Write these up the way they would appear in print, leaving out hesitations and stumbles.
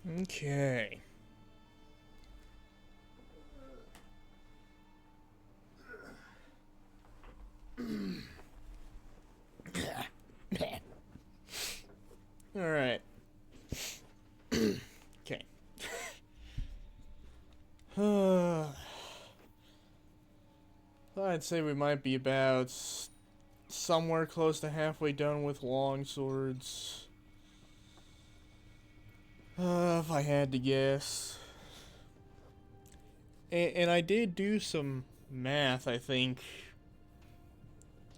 Okay. Alright. Okay. I'd say we might be about somewhere close to halfway done with long swords. If I had to guess. And I did do some math, I think,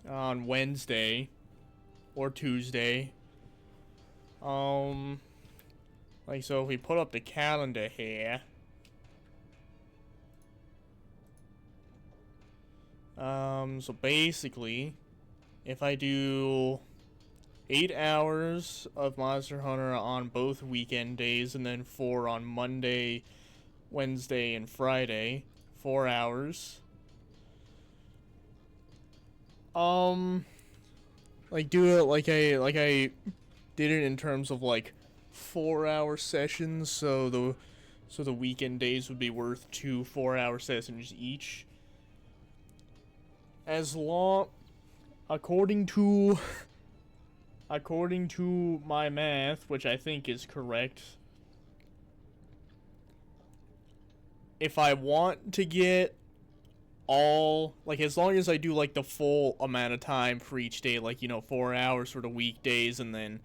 on Wednesday or Tuesday. Like, so if we put up the calendar here. So basically, if I do 8 hours of Monster Hunter on both weekend days and then 4 on Monday, Wednesday, and Friday, 4 hours. Like do it like I did it in terms of like 4-hour sessions, so the weekend days would be worth 2 4-hour sessions each. As long, according to my math, which I think is correct, if I want to get all, like, as long as I do like the full amount of time for each day, like, 4 hours for the weekdays and then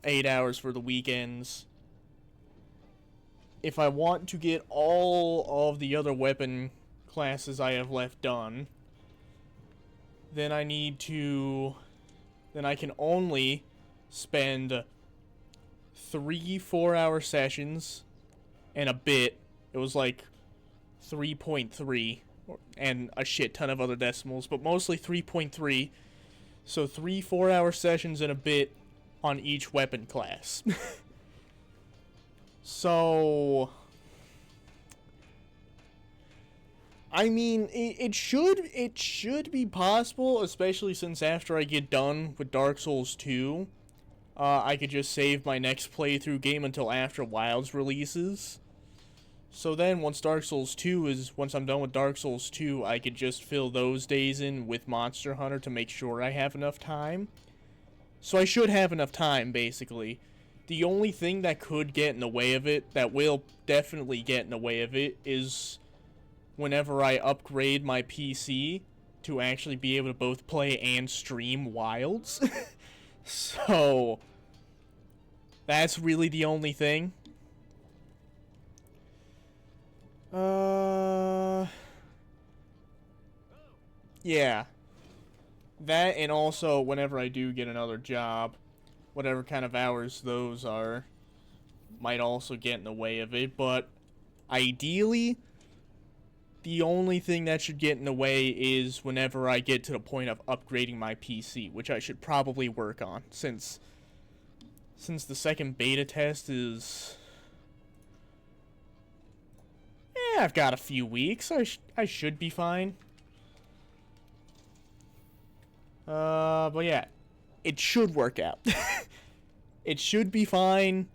8 hours for the weekends. If I want to get all of the other weapon classes I have left done, then I can only spend 3 4-hour sessions and a bit. It was like 3.3 and a shit ton of other decimals, but mostly 3.3. So 3 4-hour sessions and a bit on each weapon class. So, I mean, it should be possible, especially since after I get done with Dark Souls 2, I could just save my next playthrough game until after Wilds releases. So then, once I'm done with Dark Souls 2, I could just fill those days in with Monster Hunter to make sure I have enough time. So I should have enough time, basically. The only thing that could get in the way of it, that will definitely get in the way of it, is whenever I upgrade my PC to actually be able to both play and stream Wilds. So, that's really the only thing. Yeah. That, and also whenever I do get another job, whatever kind of hours those are, might also get in the way of it. But ideally, the only thing that should get in the way is whenever I get to the point of upgrading my PC, which I should probably work on, since the second beta test is... I've got a few weeks. I should be fine. But yeah, it should work out. It should be fine.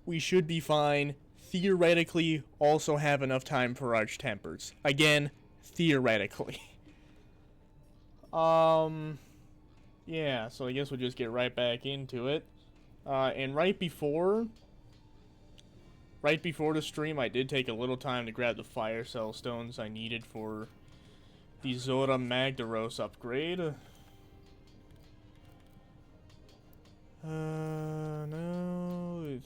We should be fine. Theoretically, also have enough time for Arch Tempers. Again, theoretically. Yeah, so I guess we'll just get right back into it. And right before the stream, I did take a little time to grab the fire cell stones I needed for the Zora Magdaros upgrade. No,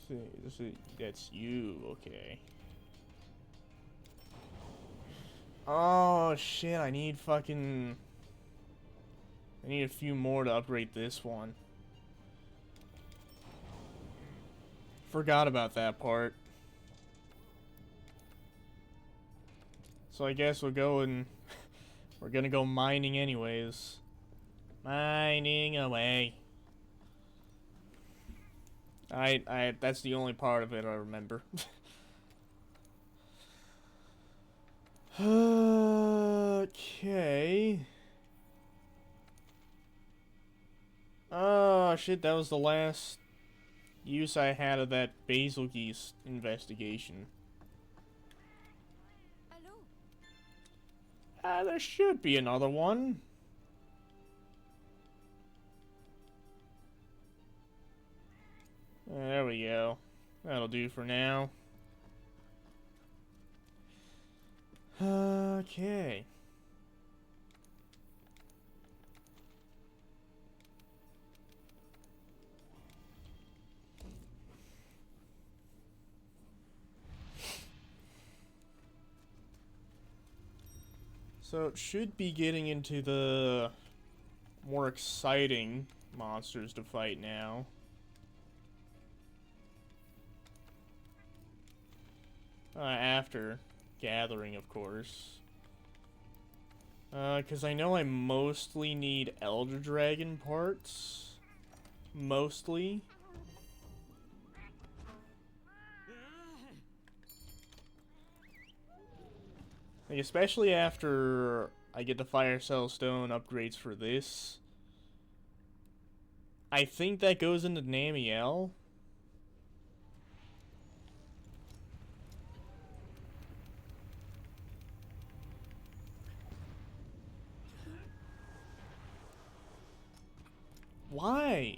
that's you, okay. Oh, shit, I need a few more to upgrade this one. Forgot about that part. So I guess we're gonna go mining anyways. Mining away. That's the only part of it I remember. Okay. Oh shit, that was the last use I had of that basil geese investigation. There should be another one. There we go. That'll do for now. Okay. So it should be getting into the more exciting monsters to fight now. After gathering, of course. Because I know I mostly need Elder Dragon parts. Mostly. Like, especially after I get the Fire Cell Stone upgrades for this. I think that goes into Namiel. Why?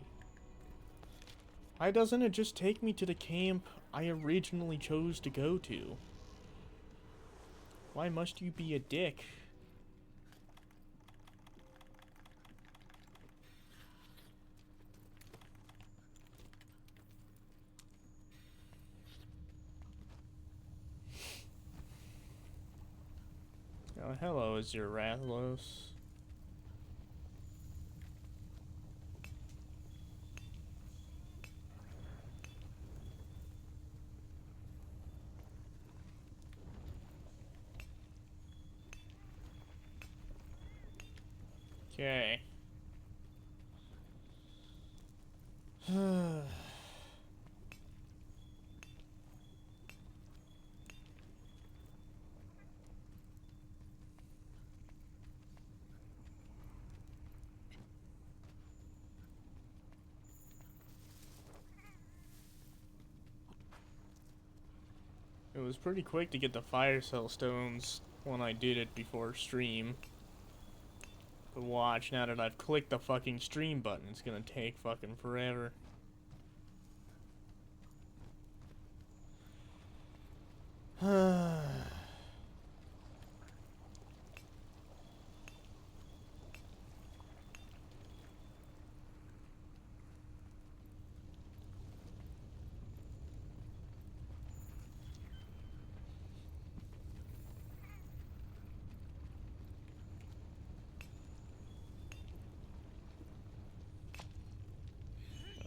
Why doesn't it just take me to the camp I originally chose to go to? Why must you be a dick? Oh, hello, Azir Rathlos. Okay. It was pretty quick to get the Fire Cell Stones when I did it before stream. But watch, now that I've clicked the fucking stream button, it's gonna take fucking forever.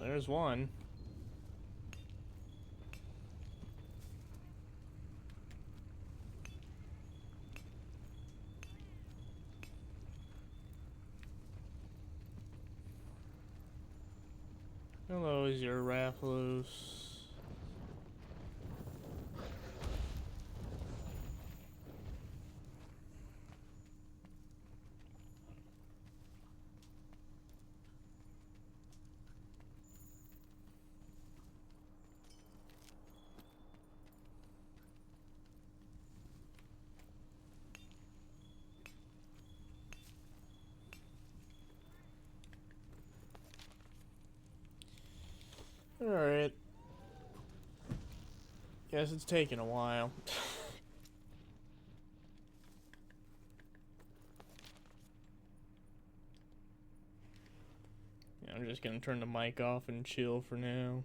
There's one. Hello, is your Rathlos? Alright. Guess it's taking a while. Yeah, I'm just gonna turn the mic off and chill for now.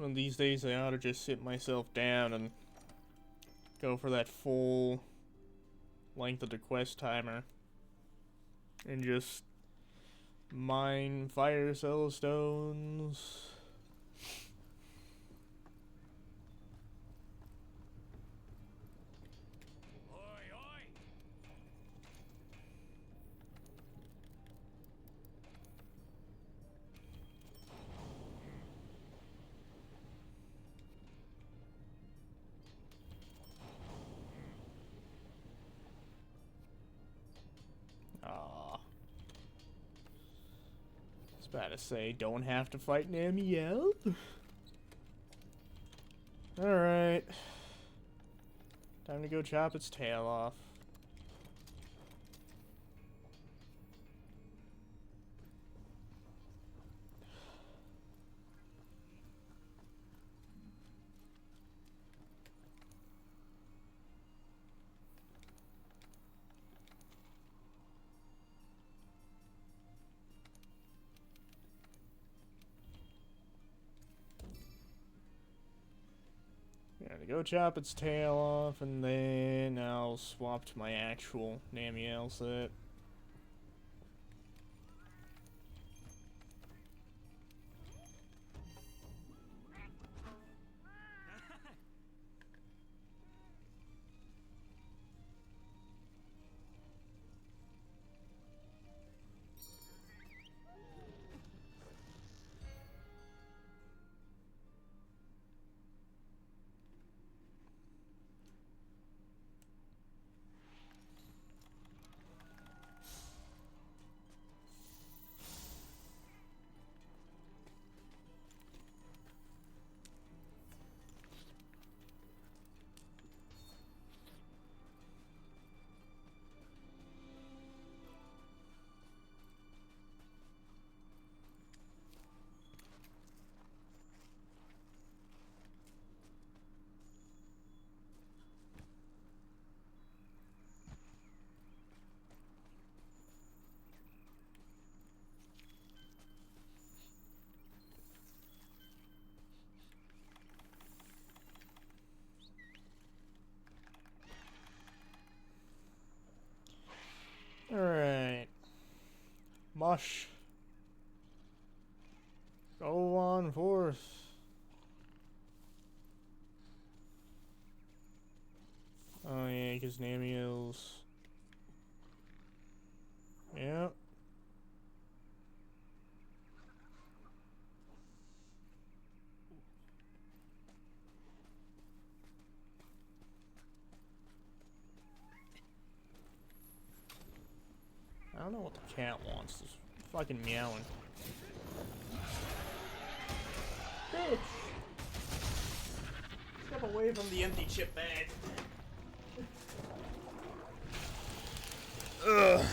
One of these days I ought to just sit myself down and go for that full length of the quest timer. And just mine fire cell stones. About to say, don't have to fight Namiel. Alright. Time to go chop its tail off. Gotta go chop its tail off, and then I'll swap to my actual Namiel set. Alright. Mush. Go on forth. Oh yeah, because Namiel's... Yep. I don't know what the cat wants. It's fucking meowing. Bitch! Step away from the empty chip bag. Ugh.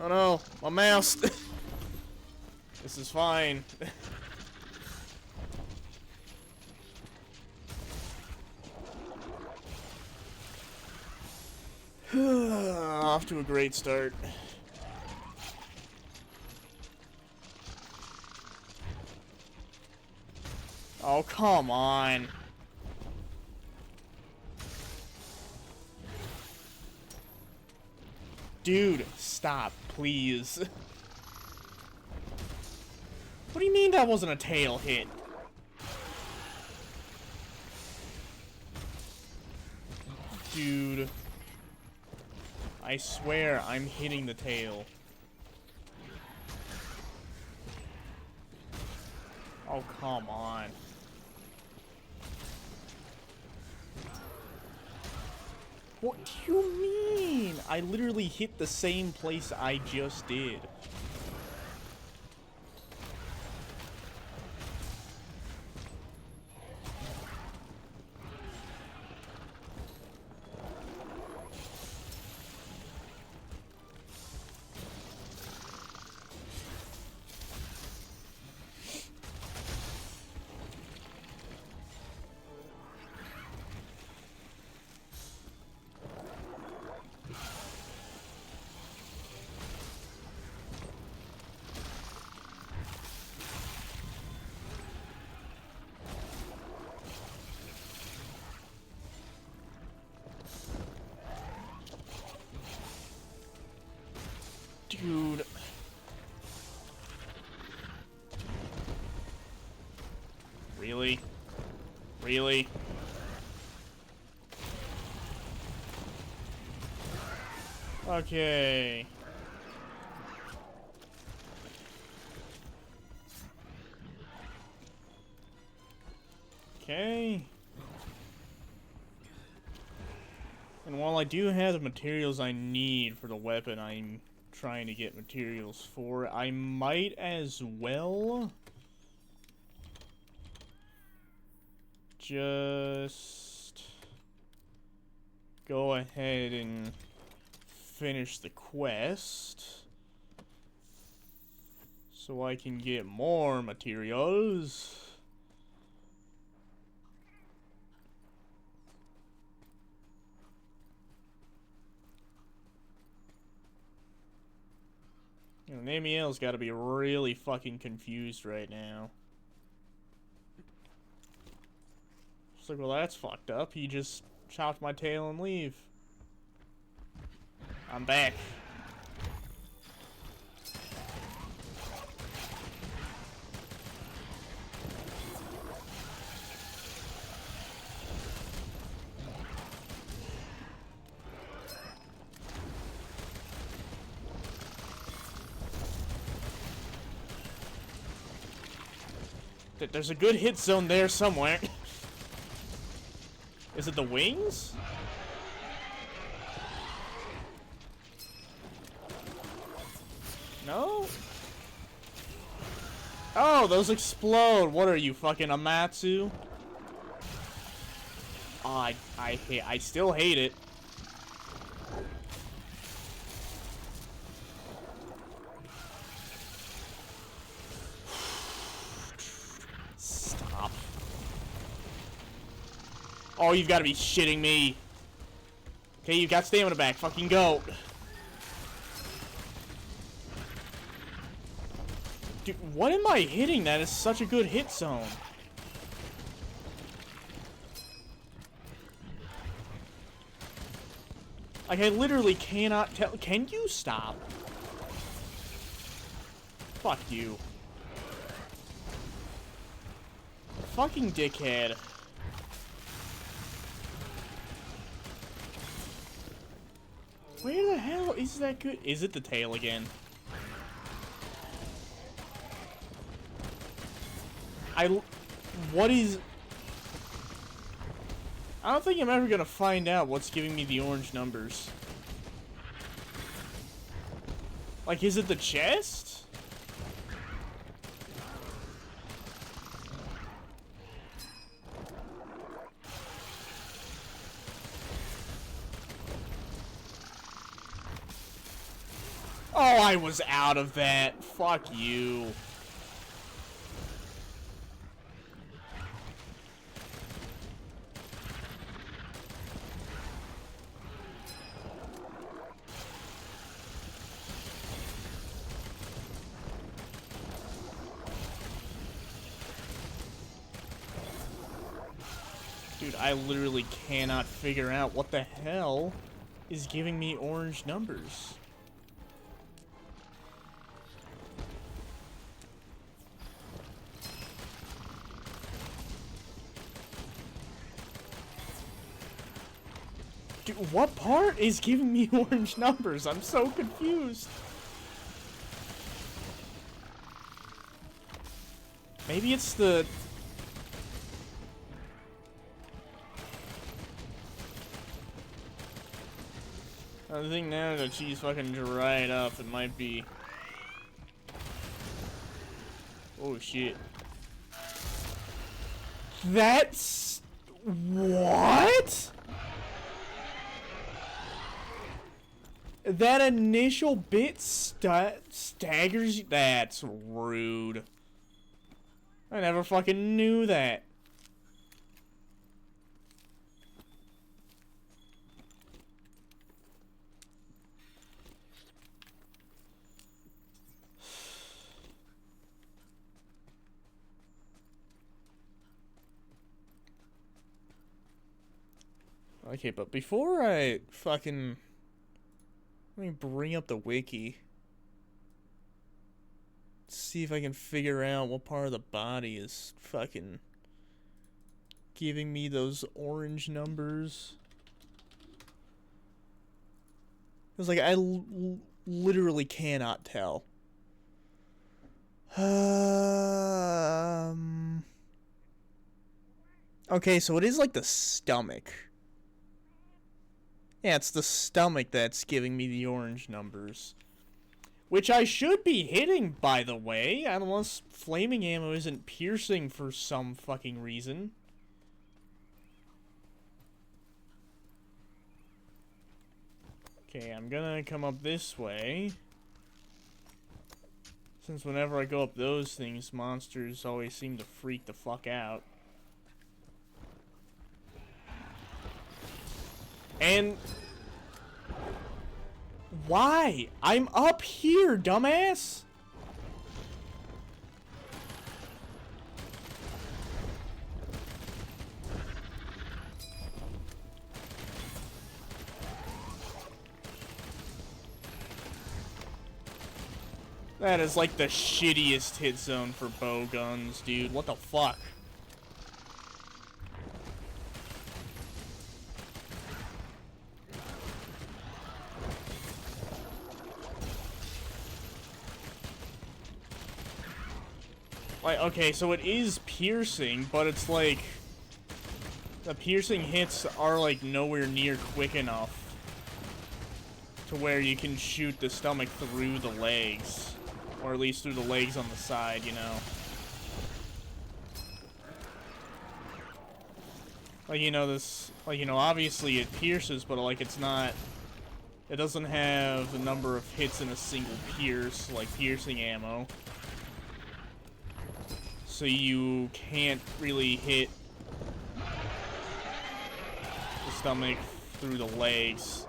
Oh no, my mouse. This is fine. Off to a great start. Oh, come on. Dude, stop, please. What do you mean that wasn't a tail hit? Dude. I swear I'm hitting the tail. Oh, come on. What do you mean? I literally hit the same place I just did. Dude. Really? Really? Okay. Okay. And while I do have the materials I need for the weapon I'm trying to get materials for, I might as well just go ahead and finish the quest so I can get more materials. You know, Namiel's gotta be really fucking confused right now. It's like, well, that's fucked up. He just chopped my tail and leave. I'm back. There's a good hit zone there somewhere. Is it the wings? No? Oh, those explode. What are you, fucking Amatsu? Oh, I still hate it. Stop. Oh, you've got to be shitting me. Okay, you've got stamina back. Fucking go. Dude, what am I hitting? That is such a good hit zone. Like, I literally cannot tell. Can you stop? Fuck you. Fucking dickhead. Where the hell is that good? Is it the tail again? What is... I don't think I'm ever gonna find out what's giving me the orange numbers. Like, is it the chest? Oh, I was out of that. Fuck you. Dude, I literally cannot figure out what the hell is giving me orange numbers. Dude, what part is giving me orange numbers? I'm so confused. Maybe it's the... I think now that she's fucking dried up, it might be... Oh shit. That's... What? That initial bit staggers you? That's rude. I never fucking knew that. Okay, but before I fucking... Let me bring up the wiki. see if I can figure out what part of the body is fucking giving me those orange numbers. It's like I literally cannot tell. Okay, so it is like the stomach. Yeah, it's the stomach that's giving me the orange numbers. Which I should be hitting, by the way, unless flaming ammo isn't piercing for some fucking reason. Okay, I'm gonna come up this way. Since whenever I go up those things, monsters always seem to freak the fuck out. And... why? I'm up here, dumbass! That is like the shittiest hit zone for bow guns, dude. What the fuck? Like, okay, so it is piercing, but it's like... the piercing hits are, like, nowhere near quick enough to where you can shoot the stomach through the legs. Or at least through the legs on the side, you know. Like, you know, this... like, you know, obviously it pierces, but, like, it's not... it doesn't have the number of hits in a single pierce, like piercing ammo. So you can't really hit the stomach through the legs.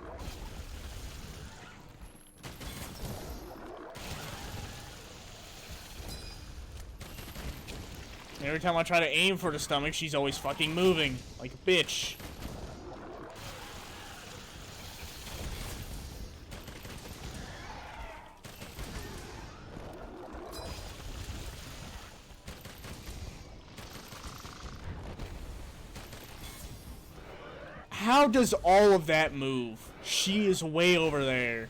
Every time I try to aim for the stomach, she's always fucking moving like a bitch. How does all of that move? She is way over there.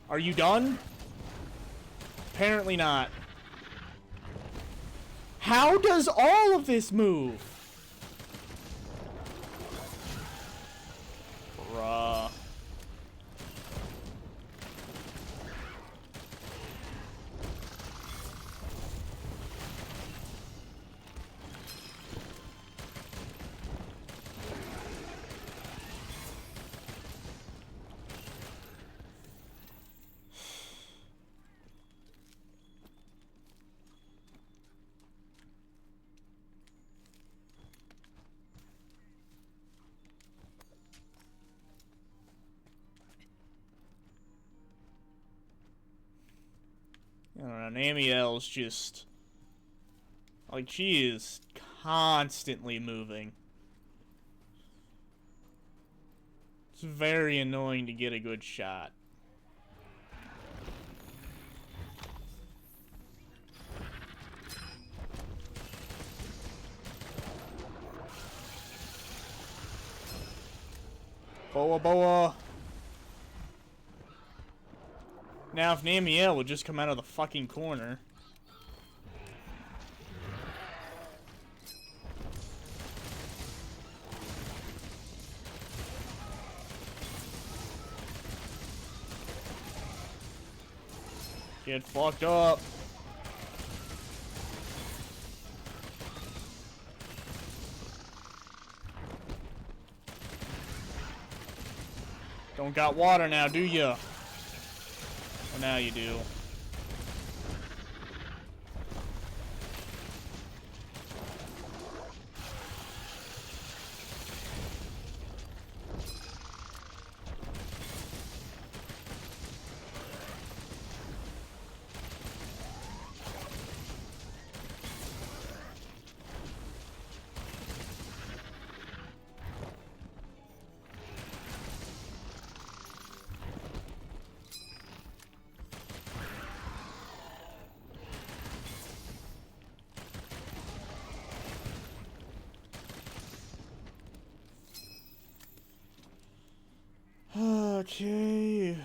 Are you done? Apparently not. How does all of this move? Bruh. I don't know, Amiel's just... like, she is constantly moving. It's very annoying to get a good shot. Boa boa! Now, if Namiel would just come out of the fucking corner. Get fucked up. Don't got water now, do ya? Well, now you do. Okay.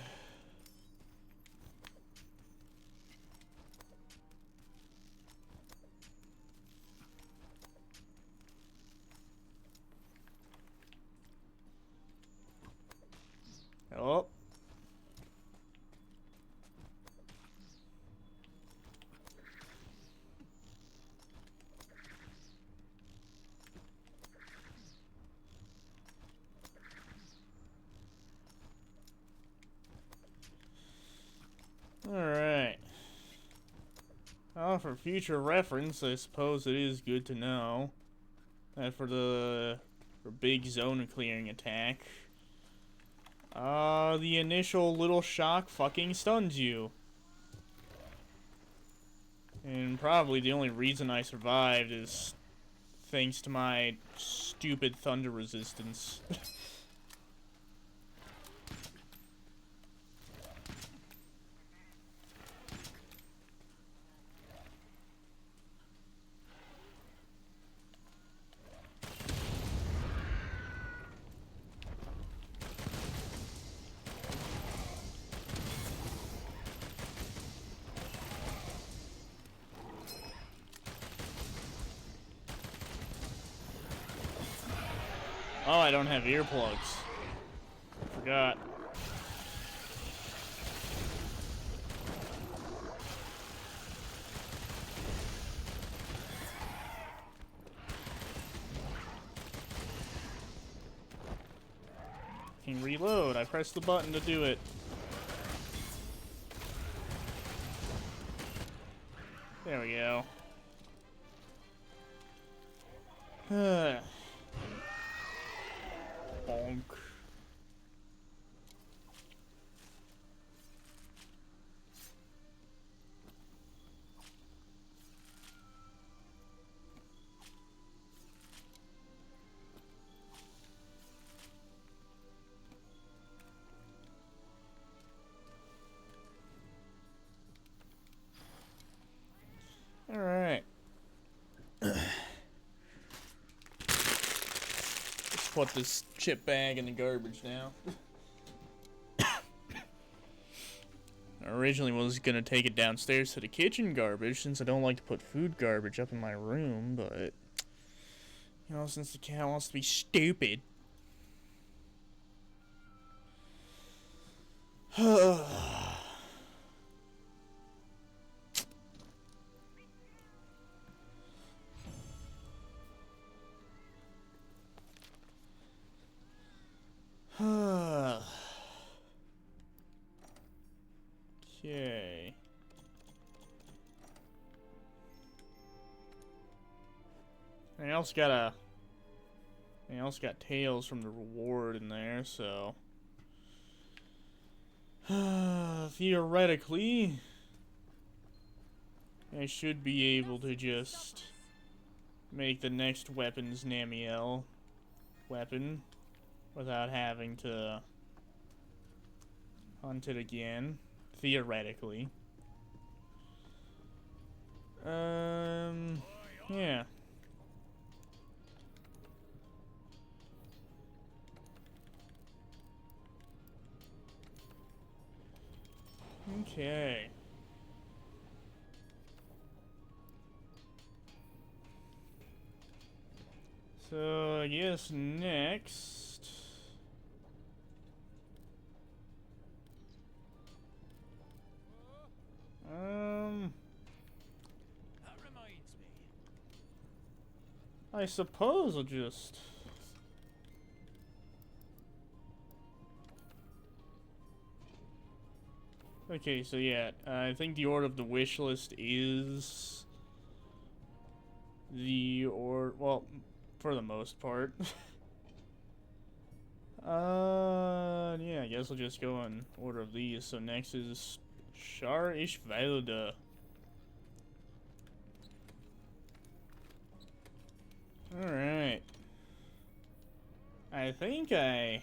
Oh. Alright. Well, for future reference, I suppose it is good to know that for big zone clearing attack, the initial little shock fucking stuns you. And probably the only reason I survived is thanks to my stupid thunder resistance. Oh, I don't have earplugs. Forgot. Can reload. I pressed the button to do it. There we go. Bonk. Alright. Let's put this chip bag in the garbage now. I originally was gonna take it downstairs to the kitchen garbage since I don't like to put food garbage up in my room, but you know, since the cat wants to be stupid. Okay. I also got tails from the reward in there, so theoretically I should be able to just make the next weapons Namiel weapon without having to hunt it again, theoretically. Yeah. Okay. So, I guess next... That reminds me. I suppose I'll just... Okay, so yeah, I think the order of the wish list is... well, for the most part. Yeah, I guess I'll just go in order of these. So next is Shar Ishvalda. Alright. I think my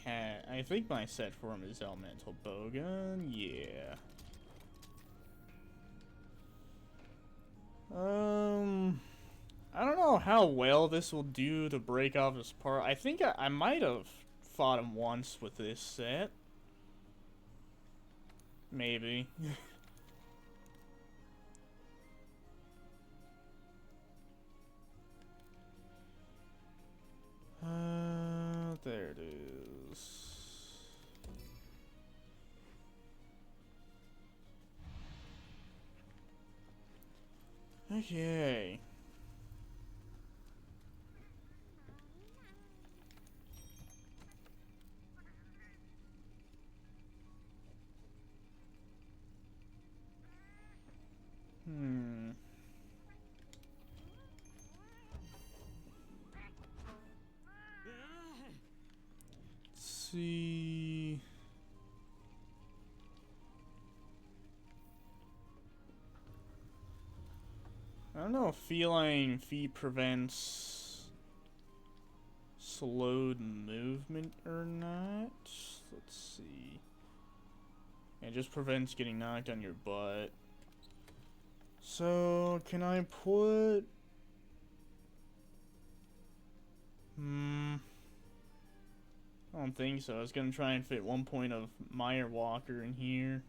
set form is Elemental Bowgun, yeah. I don't know how well this will do to break off his part. I think I might have fought him once with this set. Maybe. There it is. Okay. Let's see. I don't know if feline feet prevents slowed movement or not. Let's see. It just prevents getting knocked on your butt. So, can I put... I don't think so. I was gonna try and fit 1 point of Meyer Walker in here.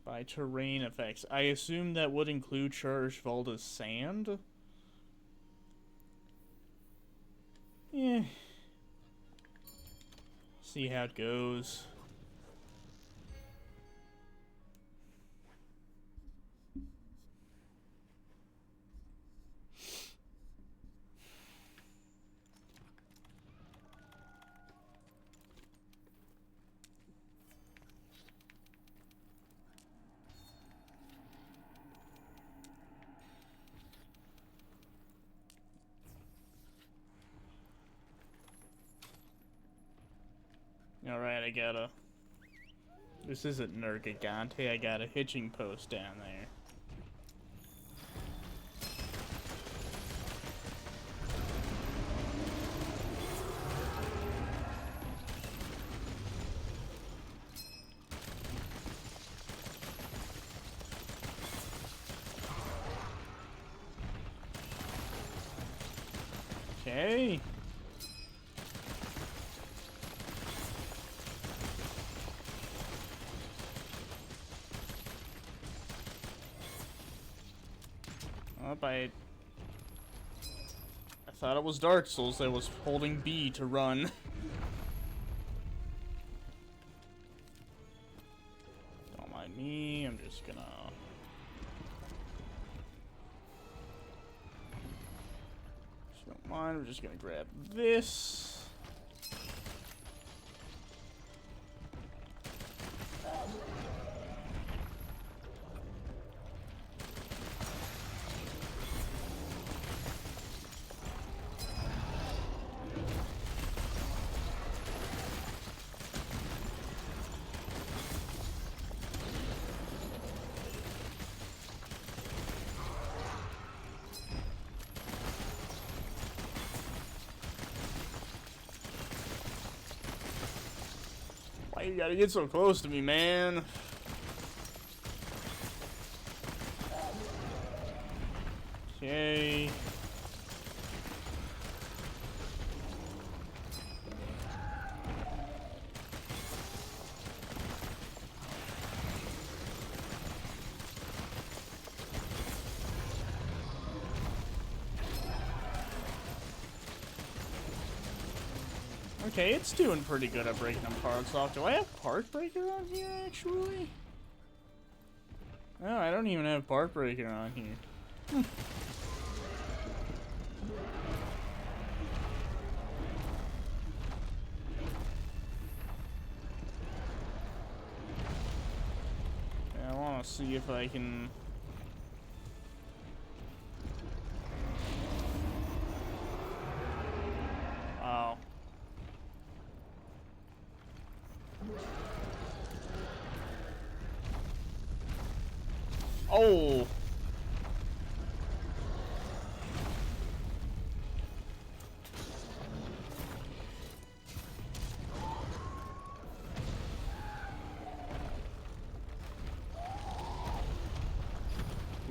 By terrain effects. I assume that would include Charishvalda's sand? Yeah. See how it goes. Alright, I gotta... This isn't Nergigante, I got a hitching post down there. Okay. I thought it was Dark Souls that was holding B to run. Don't mind me, I'm just gonna... Just don't mind, we're just gonna grab this. Why you gotta get so close to me, man? Okay. Okay, it's doing pretty good at breaking them parts off. Do I have Part Breaker on here, actually? No, I don't even have Part Breaker on here. Yeah, I want to see if I can... Wow. Oh!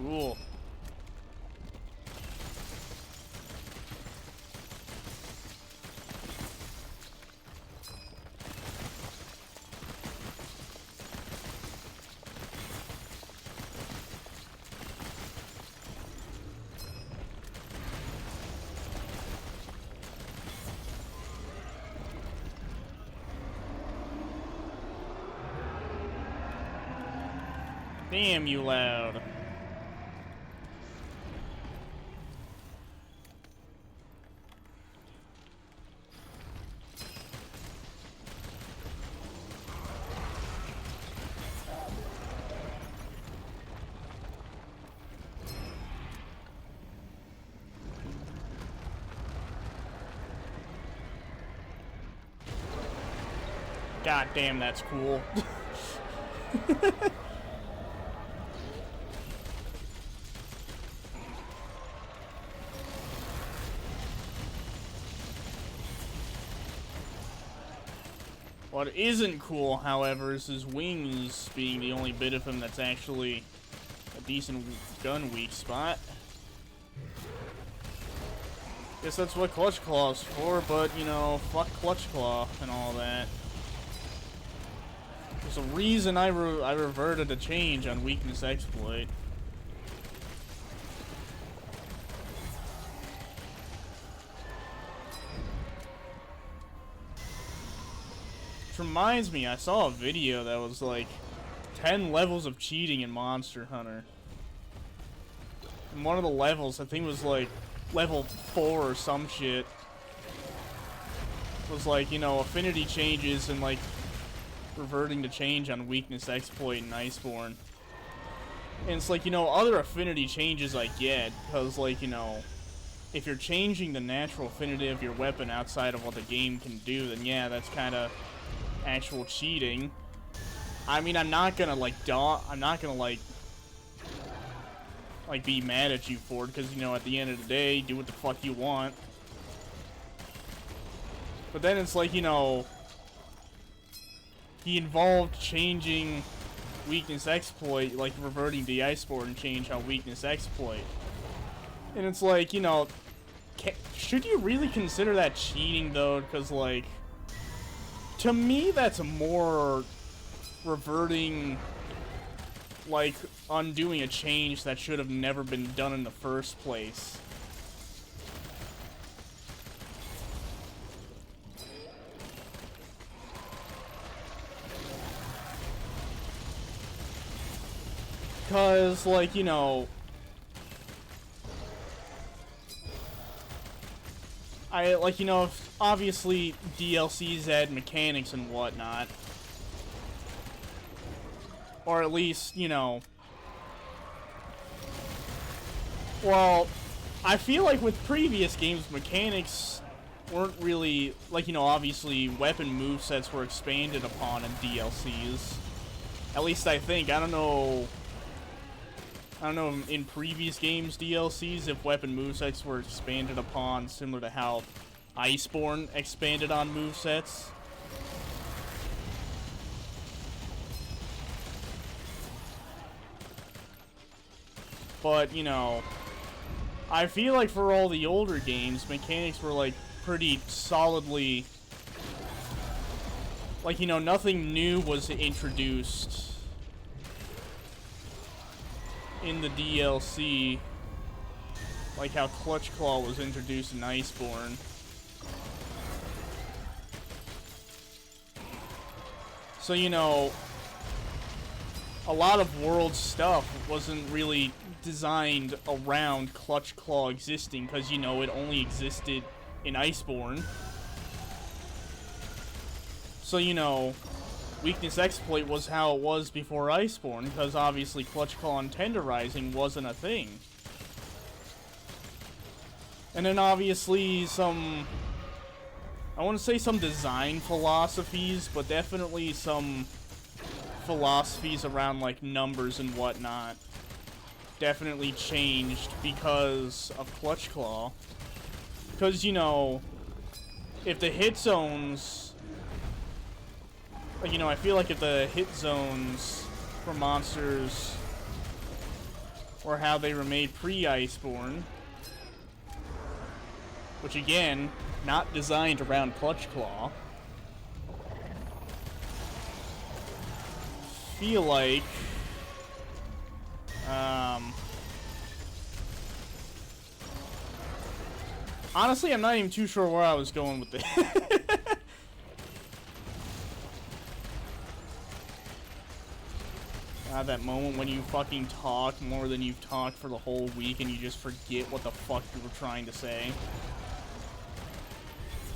Cool. Damn you loud. God damn, that's cool. What isn't cool, however, is his wings being the only bit of him that's actually a decent gun weak spot. Guess that's what Clutch Claw's for, but, you know, fuck Clutch Claw and all that. There's a reason I reverted a change on Weakness Exploit. Which reminds me, I saw a video that was like 10 levels of cheating in Monster Hunter. And one of the levels, I think was like level 4 or some shit, was like, you know, affinity changes and like reverting to change on Weakness Exploit and Iceborne. And it's like, you know, other affinity changes I get, because like, you know, if you're changing the natural affinity of your weapon outside of what the game can do, then yeah, that's kind of actual cheating. I mean, I'm not gonna like be mad at you for it, because, you know, at the end of the day, do what the fuck you want. But then it's like, you know, he involved changing Weakness Exploit, like reverting the Iceborne change on Weakness Exploit. And it's like, you know, should you really consider that cheating, though? Because, like, to me, that's more reverting, like, undoing a change that should have never been done in the first place. Because, like, you know, you know, if obviously DLCs add mechanics and whatnot. Or at least, you know, well, I feel like with previous games, mechanics weren't really, like, you know, obviously weapon movesets were expanded upon in DLCs. At least I think. I don't know in previous games DLCs if weapon movesets were expanded upon similar to how Iceborne expanded on movesets. But, you know, I feel like for all the older games, mechanics were, like, pretty solidly, like, you know, nothing new was introduced in the DLC, like how Clutch Claw was introduced in Iceborne. So, you know, a lot of world stuff wasn't really designed around Clutch Claw existing, because, you know, it only existed in Iceborne. So, you know, Weakness Exploit was how it was before Iceborne, because obviously Clutch Claw and Tenderizing wasn't a thing. And then obviously some, I want to say some design philosophies, but definitely some philosophies around, like, numbers and whatnot definitely changed because of Clutch Claw. Because, you know, if the hit zones, like, you know, I feel like if the hit zones for monsters or how they were made pre-Iceborne, which again, not designed around Clutch Claw. Feel like honestly, I'm not even too sure where I was going with this. That moment when you fucking talk more than you've talked for the whole week and you just forget what the fuck you were trying to say.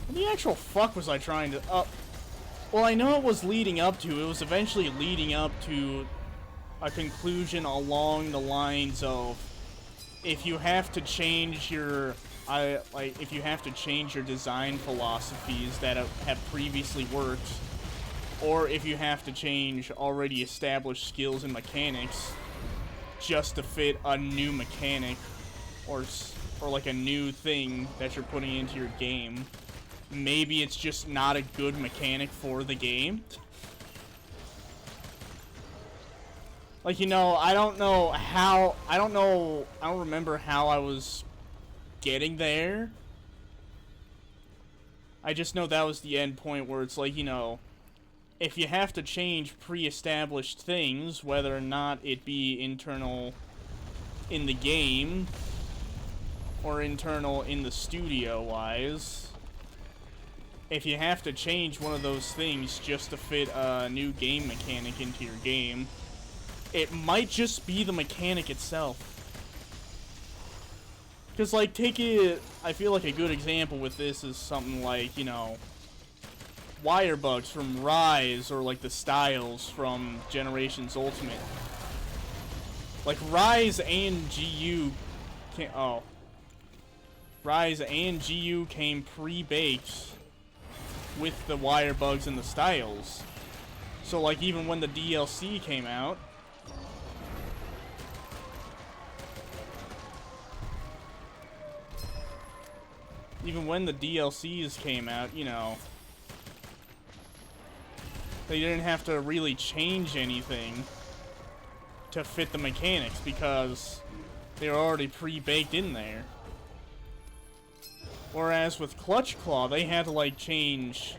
What the actual fuck was I trying to... well, I know it was leading up to. It was eventually leading up to a conclusion along the lines of if you have to change your... if you have to change your design philosophies that have previously worked, or if you have to change already established skills and mechanics just to fit a new mechanic or like a new thing that you're putting into your game, maybe it's just not a good mechanic for the game. Like, you know, I don't remember how I was getting there. I just know that was the end point where it's like, you know, if you have to change pre-established things, whether or not it be internal in the game or internal in the studio-wise, if you have to change one of those things just to fit a new game mechanic into your game, it might just be the mechanic itself. Because, like, I feel like a good example with this is something like, you know, wire bugs from Rise, or like the styles from Generations Ultimate. Like Rise and GU came pre-baked with the wire bugs and the styles. So like even when the DLC came out, you know, they didn't have to really change anything to fit the mechanics because they were already pre-baked in there. Whereas with Clutch Claw, they had to like change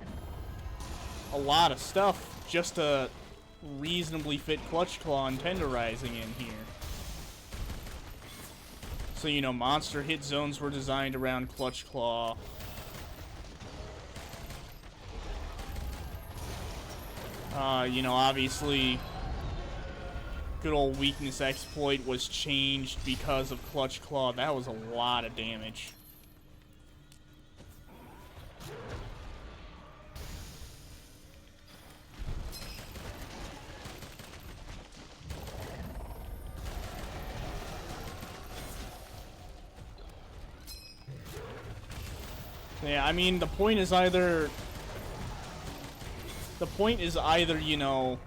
a lot of stuff just to reasonably fit Clutch Claw and Tenderizing in here. So, you know, monster hit zones were designed around Clutch Claw. You know, obviously, good old weakness exploit was changed because of Clutch Claw. That was a lot of damage. Yeah, I mean, the point is either, you know,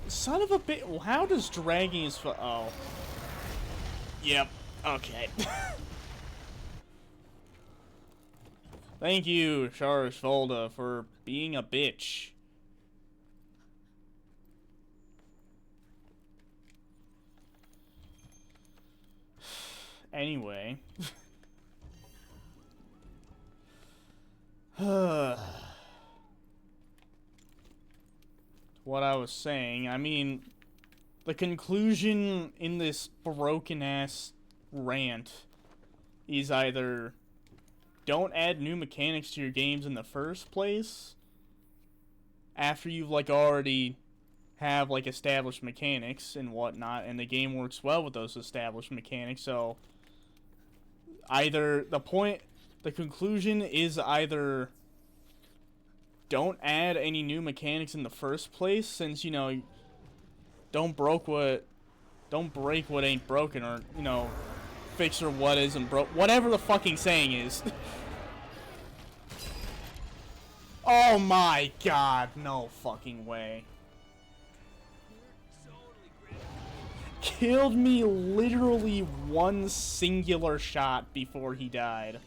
son of a bit. Well, how does dragging his foot? Oh. Yep. Okay. Thank you, Charles Volda, for being a bitch. Anyway. What I was saying, I mean, the conclusion in this broken-ass rant is either don't add new mechanics to your games in the first place after you've, like, already have, like, established mechanics and whatnot, and the game works well with those established mechanics, so either the conclusion is either don't add any new mechanics in the first place, since, you know, don't break what ain't broken, or, you know, fix or what isn't broke, whatever the fucking saying is. Oh my god, no fucking way. Killed me literally one singular shot before he died.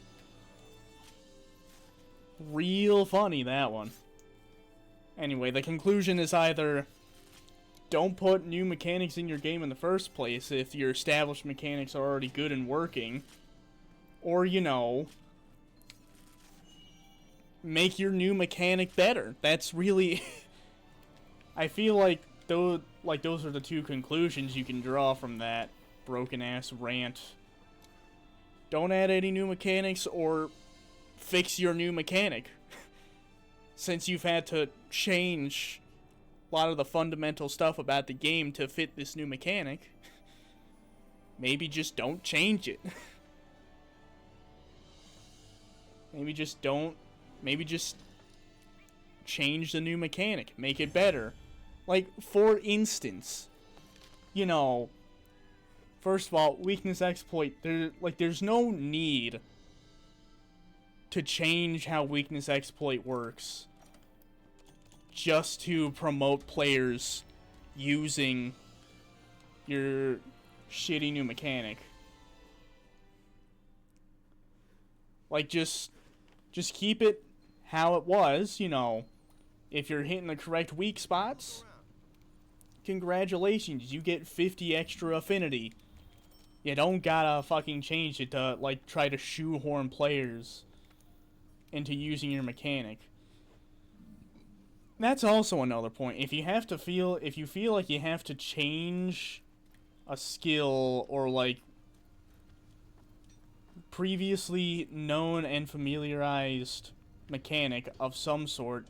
Real funny, that one. Anyway, the conclusion is either don't put new mechanics in your game in the first place if your established mechanics are already good and working. Or, you know, make your new mechanic better. That's really... I feel like those are the two conclusions you can draw from that broken-ass rant. Don't add any new mechanics or fix your new mechanic. Since you've had to change a lot of the fundamental stuff about the game to fit this new mechanic, maybe just don't change it. Maybe just change the new mechanic. Make it better. Like, for instance, you know, first of all, weakness exploit, there's no need to change how weakness exploit works just to promote players using your shitty new mechanic. Like, just keep it how it was, you know. If you're hitting the correct weak spots, congratulations, you get 50 extra affinity. You don't gotta fucking change it to, like, try to shoehorn players into using your mechanic. That's also another point. If you feel like you have to change a skill or, like, previously known and familiarized mechanic of some sort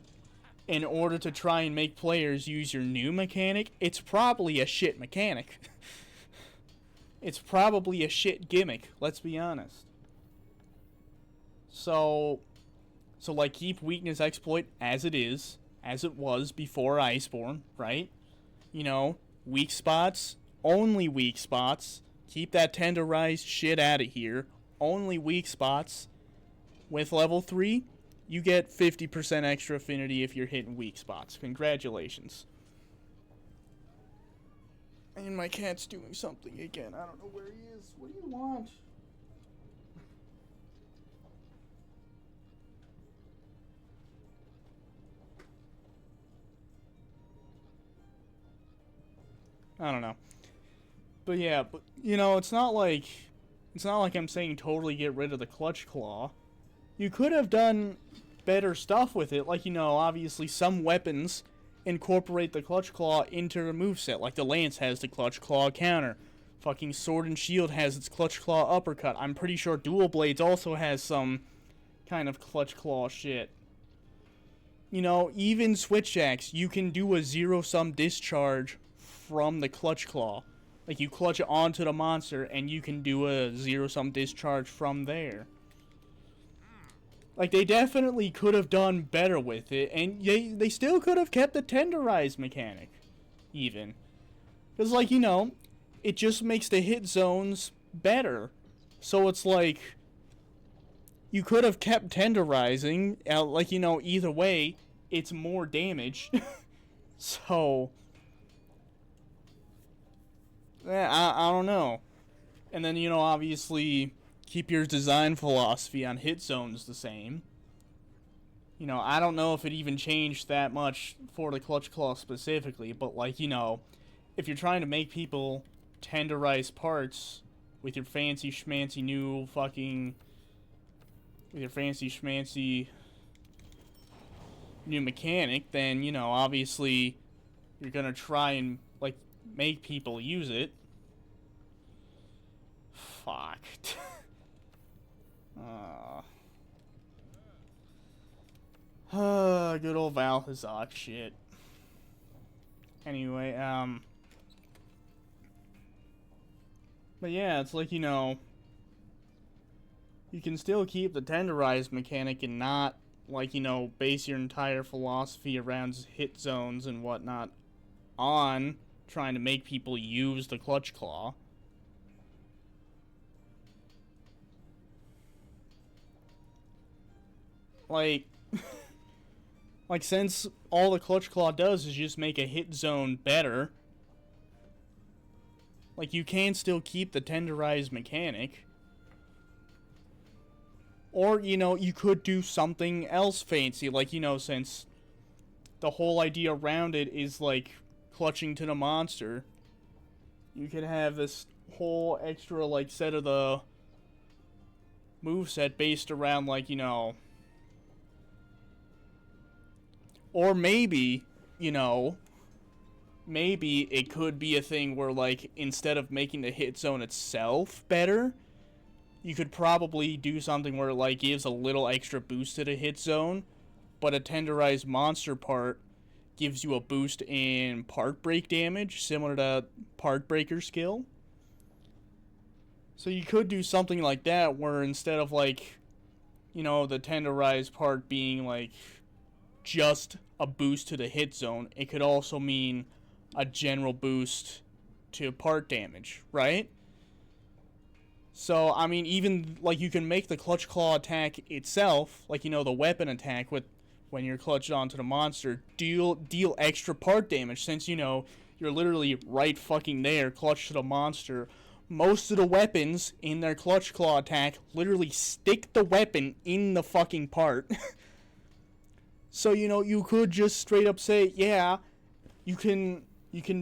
in order to try and make players use your new mechanic, it's probably a shit mechanic. It's probably a shit gimmick, let's be honest. So like, keep weakness exploit as it is, as it was before Iceborne, right? You know, weak spots, only weak spots. Keep that tenderized shit out of here. Only weak spots. With level 3, you get 50% extra affinity if you're hitting weak spots. Congratulations. And my cat's doing something again. I don't know where he is. What do you want? I don't know. But yeah, you know, it's not like I'm saying totally get rid of the Clutch Claw. You could have done better stuff with it, like, you know, obviously some weapons incorporate the Clutch Claw into the moveset, like the Lance has the Clutch Claw counter. Fucking Sword and Shield has its Clutch Claw uppercut. I'm pretty sure Dual Blades also has some kind of Clutch Claw shit. You know, even Switch Axe, you can do a zero-sum discharge from the Clutch Claw. Like, you clutch it onto the monster, and you can do a zero-sum discharge from there. Like, they definitely could have done better with it, and they still could have kept the tenderized mechanic, even. Because, like, you know, it just makes the hit zones better. So it's like, you could have kept tenderizing, like, you know, either way, it's more damage. So, I don't know. And then, you know, obviously, keep your design philosophy on hit zones the same. You know, I don't know if it even changed that much for the Clutch Claw specifically, but, like, you know, if you're trying to make people tenderize parts with your fancy schmancy new fucking... with your fancy schmancy new mechanic, then, you know, obviously, you're gonna try and, like, make people use it. Fuck. Good old Valhazak shit. Anyway, but yeah, it's like, you know, you can still keep the tenderized mechanic and not, like, you know, base your entire philosophy around hit zones and whatnot on trying to make people use the Clutch Claw. Like, like, since all the Clutch Claw does is just make a hit zone better, like, you can still keep the tenderized mechanic. Or, you know, you could do something else fancy, like, you know, since the whole idea around it is, like, clutching to the monster, you could have this whole extra, like, set of the moveset based around, like, you know, or maybe, you know, maybe it could be a thing where, like, instead of making the hit zone itself better, you could probably do something where it, like, gives a little extra boost to the hit zone, but a tenderized monster part gives you a boost in part break damage, similar to part breaker skill. So you could do something like that, where instead of, like, you know, the tenderized part being, like, just a boost to the hit zone, it could also mean a general boost to part damage, right? So, I mean, even, like, you can make the clutch claw attack itself, like, you know, the weapon attack with when you're clutched onto the monster, deal extra part damage, since, you know, you're literally right fucking there, clutched to the monster. Most of the weapons in their clutch claw attack literally stick the weapon in the fucking part. So, you know, you could just straight up say, yeah, you can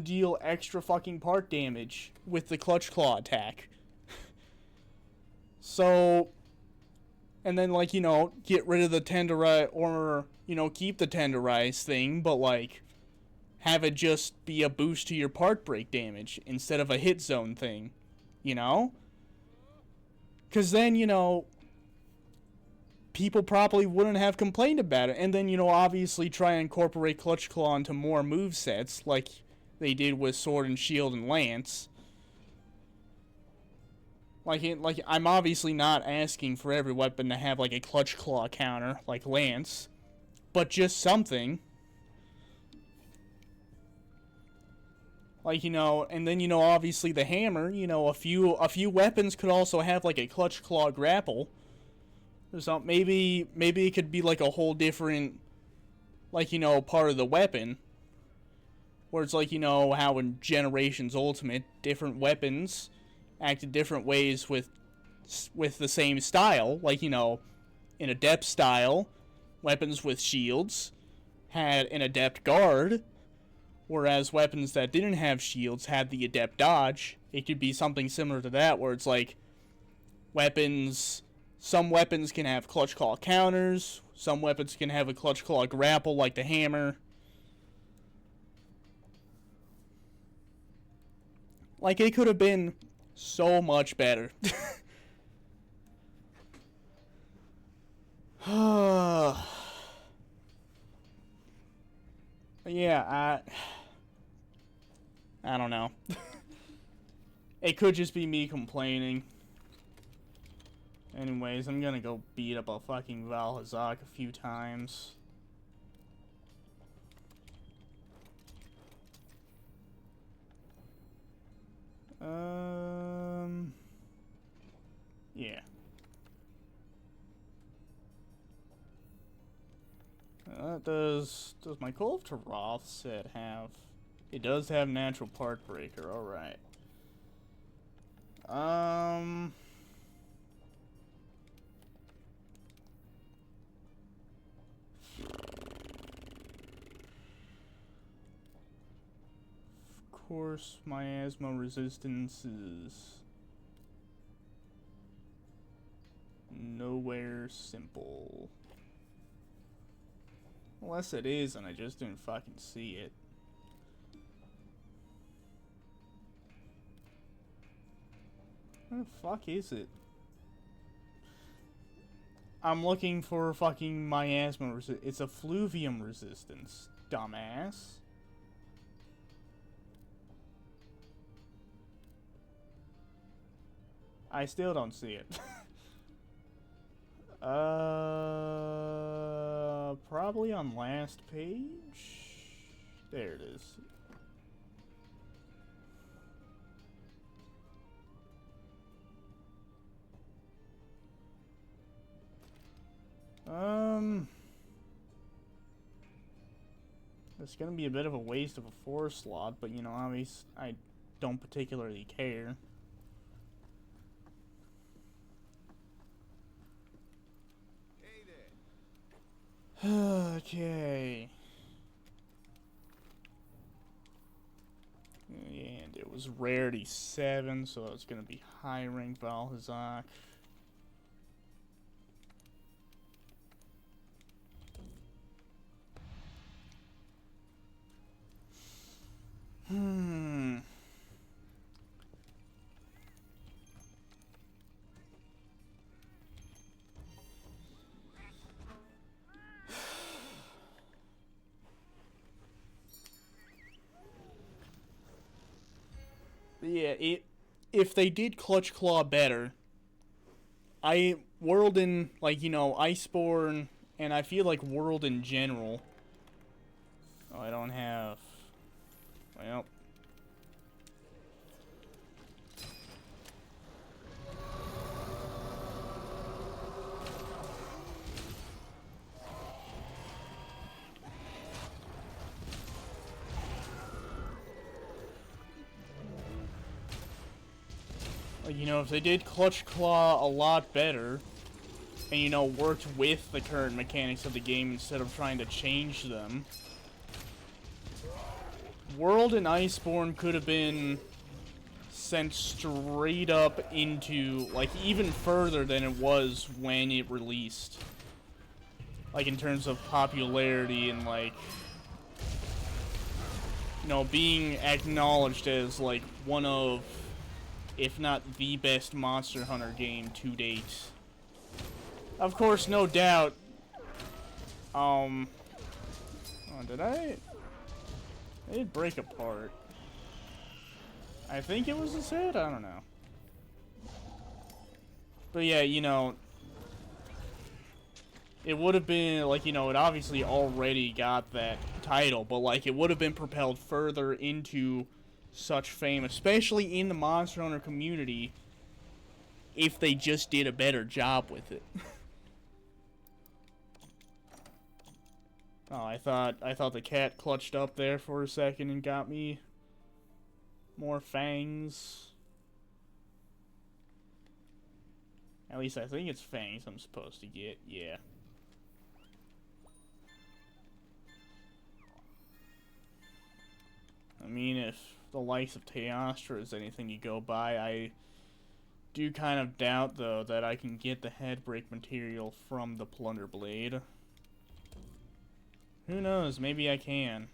deal extra fucking part damage with the clutch claw attack. So, and then, like, you know, get rid of the tenderize, or, you know, keep the tenderize thing, but, like, have it just be a boost to your part break damage instead of a hit zone thing, you know? Because then, you know, people probably wouldn't have complained about it. And then, you know, obviously try and incorporate Clutch Claw into more movesets, like they did with Sword and Shield and Lance. Like, I'm obviously not asking for every weapon to have, like, a Clutch Claw counter, like Lance, but just something. Like, you know, and then, you know, obviously the hammer, you know, a few weapons could also have, like, a Clutch Claw grapple. So maybe it could be, like, a whole different, like, you know, part of the weapon. Where it's like, you know, how in Generations Ultimate, different weapons acted different ways with the same style. Like, you know, in Adept style, weapons with shields had an Adept guard, whereas weapons that didn't have shields had the Adept dodge. It could be something similar to that, where it's like some weapons can have Clutch Claw counters, some weapons can have a Clutch Claw grapple like the hammer. Like, it could have been so much better. Yeah, I don't know. It could just be me complaining. Anyways, I'm gonna go beat up a fucking Valhazak a few times. Yeah. Does my Call to Roth set have... It does have natural part breaker, alright. Of course, miasma resistance is nowhere simple. Unless it is, and I just didn't fucking see it. Where the fuck is it? I'm looking for fucking miasma resistance. It's a fluvium resistance, dumbass. I still don't see it. Probably on last page? There it is. It's gonna be a bit of a waste of a 4 slot, but, you know, obviously I don't particularly care. Okay. was rarity 7, so it's gonna be high rank Valhazak. Yeah, if they did Clutch Claw better, World in, like, you know, Iceborne, and I feel like World in general. Oh, I don't have. Well. Like, you know, if they did Clutch Claw a lot better, and, you know, worked with the current mechanics of the game instead of trying to change them, World and Iceborne could have been sent straight up into, like, even further than it was when it released. Like, in terms of popularity and, like, you know, being acknowledged as, like, one of, if not the best Monster Hunter game to date. Of course, no doubt. Oh, did I? They did break apart. I think it was his head? I don't know. But yeah, you know, it would have been, like, you know, it obviously already got that title, but, like, it would have been propelled further into such fame, especially in the Monster Hunter community, if they just did a better job with it. Oh, I thought the cat clutched up there for a second and got me more fangs. At least I think it's fangs I'm supposed to get, yeah. I mean, if the likes of Teostra is anything you go by, I do kind of doubt, though, that I can get the headbreak material from the Plunder Blade. Who knows, maybe I can.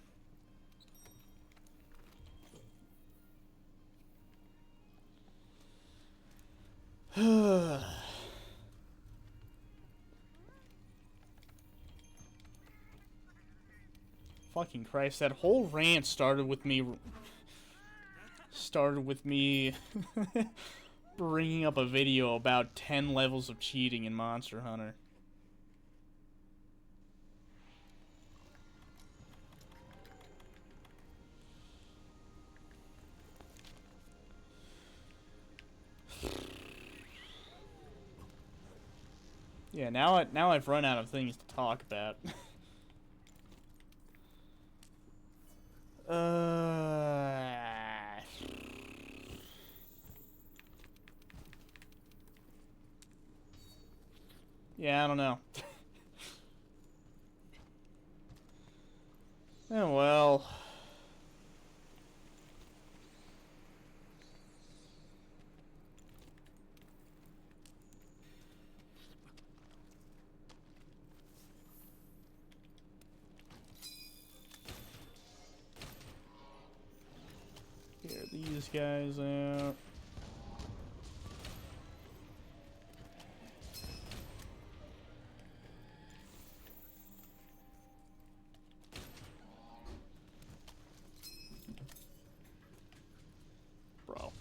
Fucking Christ, that whole rant started with me bringing up a video about 10 levels of cheating in Monster Hunter. Yeah, now I've run out of things to talk about. Yeah, I don't know. Oh, well. Clear these guys out. Bro.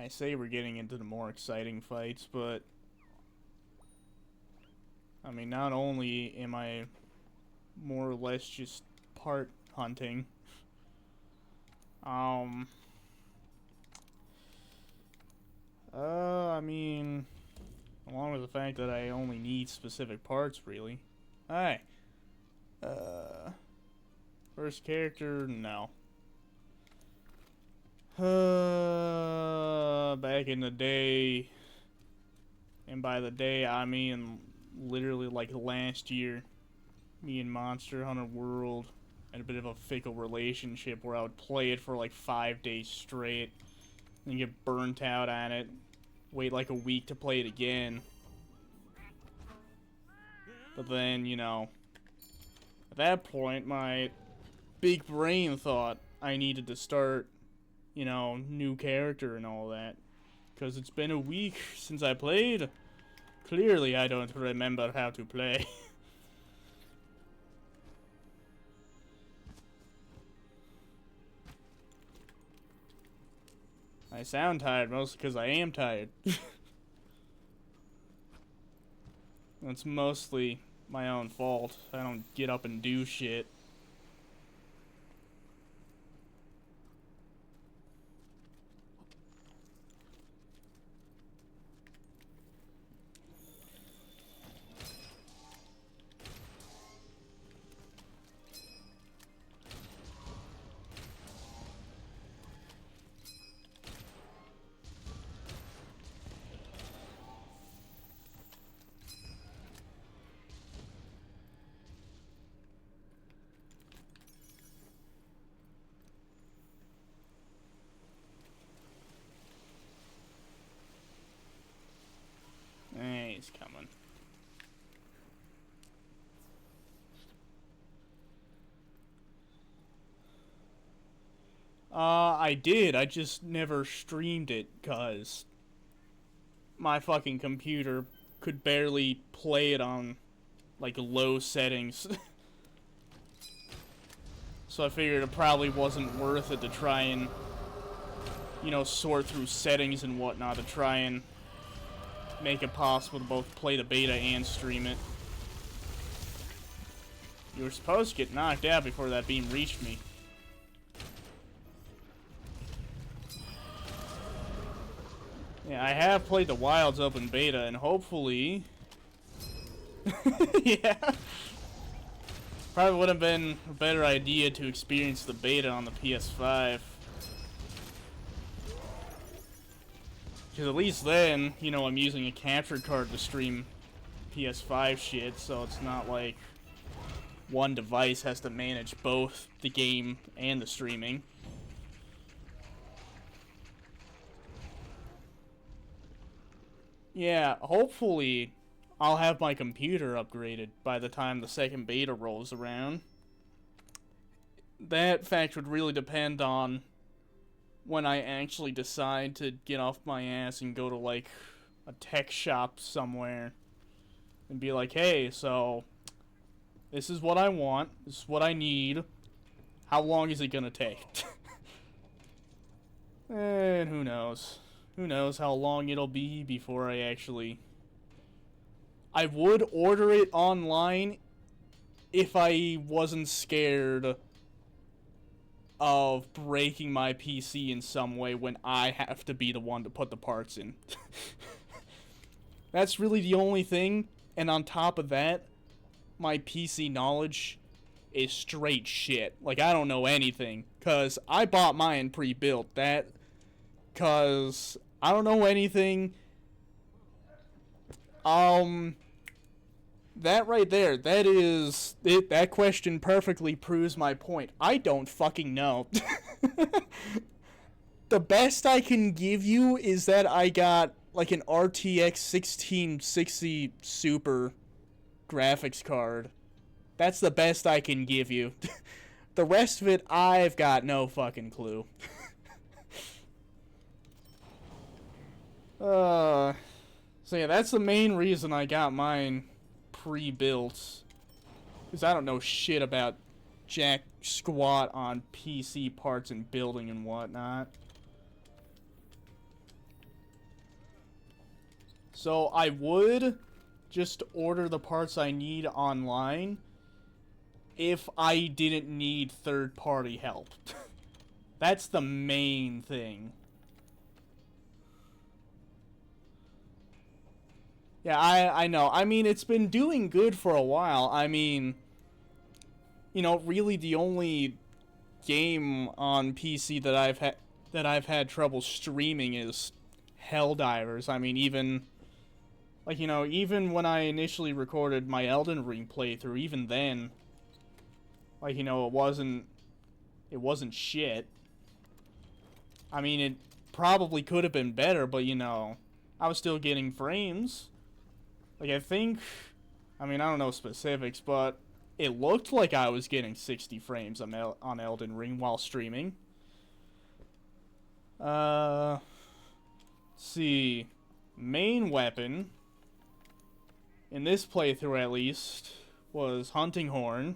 I say we're getting into the more exciting fights, but I mean, not only am I more or less just part hunting, I mean, along with the fact that I only need specific parts, really. Hi. First character, no. Back in the day, and by the day I mean literally like last year, me and Monster Hunter World had a bit of a fickle relationship where I would play it for like 5 days straight, and get burnt out on it, wait like a week to play it again. But then, you know, at that point, my big brain thought I needed to start, you know, new character and all that. Because it's been a week since I played. Clearly, I don't remember how to play. I sound tired, mostly because I am tired. That's mostly my own fault. I don't get up and do shit. Hey, he's coming. I did. I just never streamed it, cause my fucking computer could barely play it on, like, low settings. So I figured it probably wasn't worth it to try and, you know, sort through settings and whatnot to try and make it possible to both play the beta and stream it. You were supposed to get knocked out before that beam reached me. Yeah, I have played the Wilds open beta, and hopefully... yeah. Probably would have been a better idea to experience the beta on the PS5. Because at least then, you know, I'm using a capture card to stream PS5 shit, so it's not like one device has to manage both the game and the streaming. Yeah, hopefully I'll have my computer upgraded by the time the second beta rolls around. That fact would really depend on when I actually decide to get off my ass and go to, like, a tech shop somewhere and be like, hey, so this is what I want, this is what I need, how long is it gonna take? And who knows? Who knows how long it'll be before I actually... I would order it online if I wasn't scared of breaking my PC in some way when I have to be the one to put the parts in. That's really the only thing, and on top of that, my PC knowledge is straight shit. Like, I don't know anything, because I bought mine pre-built. Because I don't know anything. That right there, that question perfectly proves my point. I don't fucking know. The best I can give you is that I got, like, an RTX 1660 Super graphics card. That's the best I can give you. The rest of it, I've got no fucking clue. So yeah, that's the main reason I got mine pre-built, because I don't know shit about jack squat on PC parts and building and whatnot. So I would just order the parts I need online if I didn't need third-party help. That's the main thing. Yeah, I know. I mean, it's been doing good for a while. I mean, you know, really the only game on PC that I've had trouble streaming is Helldivers. I mean, even like, you know, even when I initially recorded my Elden Ring playthrough, even then, like, you know, it wasn't shit. I mean, it probably could have been better, but you know, I was still getting frames. Like, I mean, I don't know specifics, but it looked like I was getting 60 frames on Elden Ring while streaming. Let's see. Main weapon, in this playthrough at least, was Hunting Horn.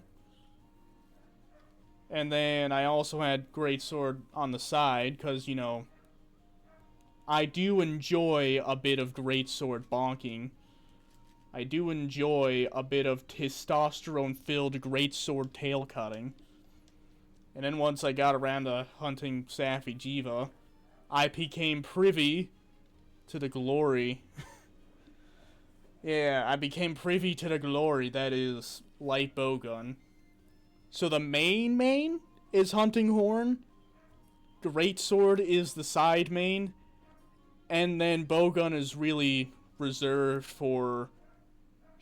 And then I also had Greatsword on the side, because, you know, I do enjoy a bit of Greatsword bonking. I do enjoy a bit of testosterone-filled greatsword tail cutting. And then once I got around to hunting Safi Jiva, I became privy to the glory. Yeah, I became privy to the glory that is light bowgun. So the main is Hunting Horn, Greatsword is the side main, and then bowgun is really reserved for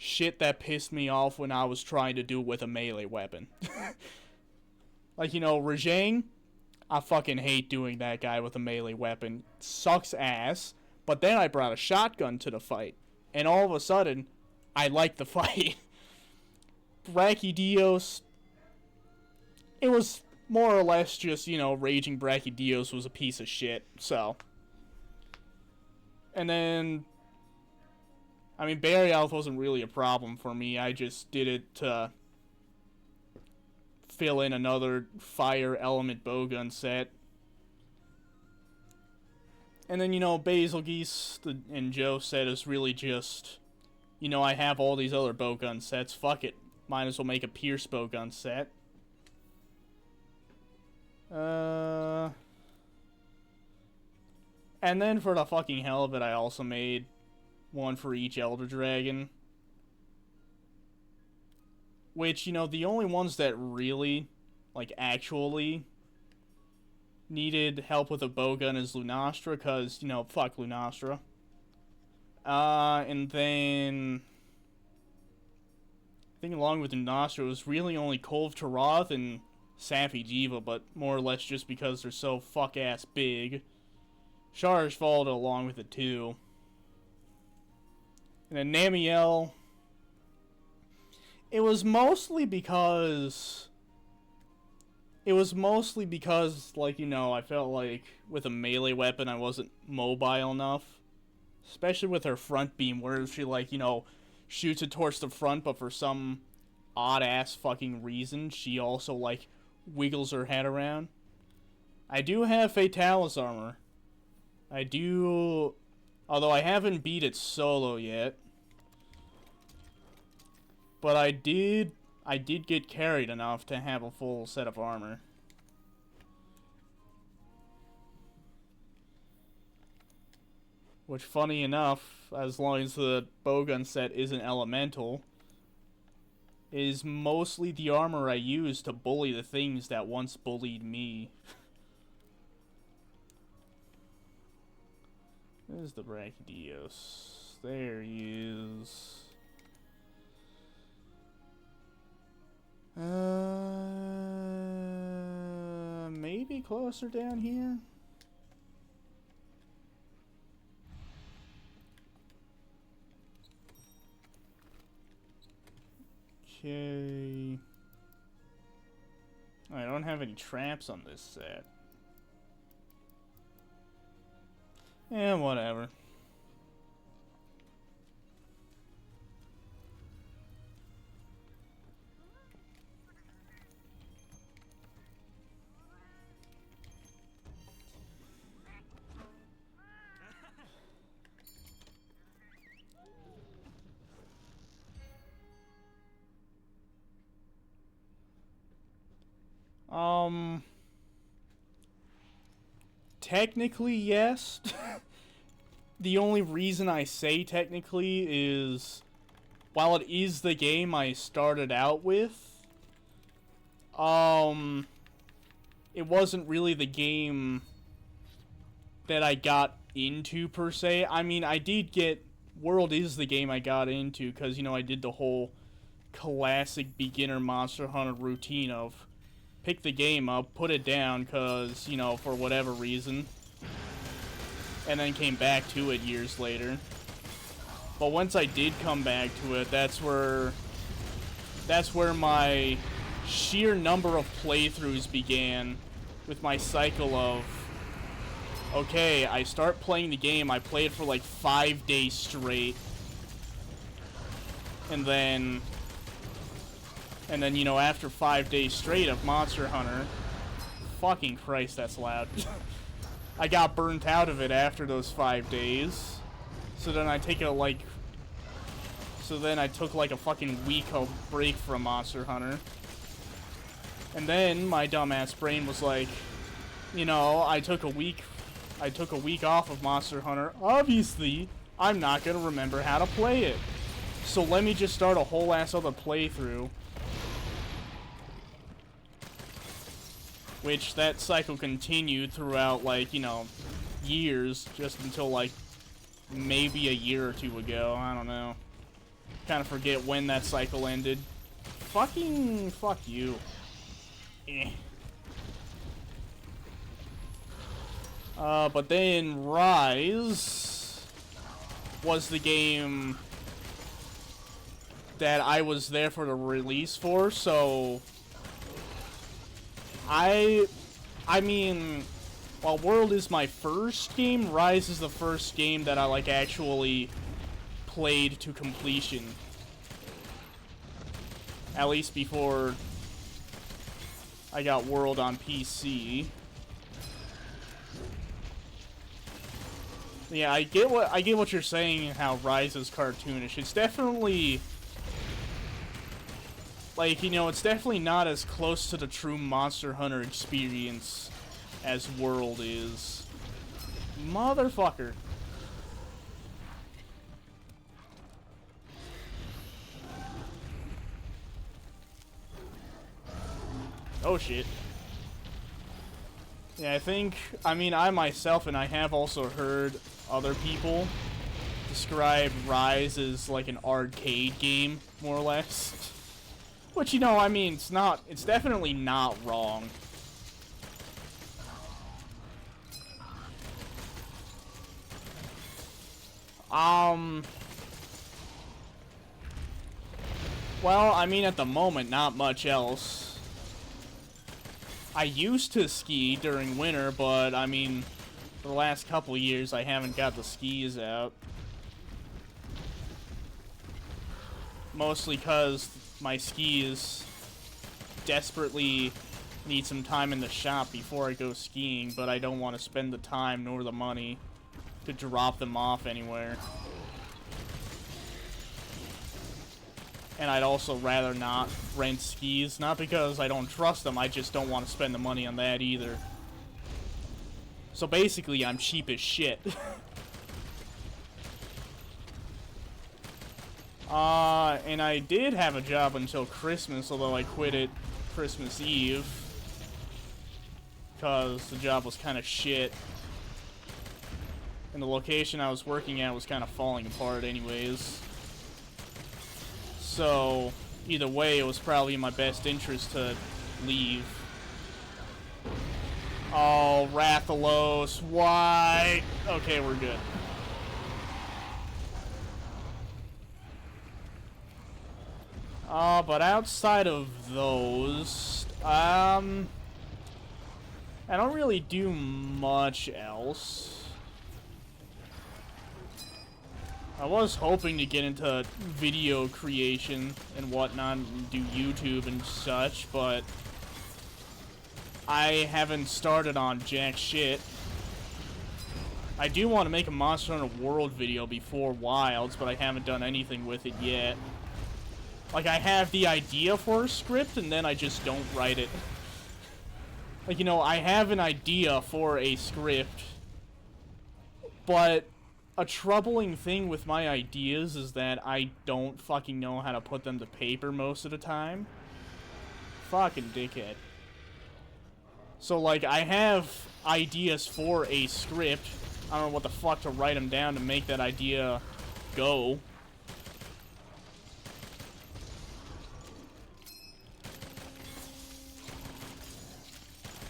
shit that pissed me off when I was trying to do it with a melee weapon. Like, you know, Rajang, I fucking hate doing that guy with a melee weapon. Sucks ass. But then I brought a shotgun to the fight, and all of a sudden, I like the fight. Brachydios, it was more or less just, you know, Raging Brachydios was a piece of shit, so. And then, I mean, Barry Health wasn't really a problem for me. I just did it to fill in another fire element bowgun set. And then, you know, Basil Geese and Joe said is really just, you know, I have all these other bowgun sets. Fuck it. Might as well make a Pierce bowgun set. And then for the fucking hell of it, I also made one for each Elder Dragon. Which, you know, the only ones that really, like, actually needed help with a bowgun is Lunastra, because, you know, fuck Lunastra. And then I think along with Lunastra, it was really only Kolv Taroth and Safi Jiva, but more or less just because they're so fuck-ass big. Sharish followed along with it, too. And then Namiel, it was mostly because, like, you know, I felt like with a melee weapon I wasn't mobile enough. Especially with her front beam, where she, like, you know, shoots it towards the front, but for some odd-ass fucking reason, she also, like, wiggles her head around. I do have Fatalis armor. I do, although I haven't beat it solo yet. But I did get carried enough to have a full set of armor. Which, funny enough, as long as the bowgun set isn't elemental, is mostly the armor I use to bully the things that once bullied me. There's the Brachydios. There he is. Maybe closer down here? Okay. I don't have any traps on this set. Yeah, whatever. Um, technically, yes. The only reason I say technically is, while it is the game I started out with, it wasn't really the game that I got into, per se. I mean, I did get... World is the game I got into, because, you know, I did the whole classic beginner Monster Hunter routine of pick the game up, put it down, because, you know, for whatever reason, and then came back to it years later. But once I did come back to it, that's where my sheer number of playthroughs began, with my cycle of, okay, I start playing the game, I play it for like 5 days straight, and then, you know, after 5 days straight of Monster Hunter, fucking Christ, that's loud. I got burnt out of it after those 5 days. So then I took like a fucking week of break from Monster Hunter. And then my dumbass brain was like, you know, I took a week off of Monster Hunter. Obviously, I'm not gonna remember how to play it. So let me just start a whole ass other playthrough. Which, that cycle continued throughout, like, you know, years, just until, like, maybe a year or two ago. I don't know. Kind of forget when that cycle ended. Fuck you. Eh. But then Rise was the game that I was there for the release for, so... I mean, while World is my first game, Rise is the first game that I, like, actually played to completion. At least before I got World on PC. Yeah, I get what you're saying, how Rise is cartoonish. It's definitely... like, you know, it's definitely not as close to the true Monster Hunter experience as World is. Motherfucker. Oh shit. Yeah, I mean, I myself, and I have also heard other people describe Rise as like an arcade game, more or less. Which, you know, I mean, it's definitely not wrong. Well, I mean, at the moment, not much else. I used to ski during winter, but, I mean, for the last couple years, I haven't got the skis out. Mostly because my skis desperately need some time in the shop before I go skiing, but I don't want to spend the time nor the money to drop them off anywhere. And I'd also rather not rent skis, not because I don't trust them, I just don't want to spend the money on that either. So basically, I'm cheap as shit. And I did have a job until Christmas, although I quit it Christmas Eve. Because the job was kind of shit. And the location I was working at was kind of falling apart anyways. So, either way, it was probably in my best interest to leave. Oh, Rathalos, why? Okay, we're good. But outside of those, I don't really do much else. I was hoping to get into video creation and whatnot, and do YouTube and such, but I haven't started on jack shit. I do want to make a Monster Hunter World video before Wilds, but I haven't done anything with it yet. Like, I have the idea for a script, and then I just don't write it. Like, you know, I have an idea for a script, but a troubling thing with my ideas is that I don't fucking know how to put them to paper most of the time. Fucking dickhead. So, like, I have ideas for a script. I don't know what the fuck to write them down to make that idea go.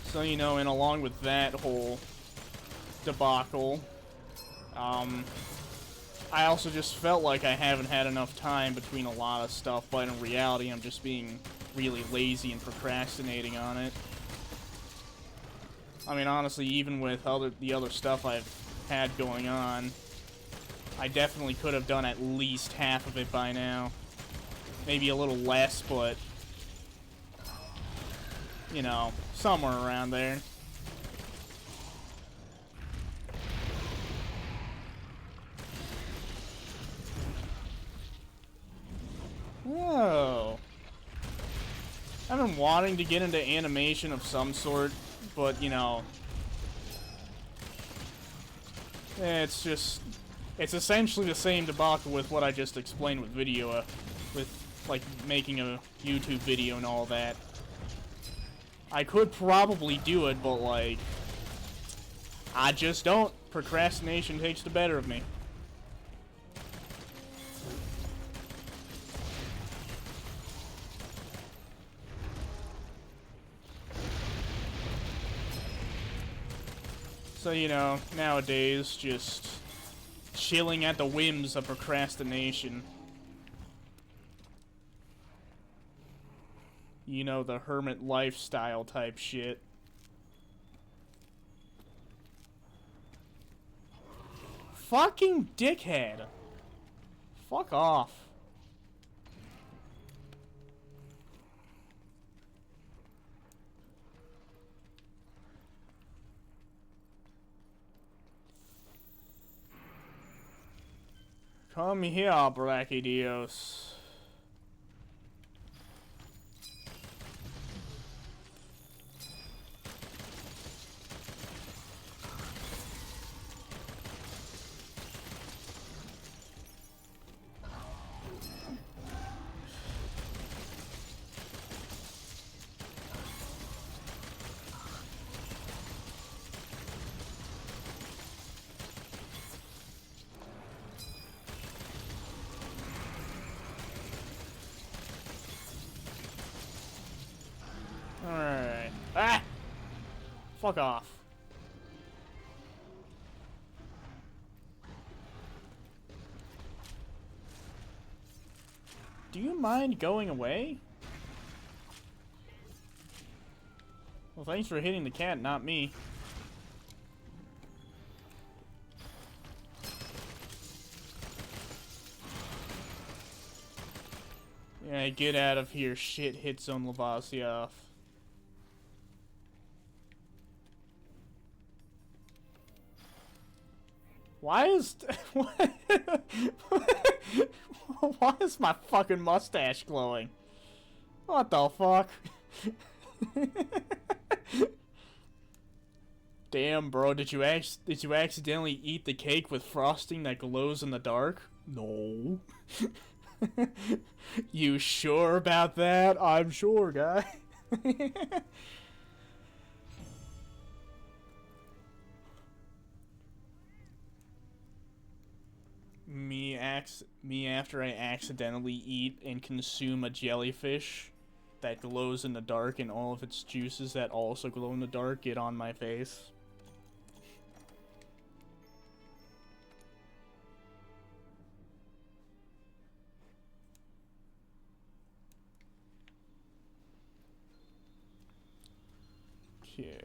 So, you know, and along with that whole debacle, I also just felt like I haven't had enough time between a lot of stuff, but in reality, I'm just being really lazy and procrastinating on it. I mean, honestly, even with the other stuff I've had going on, I definitely could have done at least half of it by now. Maybe a little less, but, you know, somewhere around there. Oh. I've been wanting to get into animation of some sort, but, you know, it's just, it's essentially the same debacle with what I just explained with video, with, like, making a YouTube video and all that. I could probably do it, but, like, I just don't. Procrastination takes the better of me. So, you know, nowadays, just chilling at the whims of procrastination. You know, the hermit lifestyle type shit. Fucking dickhead. Fuck off. Come here, Brachydios. Alright. Ah! Fuck off. Do you mind going away? Well, thanks for hitting the cat, not me. Yeah, get out of here, shit hit zone Lavasioff. Why is why is my fucking mustache glowing? What the fuck? Damn, bro, did you accidentally eat the cake with frosting that glows in the dark? No. You sure about that? I'm sure, guy. Me after I accidentally eat and consume a jellyfish that glows in the dark and all of its juices that also glow in the dark get on my face. Okay.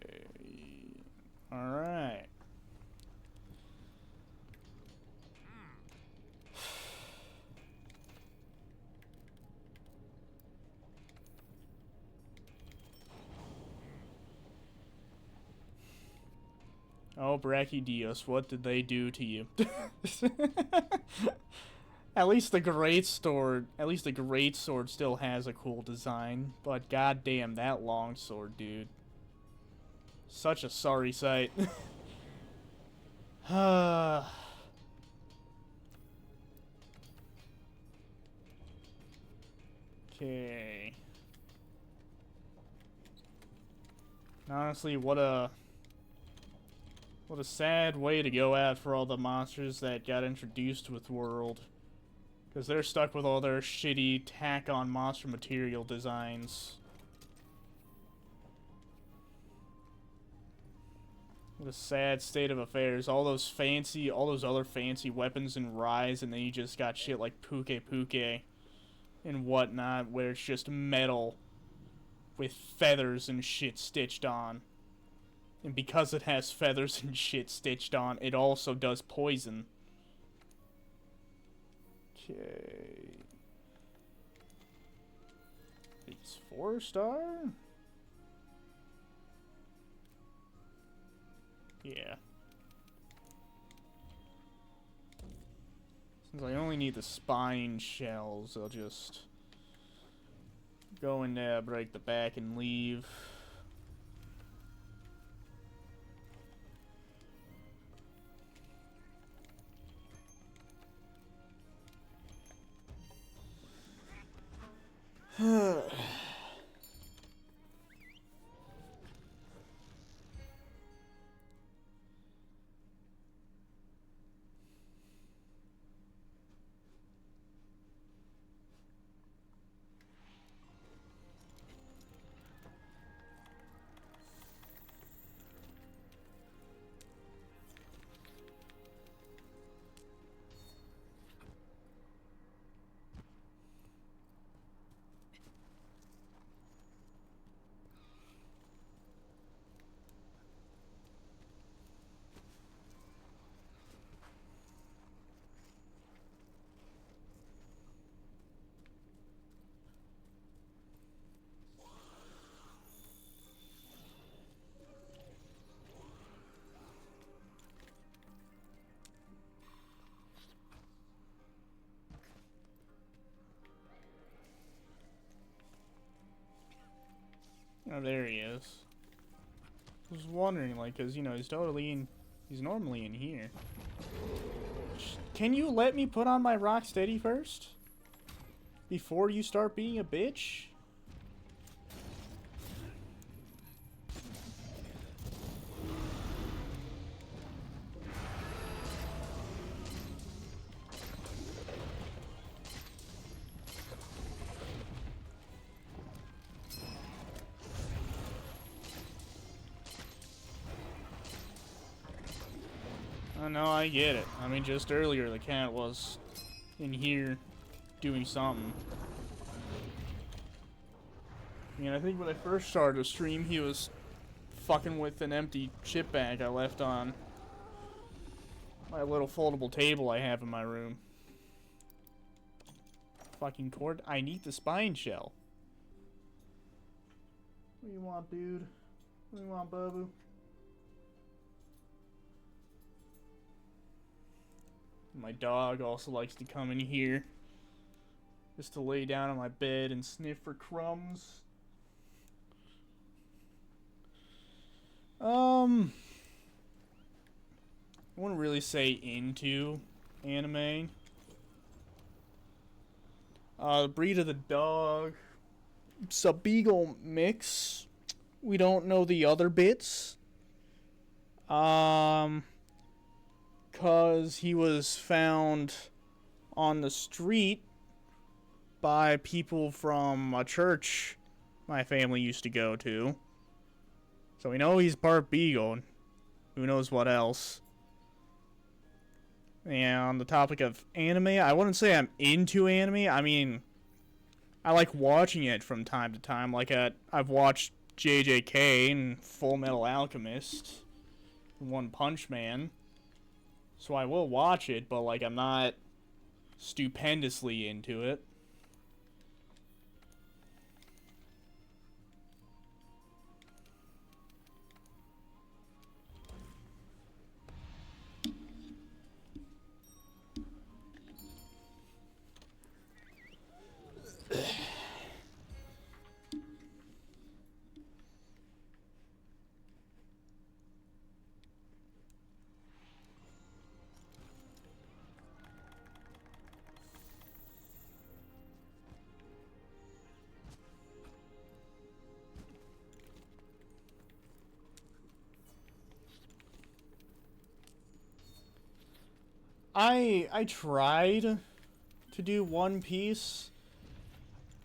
Alright. Oh, Brachydios, what did they do to you? At least the great sword still has a cool design, but goddamn that long sword, dude. Such a sorry sight. Okay. Honestly, what a sad way to go out for all the monsters that got introduced with World. Because they're stuck with all their shitty tack-on monster material designs. What a sad state of affairs. All those other fancy weapons in Rise, and then you just got shit like Puke Puke and whatnot, where it's just metal with feathers and shit stitched on. And because it has feathers and shit stitched on, it also does poison. Okay. It's 4-star? Yeah. Since I only need the spine shells, I'll just go in there, break the back, and leave. Oh, there he is. I was wondering, like, cause, you know, he's normally in here. Can you let me put on my rock steady first? Before you start being a bitch? Oh, no, I get it. I mean, just earlier the cat was in here doing something. I mean, I think when I first started the stream, he was fucking with an empty chip bag I left on my little foldable table I have in my room. Fucking cord. I need the spine shell. What do you want, dude? What do you want, Babu? My dog also likes to come in here just to lay down on my bed and sniff for crumbs. I wouldn't really say into anime. The breed of the dog, it's a beagle mix. We don't know the other bits. Cause he was found on the street by people from a church my family used to go to. So we know he's part beagle. Who knows what else. And on the topic of anime, I wouldn't say I'm into anime. I mean, I like watching it from time to time. Like, I've watched JJK and Full Metal Alchemist, One Punch Man. So I will watch it, but, like, I'm not stupendously into it. I tried to do One Piece.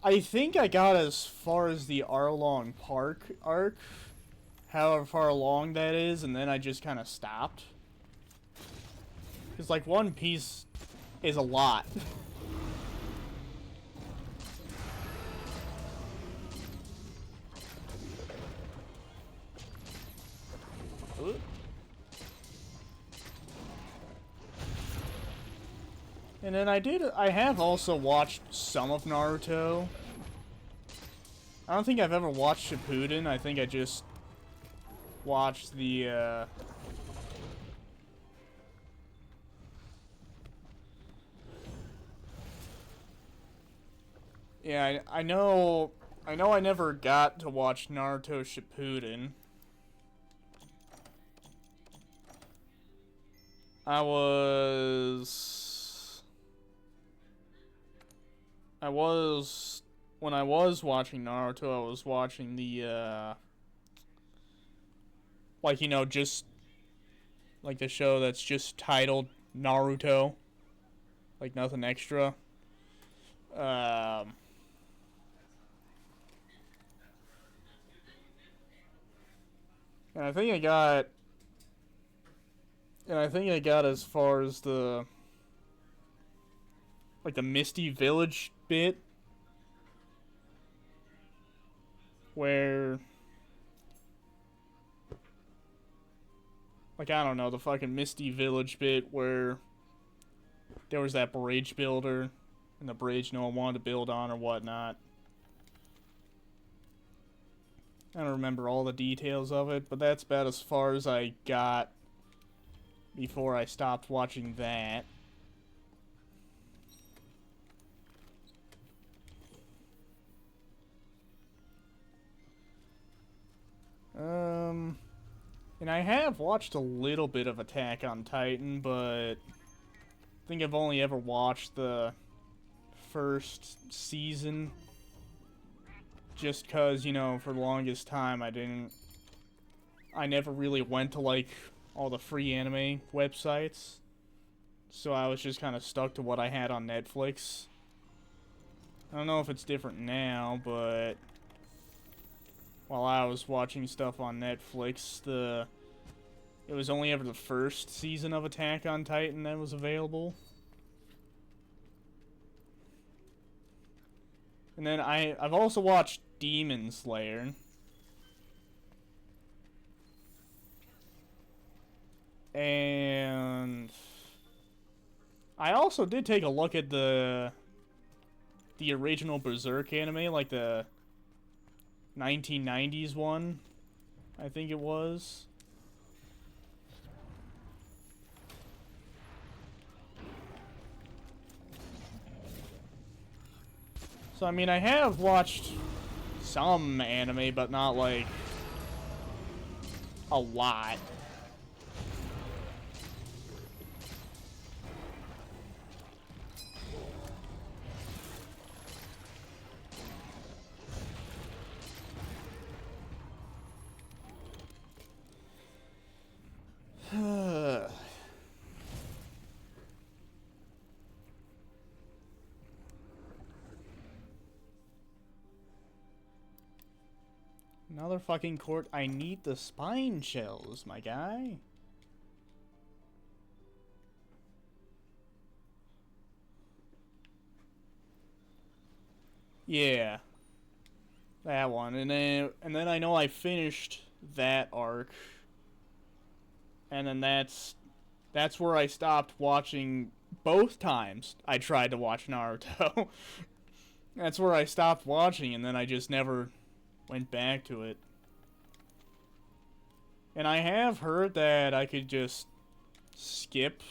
I think I got as far as the Arlong Park arc, however far along that is, and then I just kind of stopped. Because, like, One Piece is a lot. And then I have also watched some of Naruto. I don't think I've ever watched Shippuden. I think I just watched the, Yeah, I know I never got to watch Naruto Shippuden. When I was watching Naruto, I was watching the, like, you know, just, like the show that's just titled Naruto. Like, nothing extra. And I think I got, as far as the, like, the Misty Village bit. Where, like, I don't know, the fucking Misty Village bit where there was that bridge builder and the bridge no one wanted to build on or whatnot. I don't remember all the details of it, but that's about as far as I got before I stopped watching that. And I have watched a little bit of Attack on Titan, but I think I've only ever watched the first season. Just cause, you know, for the longest time I never really went to, like, all the free anime websites. So I was just kind of stuck to what I had on Netflix. I don't know if it's different now, but while I was watching stuff on Netflix, it was only ever the first season of Attack on Titan that was available. And then I've also watched Demon Slayer. And I also did take a look at the original Berserk anime, like the 1990s one, I think it was. So, I mean, I have watched some anime, but not, like, a lot. Another fucking court. I need the spine shells, my guy. Yeah. That one. And then I know I finished that arc. And then that's where I stopped watching both times I tried to watch Naruto. That's where I stopped watching, and then I just never went back to it. And I have heard that I could just skip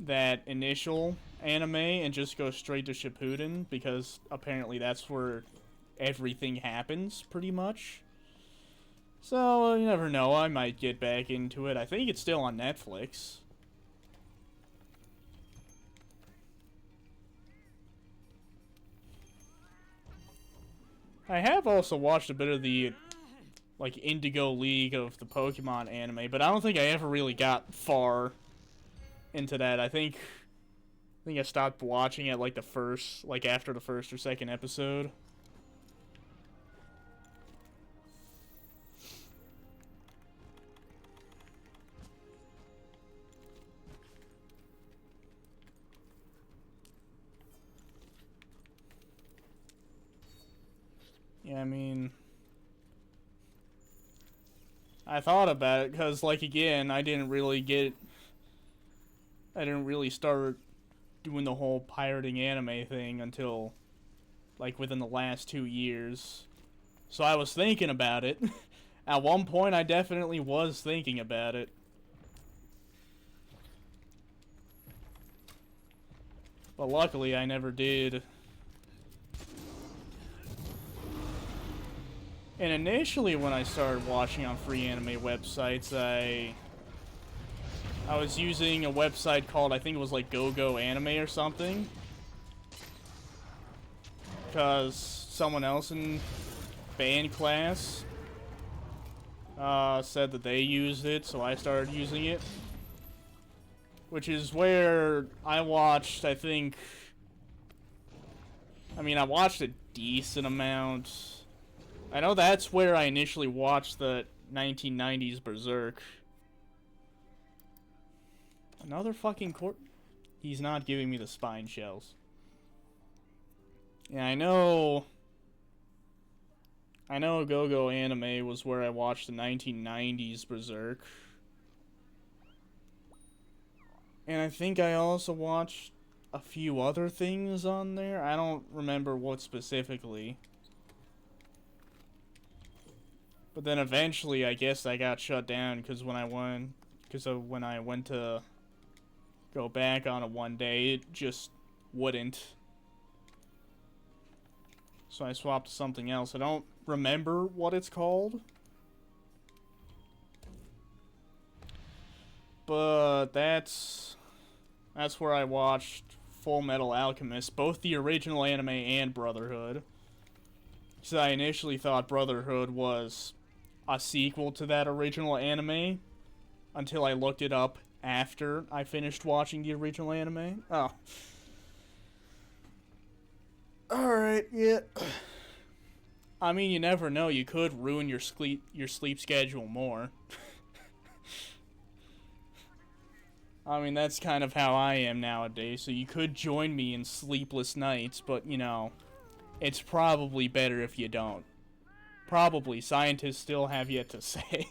that initial anime and just go straight to Shippuden, because apparently that's where everything happens, pretty much. So, you never know, I might get back into it. I think it's still on Netflix. I have also watched a bit of the, like, Indigo League of the Pokemon anime, but I don't think I ever really got far into that. I think I stopped watching at like after the first or second episode. Yeah, I mean, I thought about it because, like, again, I didn't really start doing the whole pirating anime thing until, like, within the last 2 years. So I was thinking about it. At one point, I definitely was thinking about it. But luckily, I never did. And initially, when I started watching on free anime websites, I was using a website called, I think it was like GoGo Anime or something. Because someone else in band class said that they used it, so I started using it. Which is where I watched, I watched a decent amount. I know that's where I initially watched the 1990s Berserk. Another fucking court. He's not giving me the spine shells. Yeah, I know GoGo Anime was where I watched the 1990s Berserk. And I think I also watched a few other things on there. I don't remember what specifically. But then eventually, I guess I got shut down because when I went to go back on it one day, it just wouldn't. So I swapped to something else. I don't remember what it's called. But that's where I watched Full Metal Alchemist, both the original anime and Brotherhood. So I initially thought Brotherhood was a sequel to that original anime until I looked it up after I finished watching the original anime. Oh. Alright, yeah. I mean, you never know. You could ruin your sleep schedule more. I mean, that's kind of how I am nowadays, so you could join me in sleepless nights, but, you know, it's probably better if you don't. Probably. Scientists still have yet to say.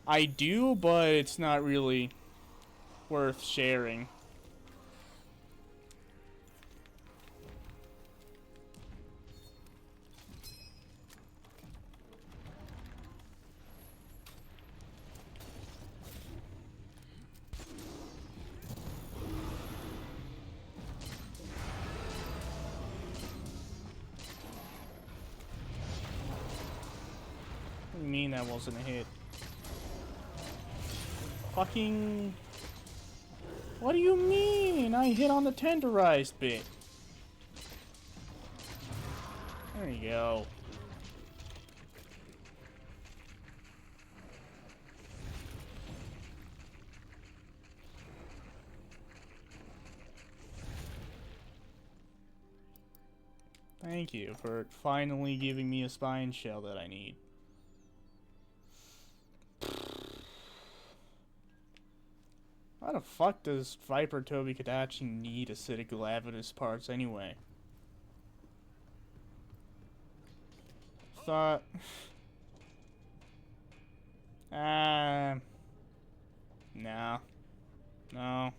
I do, but it's not really worth sharing. What do you mean that wasn't a hit? Fucking... What do you mean? I hit on the tenderized bit. There you go. Thank you for finally giving me a spine shell that I need. Why the fuck does Viper Toby Kadachi need acidic lavinus parts anyway? Thought... No. No. I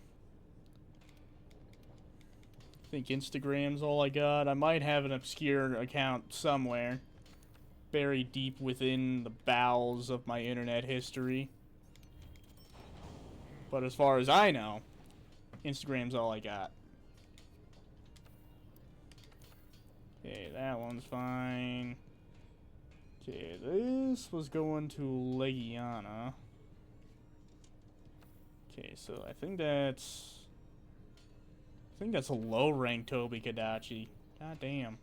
think Instagram's all I got. I might have an obscure account somewhere, buried deep within the bowels of my internet history. But as far as I know, Instagram's all I got. Okay, that one's fine. Okay, this was going to Legiana. Okay, so I think that's a low rank Toby Kadachi. God damn.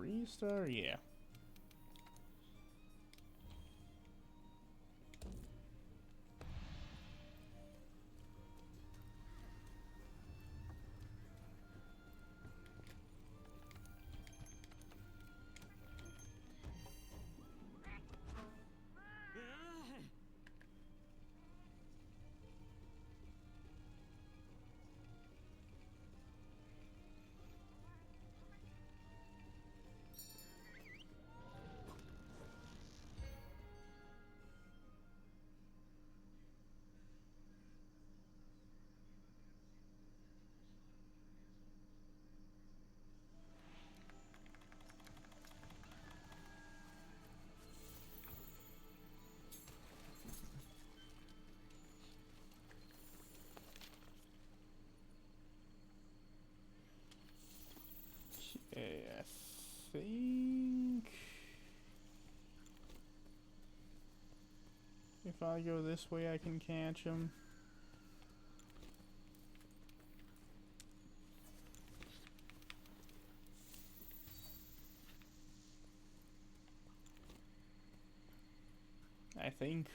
3-star? Yeah. Okay, I think if I go this way, I can catch him. I think.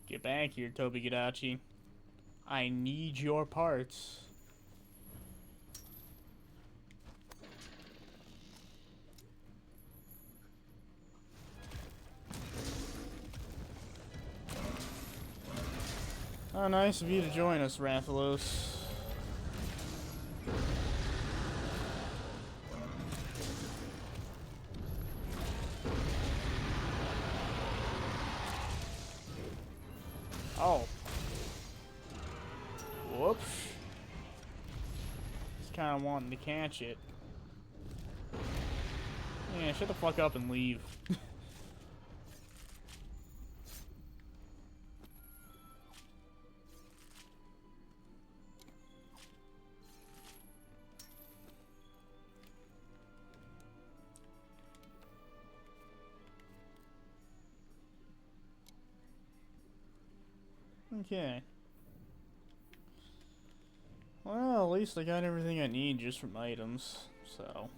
Get back here, Tobi-Kadachi. I need your parts. Oh, nice of you to join us, Rathalos. Oh. Whoops. Just kind of wanting to catch it. Yeah, shut the fuck up and leave. Okay. Well, at least I got everything I need just from items, so.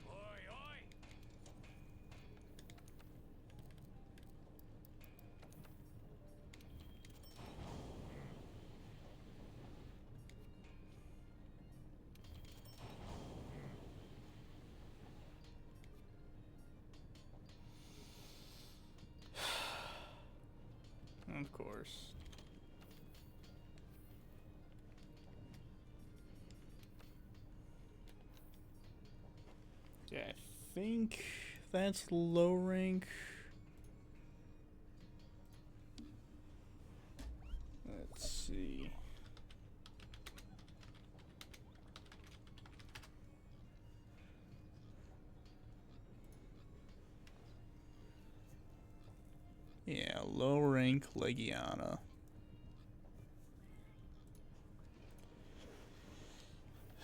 Oi, oi! Of course. Yeah, I think that's low rank. Let's see. rank Legiana.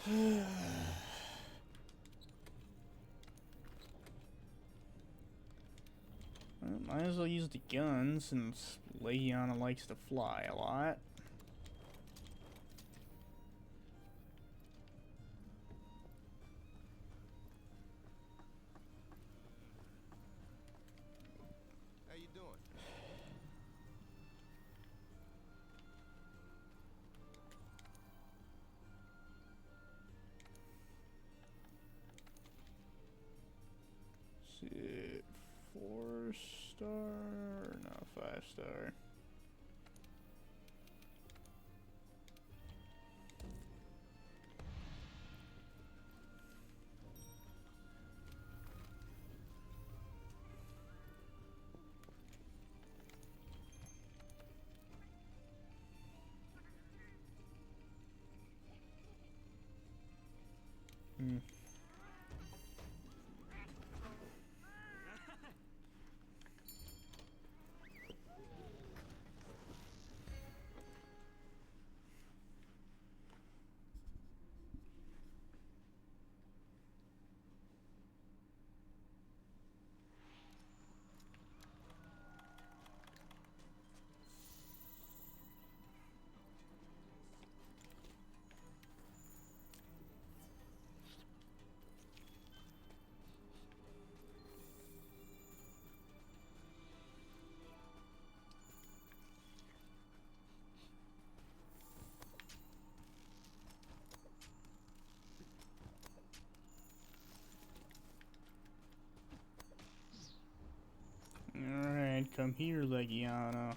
Well, might as well use the gun since Legiana likes to fly a lot. How you doing? Is it 4-star? No, 5-star. Hmm. Alright, come here, Legiana.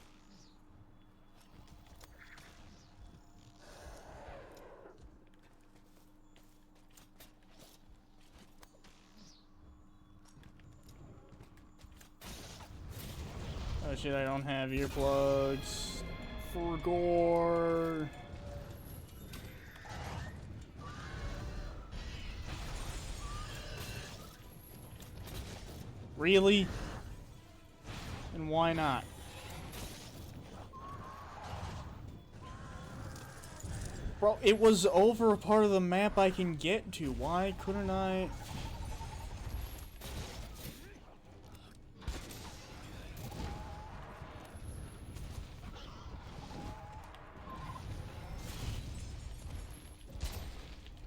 Oh shit, I don't have earplugs. For gore. Really? And why not? Bro, it was over a part of the map I can get to. Why couldn't I?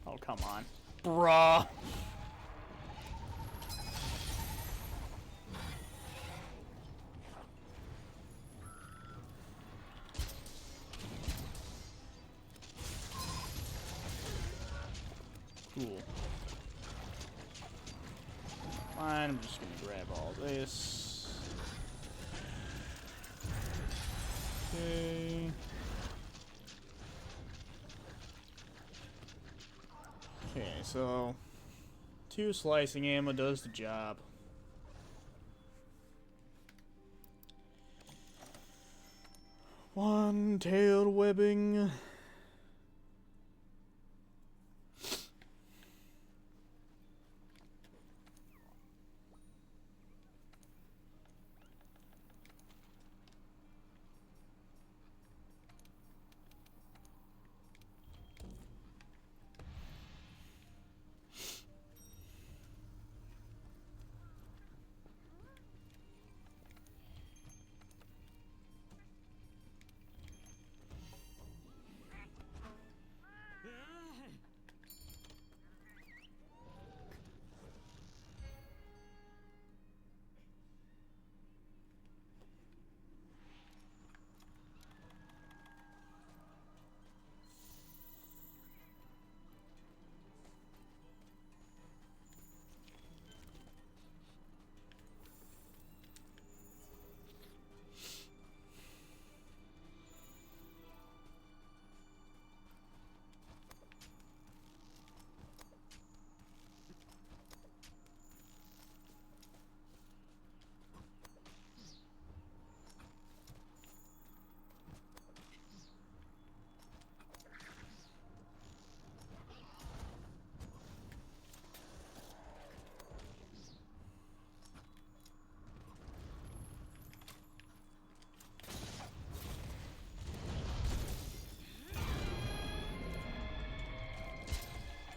Oh, come on. Bruh. Cool. Fine, I'm just gonna grab all this. Okay. Okay, so 2 slicing ammo does the job. One tailed webbing.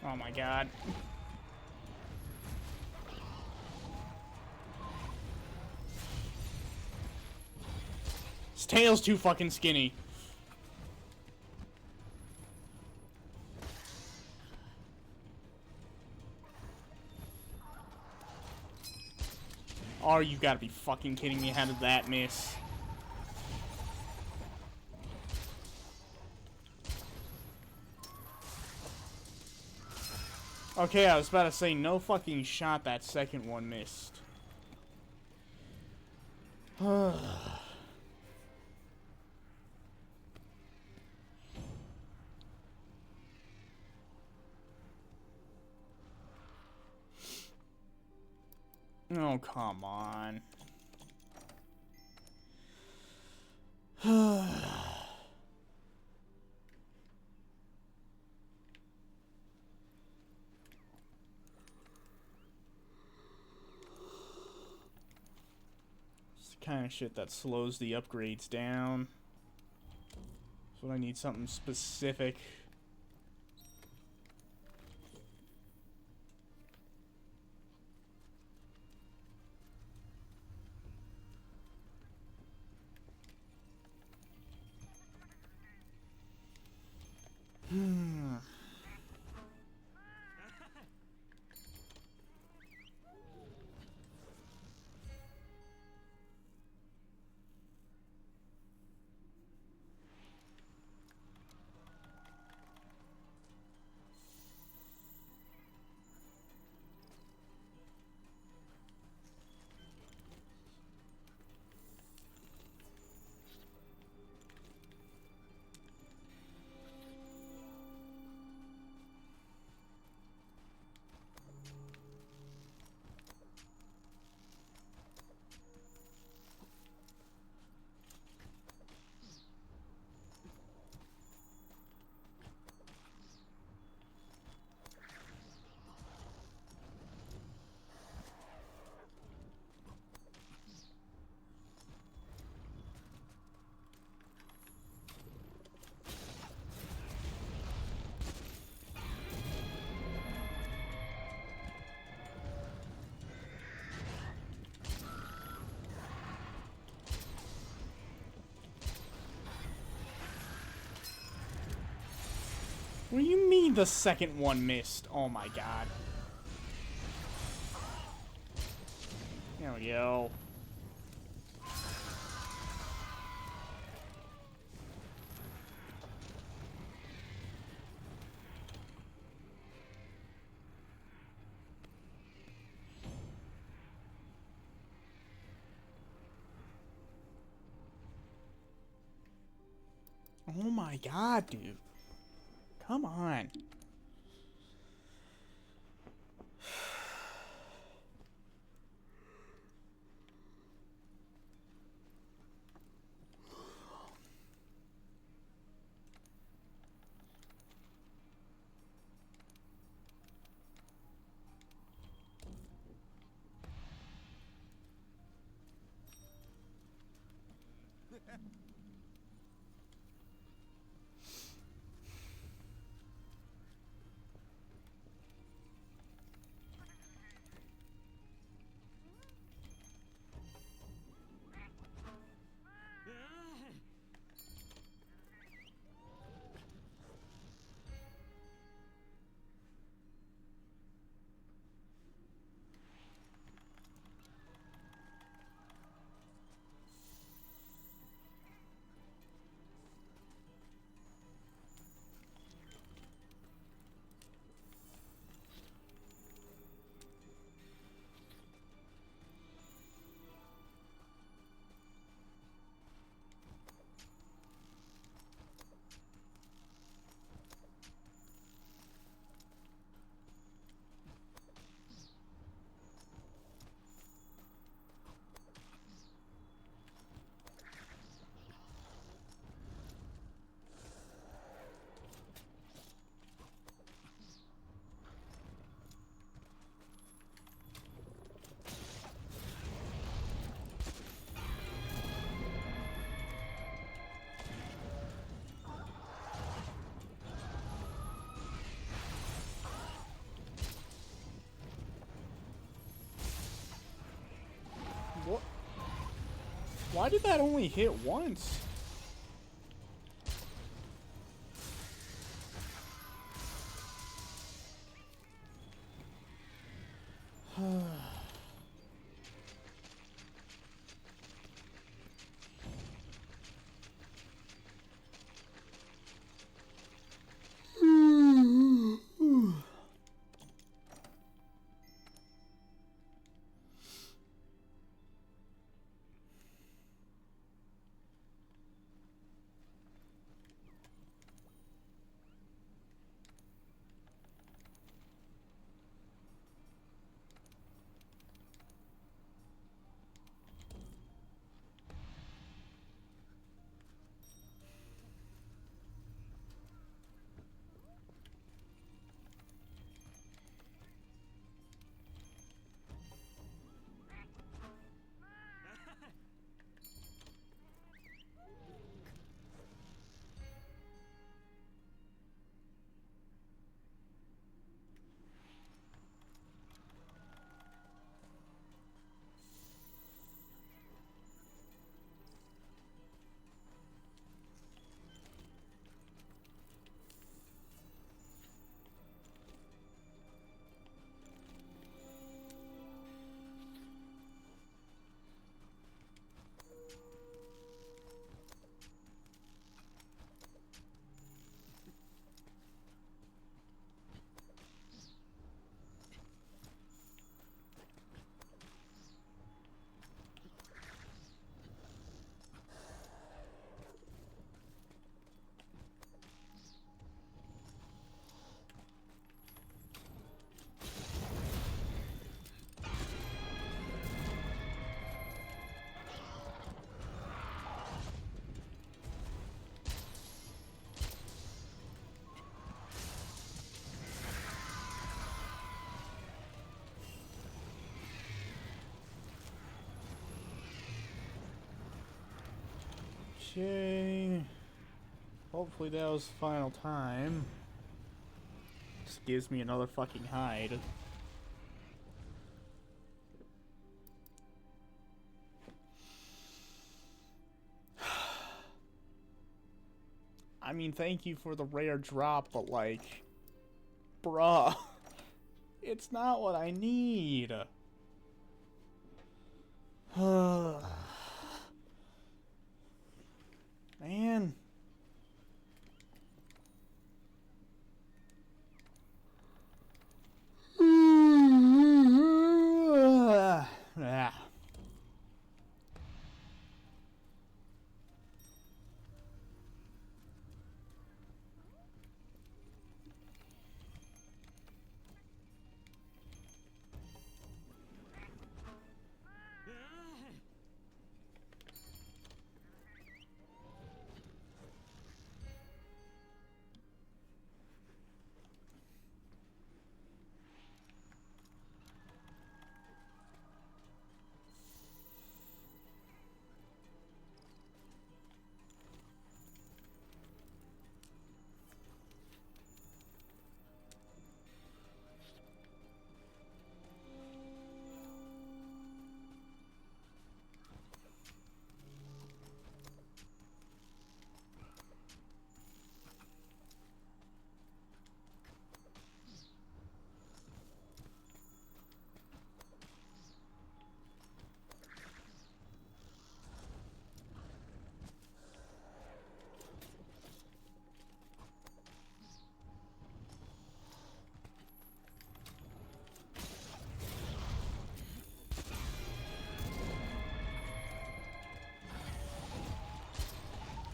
Oh my god. His tail's too fucking skinny. Oh, you gotta be fucking kidding me. How did that miss? Okay, I was about to say, no fucking shot that second one missed. Oh, come on. It's the kind of shit that slows the upgrades down. So I need something specific. What do you mean the second one missed? Oh my god. There we go. Oh my god, dude. Come on. Why did that only hit once? Okay. Hopefully that was the final time. Just gives me another fucking hide. I mean, thank you for the rare drop, but like, bruh, it's not what I need. Man. Ah.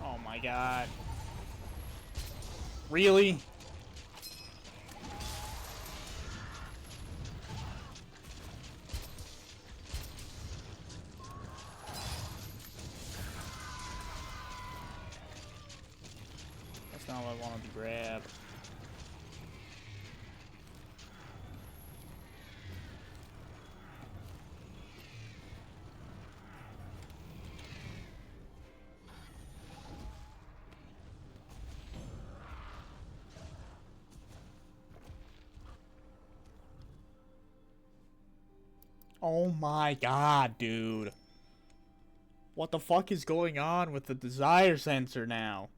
Oh my god. Really? That's not what I wanted to grab. Oh my god, dude. What the fuck is going on with the desire sensor now?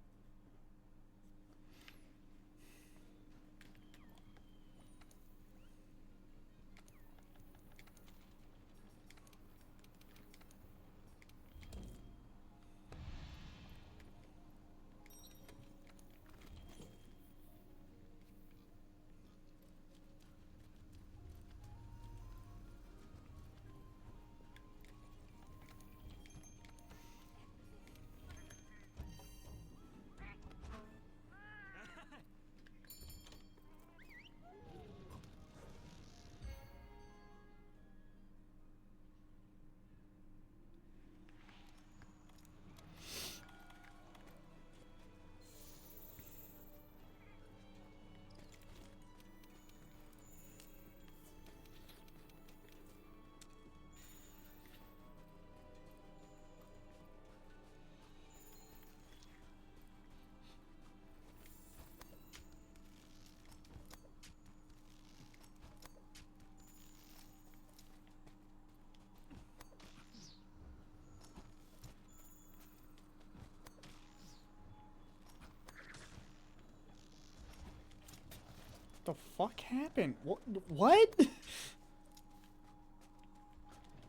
The fuck happened? What?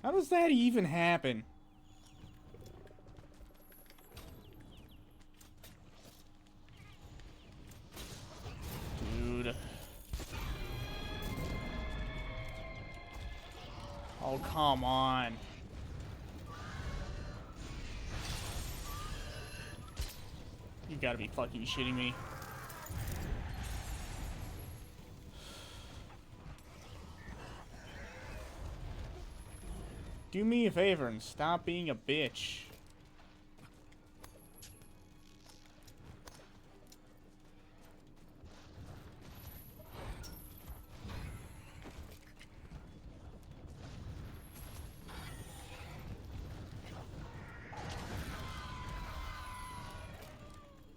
How does that even happen? Dude. Oh, come on. You gotta be fucking shitting me. Do me a favor and stop being a bitch.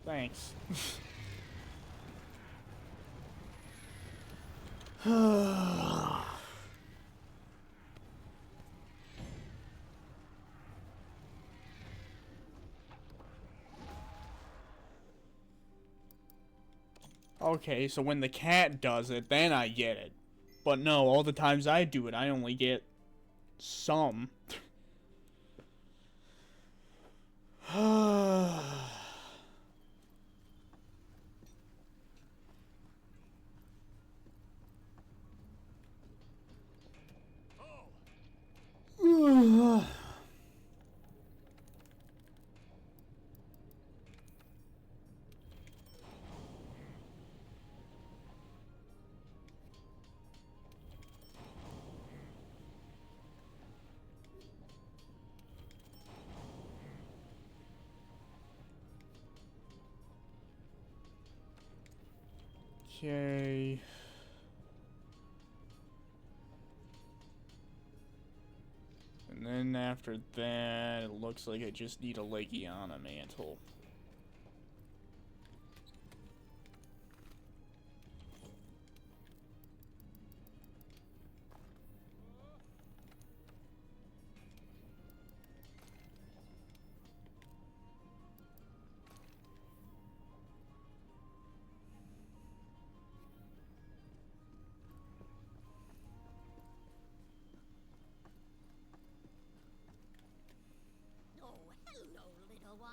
Thanks. Okay, so when the cat does it, then I get it. But no, all the times I do it, I only get some. Okay. And then after that, it looks like I just need a Legiana mantle. Oh, hello, little one.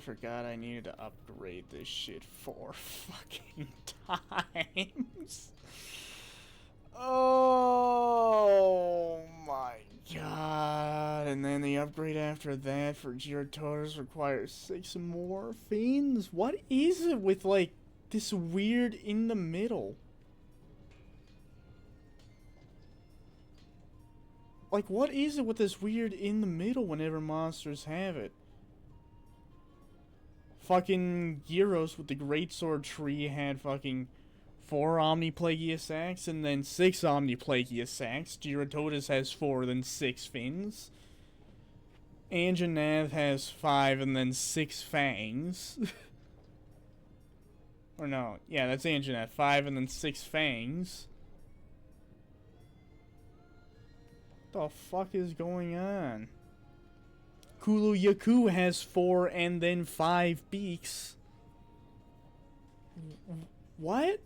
forgot I needed to upgrade this shit 4 fucking times. Oh my god. And then the upgrade after that for Gyrototus requires 6 more fiends? What is it with, like, this weird in the middle? Like, what is it with this weird in the middle whenever monsters have it? Fucking Gyros with the Greatsword tree had fucking 4 Omniplagius sacks and then 6 Omniplagius sacks. Gyrototus has 4, then 6 fins. Anjanath has 5 and then 6 fangs. Or no, yeah, that's Anjanath. 5 and then 6 fangs. What the fuck is going on? Kulu Yaku has 4 and then 5 beaks. What?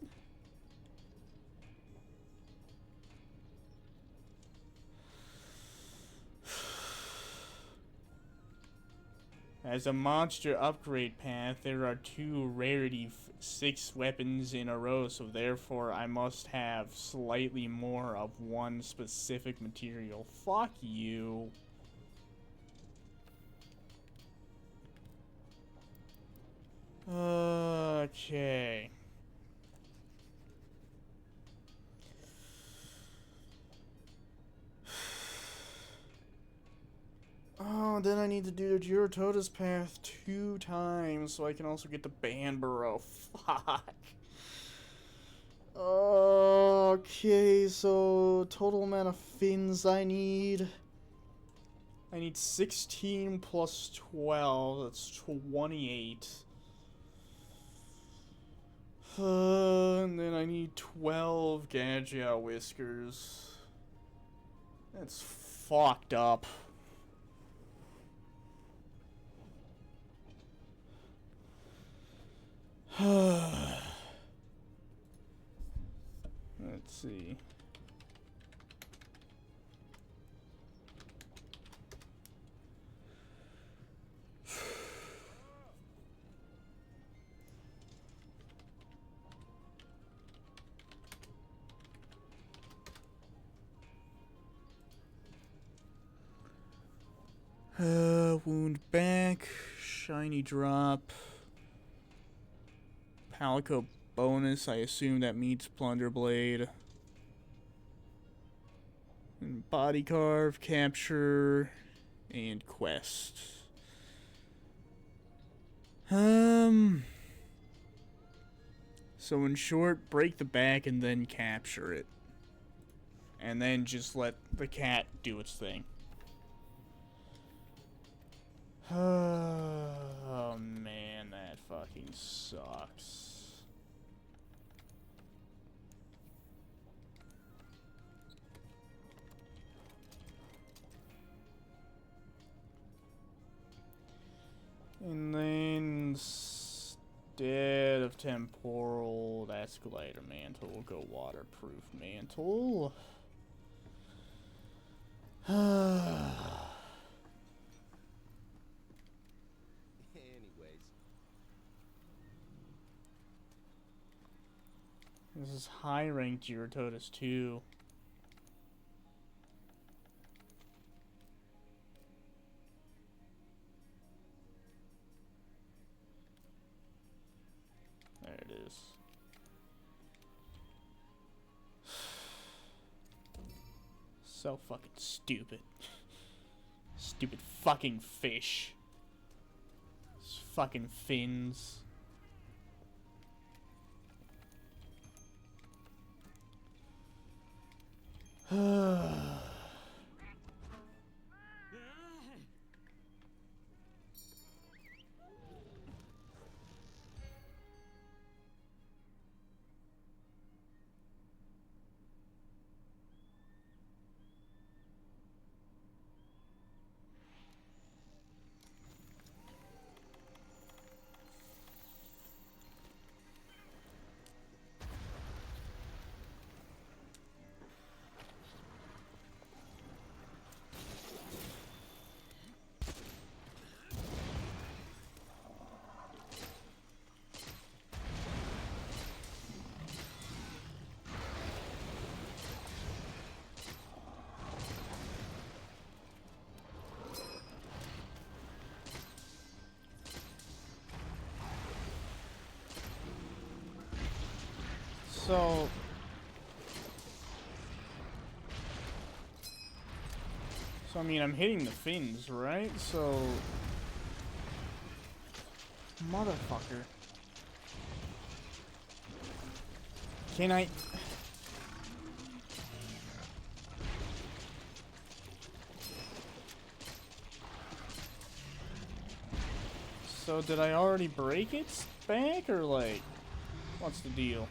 As a monster upgrade path, there are 2 rarity 6 weapons in a row, so therefore I must have slightly more of one specific material. Fuck you. Okay. Oh, then I need to do the Gyrototus path 2 times so I can also get the Banburo. Fuck. Okay, so total amount of fins I need. I need 16 plus 12. That's 28. And then I need 12 Gadget Whiskers. That's fucked up. Let's see. Wound back, shiny drop, Palico bonus, I assume that meets Plunder Blade, and Body Carve, Capture, and Quest. So in short, break the back and then capture it. And then just let the cat do its thing. Oh man, that fucking sucks. And then instead of temporal, that's glider mantle. We'll go waterproof mantle. Anyways. This is high ranked Gyrototus too. There it is. So fucking stupid. Stupid fucking fish. These fucking fins. So... So, I mean, I'm hitting the fins, right? So... Motherfucker. Can I... So, did I already break its back, or, like... What's the deal?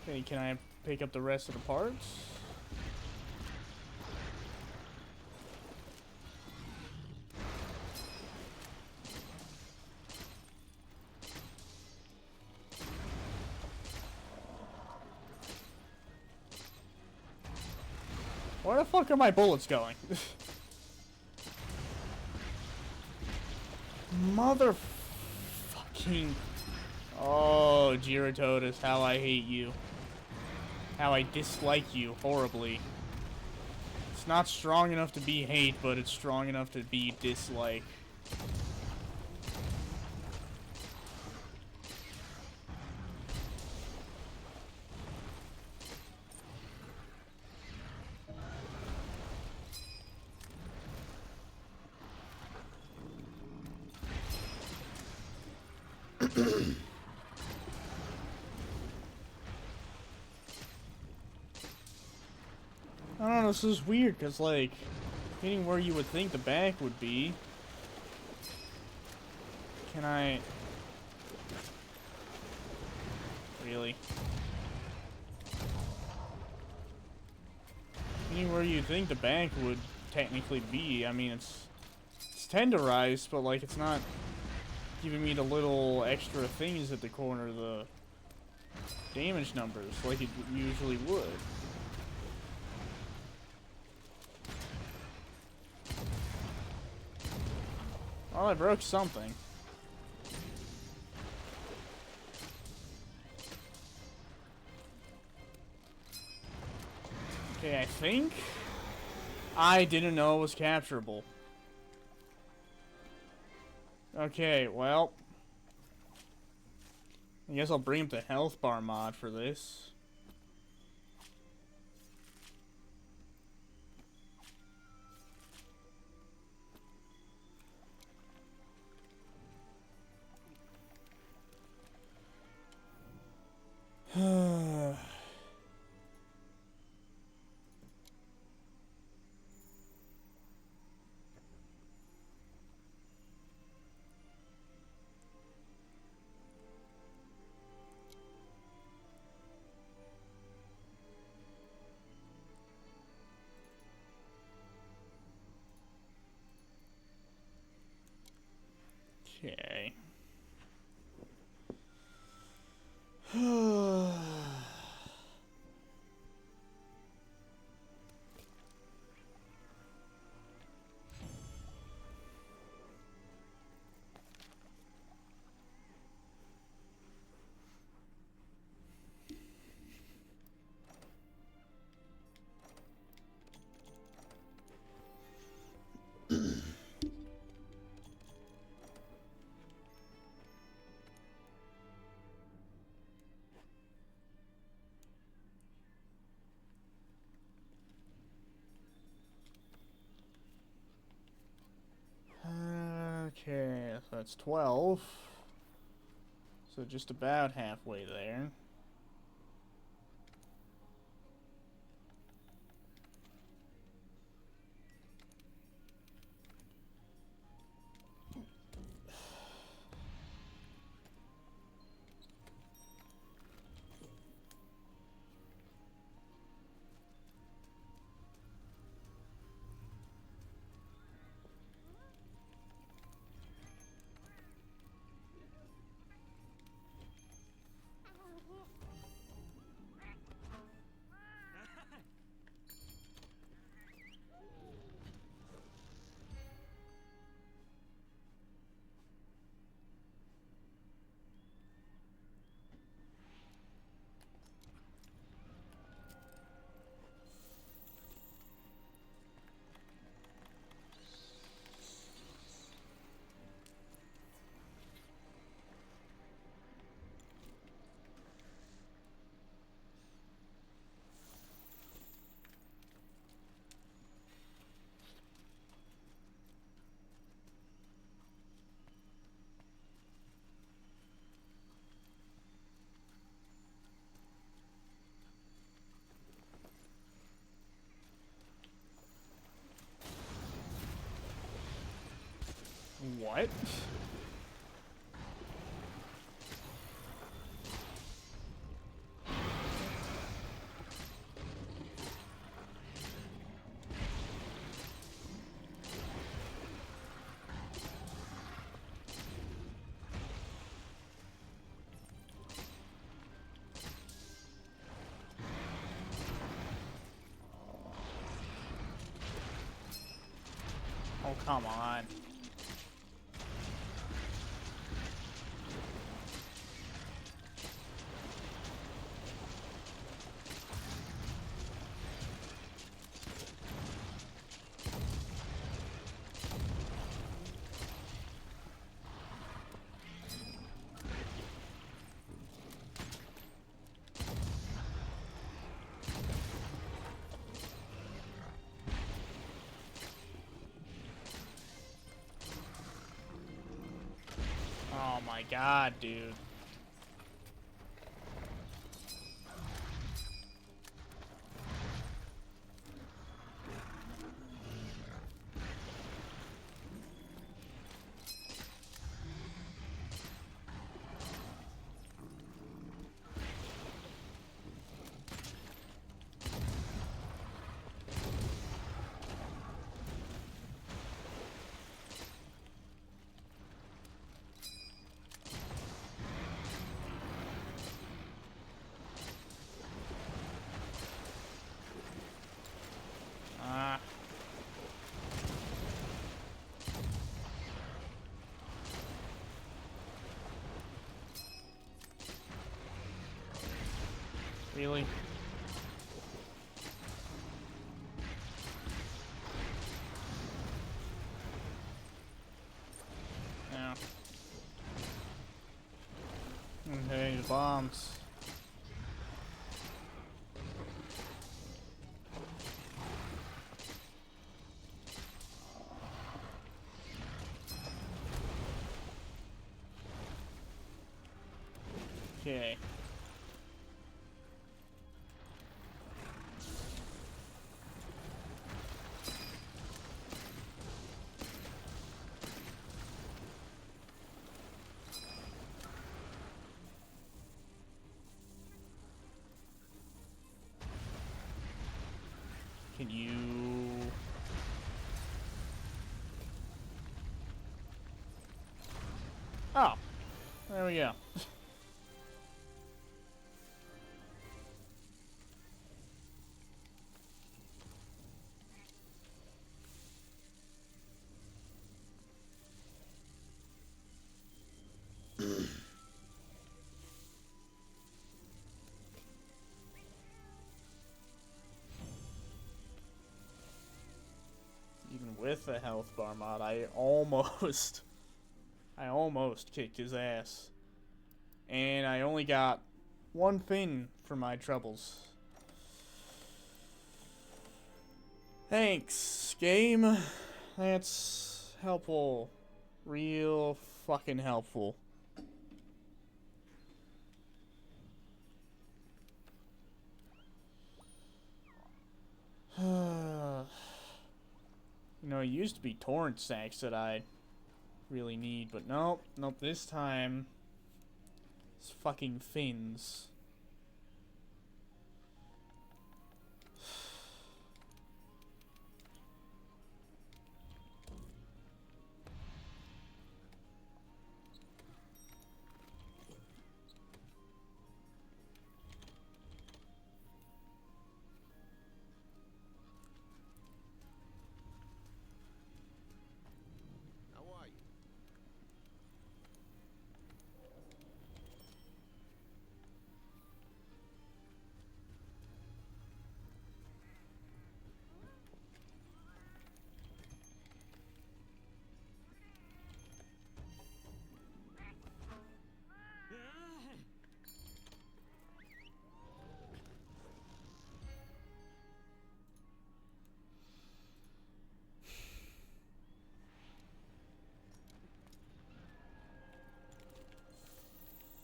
Okay, can I pick up the rest of the parts? Where the fuck are my bullets going? Motherfucking... Oh, Giratotus, how I hate you. How I dislike you horribly. It's not strong enough to be hate, but it's strong enough to be dislike. I don't know, this is weird, because, like, hitting where you would think the back would be. Can I... Really? Hitting where you think the back would technically be. I mean, it's tenderized, but, like, it's not giving me the little extra things at the corner, the damage numbers, like it usually would. Well, I broke something. Okay, I think I didn't know it was capturable. Okay, well, I guess I'll bring up the health bar mod for this. Okay. Okay, so that's 12. So just about halfway there. What? Oh, come on. Oh my god, dude. Ah. Really? Yeah. Okay, the bombs. Okay. Can you... Oh. There we go. Even with the health bar mod, I almost kicked his ass. And I only got one fin for my troubles. Thanks, game. That's helpful. Real fucking helpful. You know, it used to be torrent stacks that I really need, but nope, this time it's fucking fins. How are you?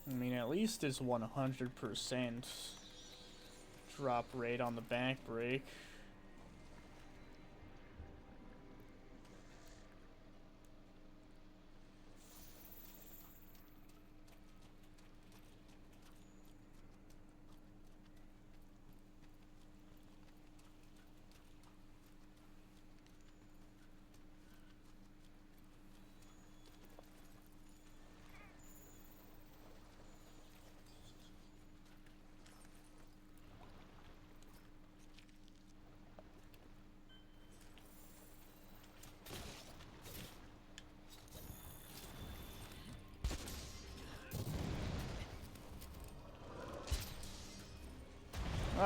I mean, at least it's 100% drop rate on the back break.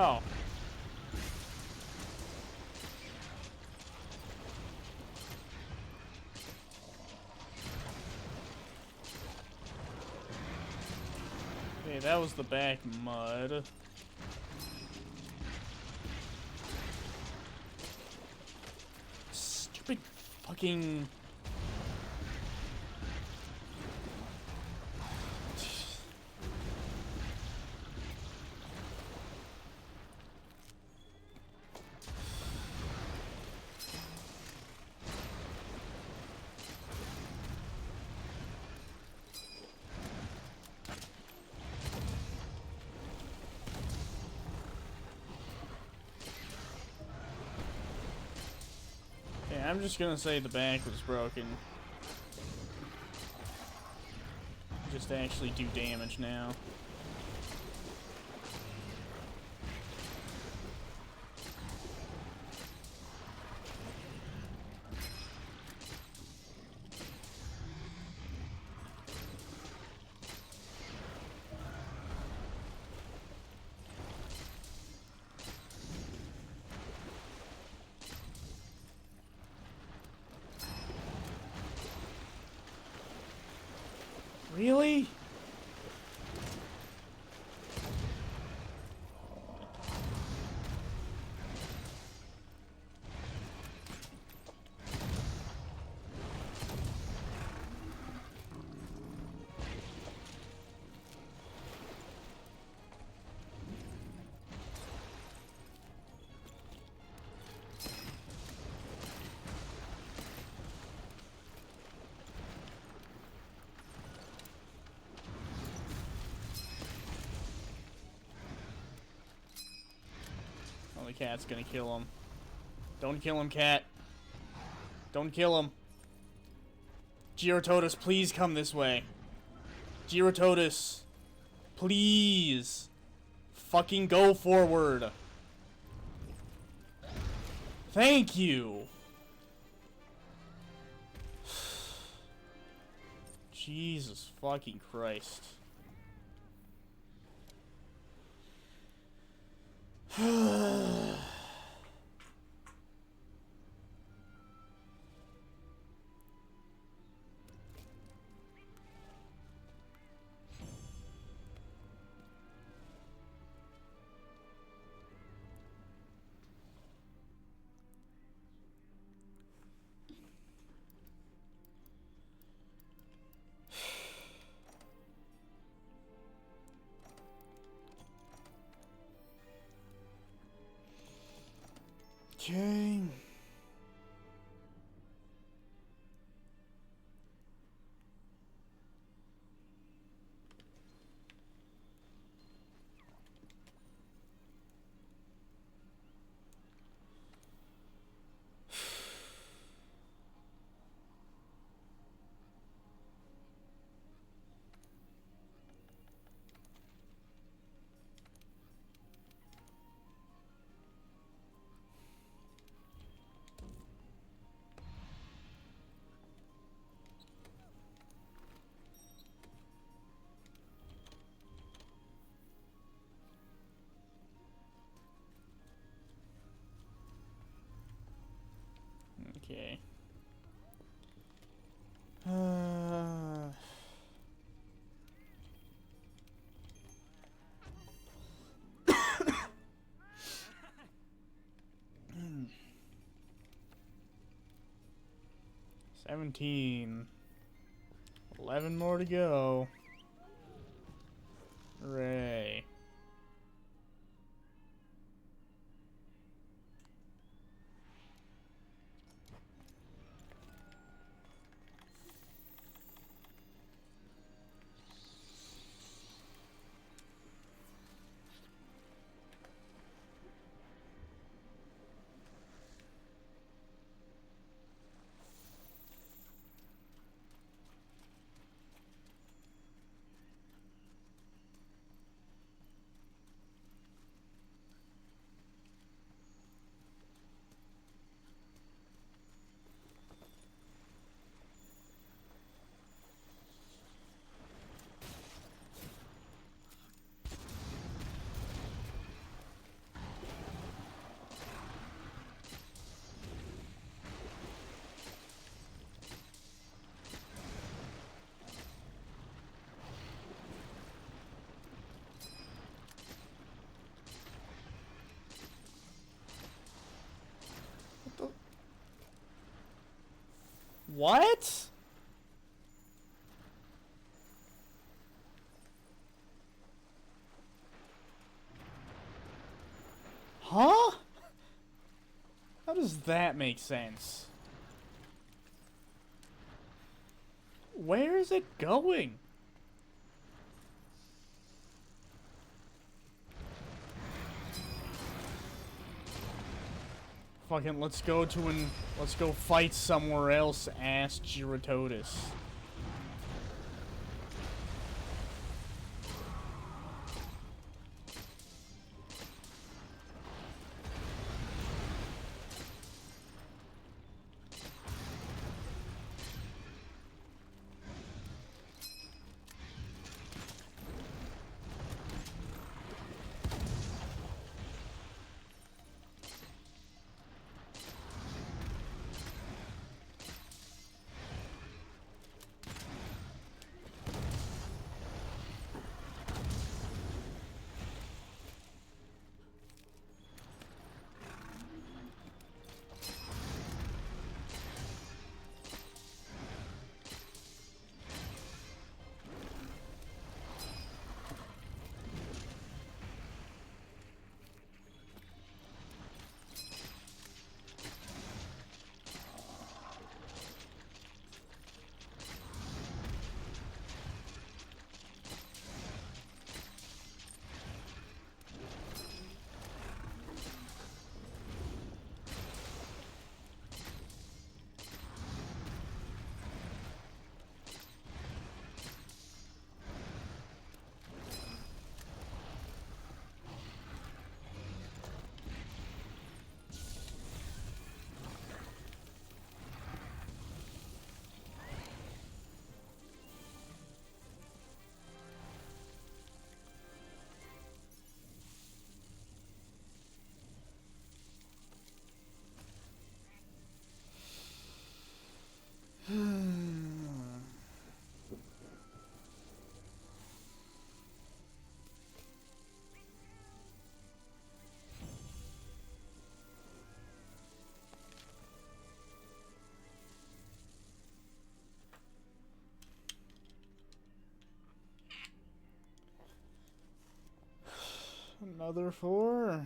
Oh. Okay, that was the back mud. Stupid fucking... Yeah, I'm just gonna say the back was broken. Just to actually do damage now. Really? Oh, the cat's gonna kill him. Don't kill him, cat. Don't kill him. Gyrototus, please come this way. Gyrototus, please. Fucking go forward. Thank you. Jesus fucking Christ. Okay. Okay. 17. 11 more to go. Hooray. Huh? How does that make sense? Where is it going? Fucking let's go fight somewhere else, ass Giratotus. Another 4.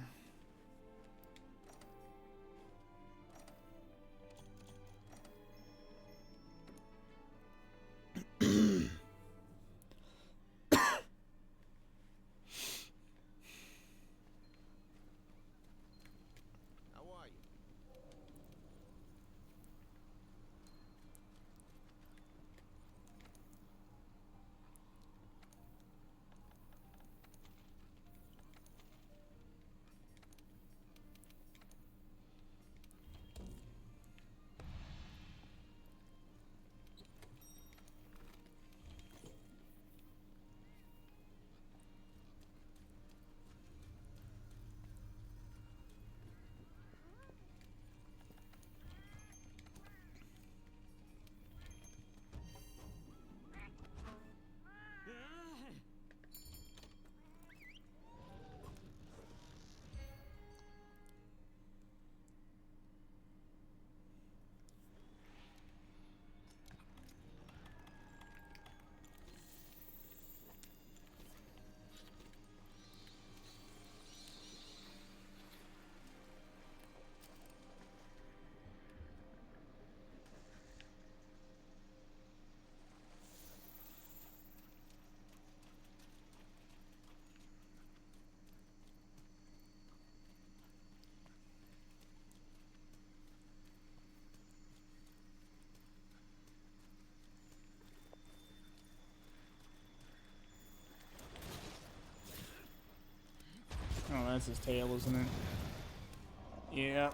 How are you? Oh, that's his tail, isn't it? Yeah.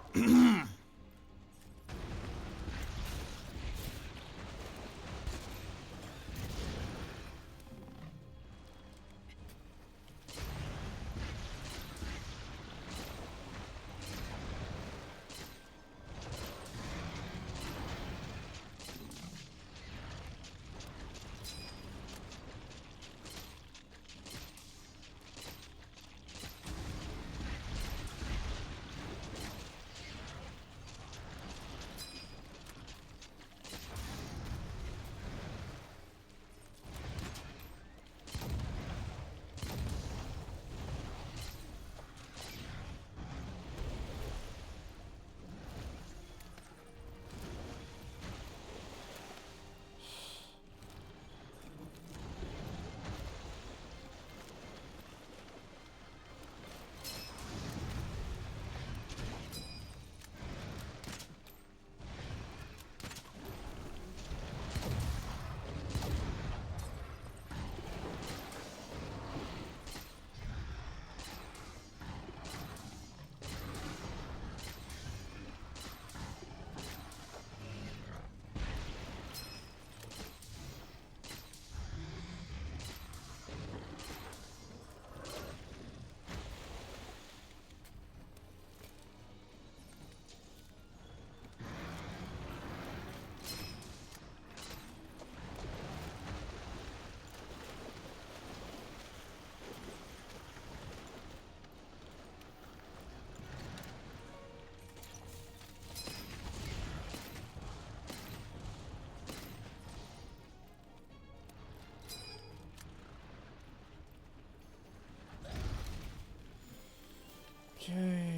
Okay.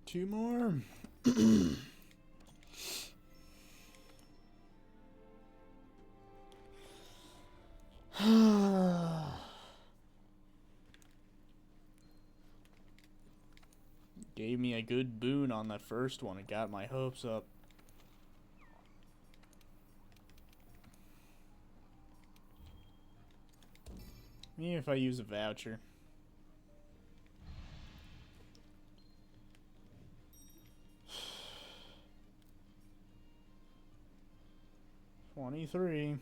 Two more. Gave me a good boon on that first one. It got my hopes up. Maybe if I use a voucher. 23.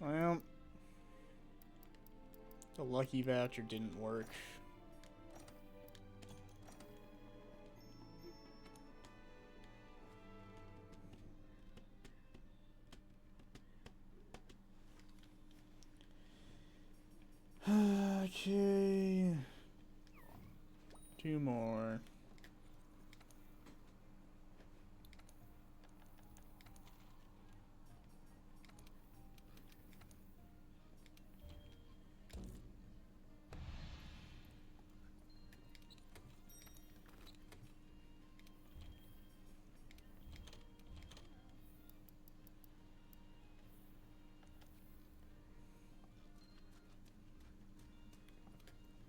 Well, the lucky voucher didn't work. 2 more.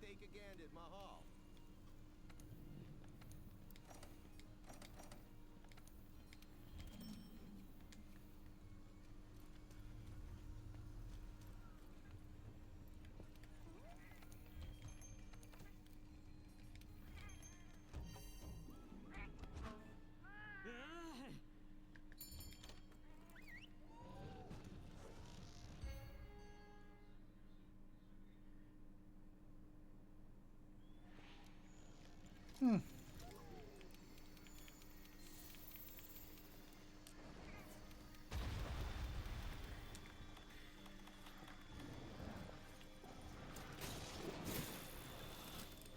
Take a gander at my haul.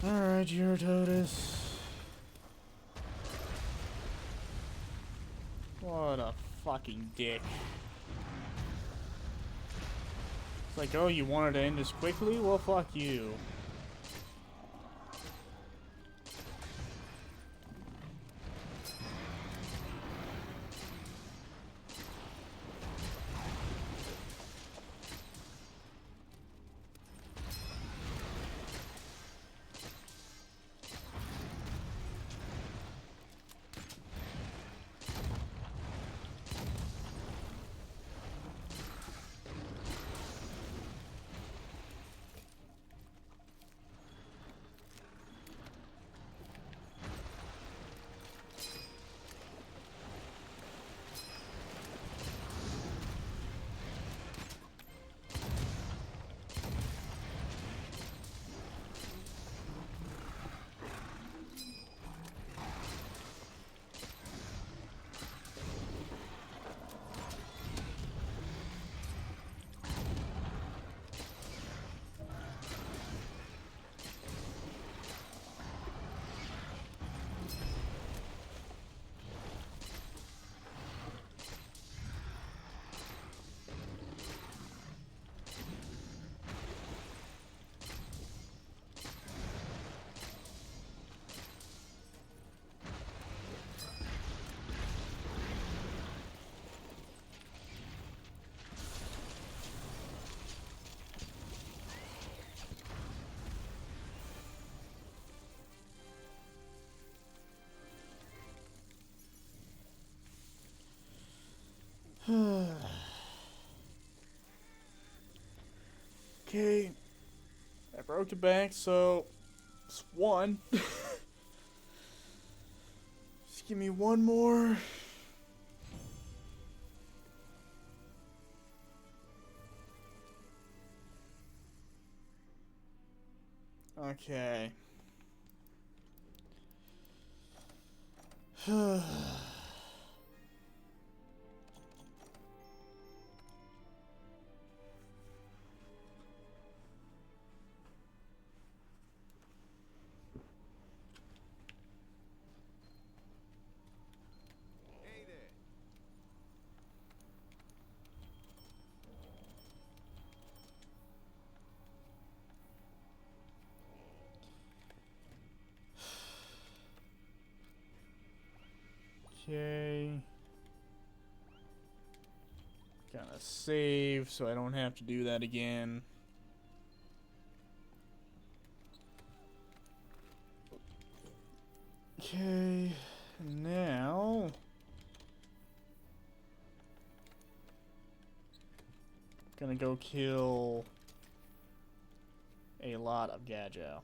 Alright, Eurototus. What a fucking dick. It's like, oh, you wanted to end this quickly? Well, fuck you. Okay. I broke the bank, so it's 1. Just give me 1 more. Okay. Hey there. Okay. Gotta save so I don't have to do that again. Okay, now gonna go kill a lot of Gadget.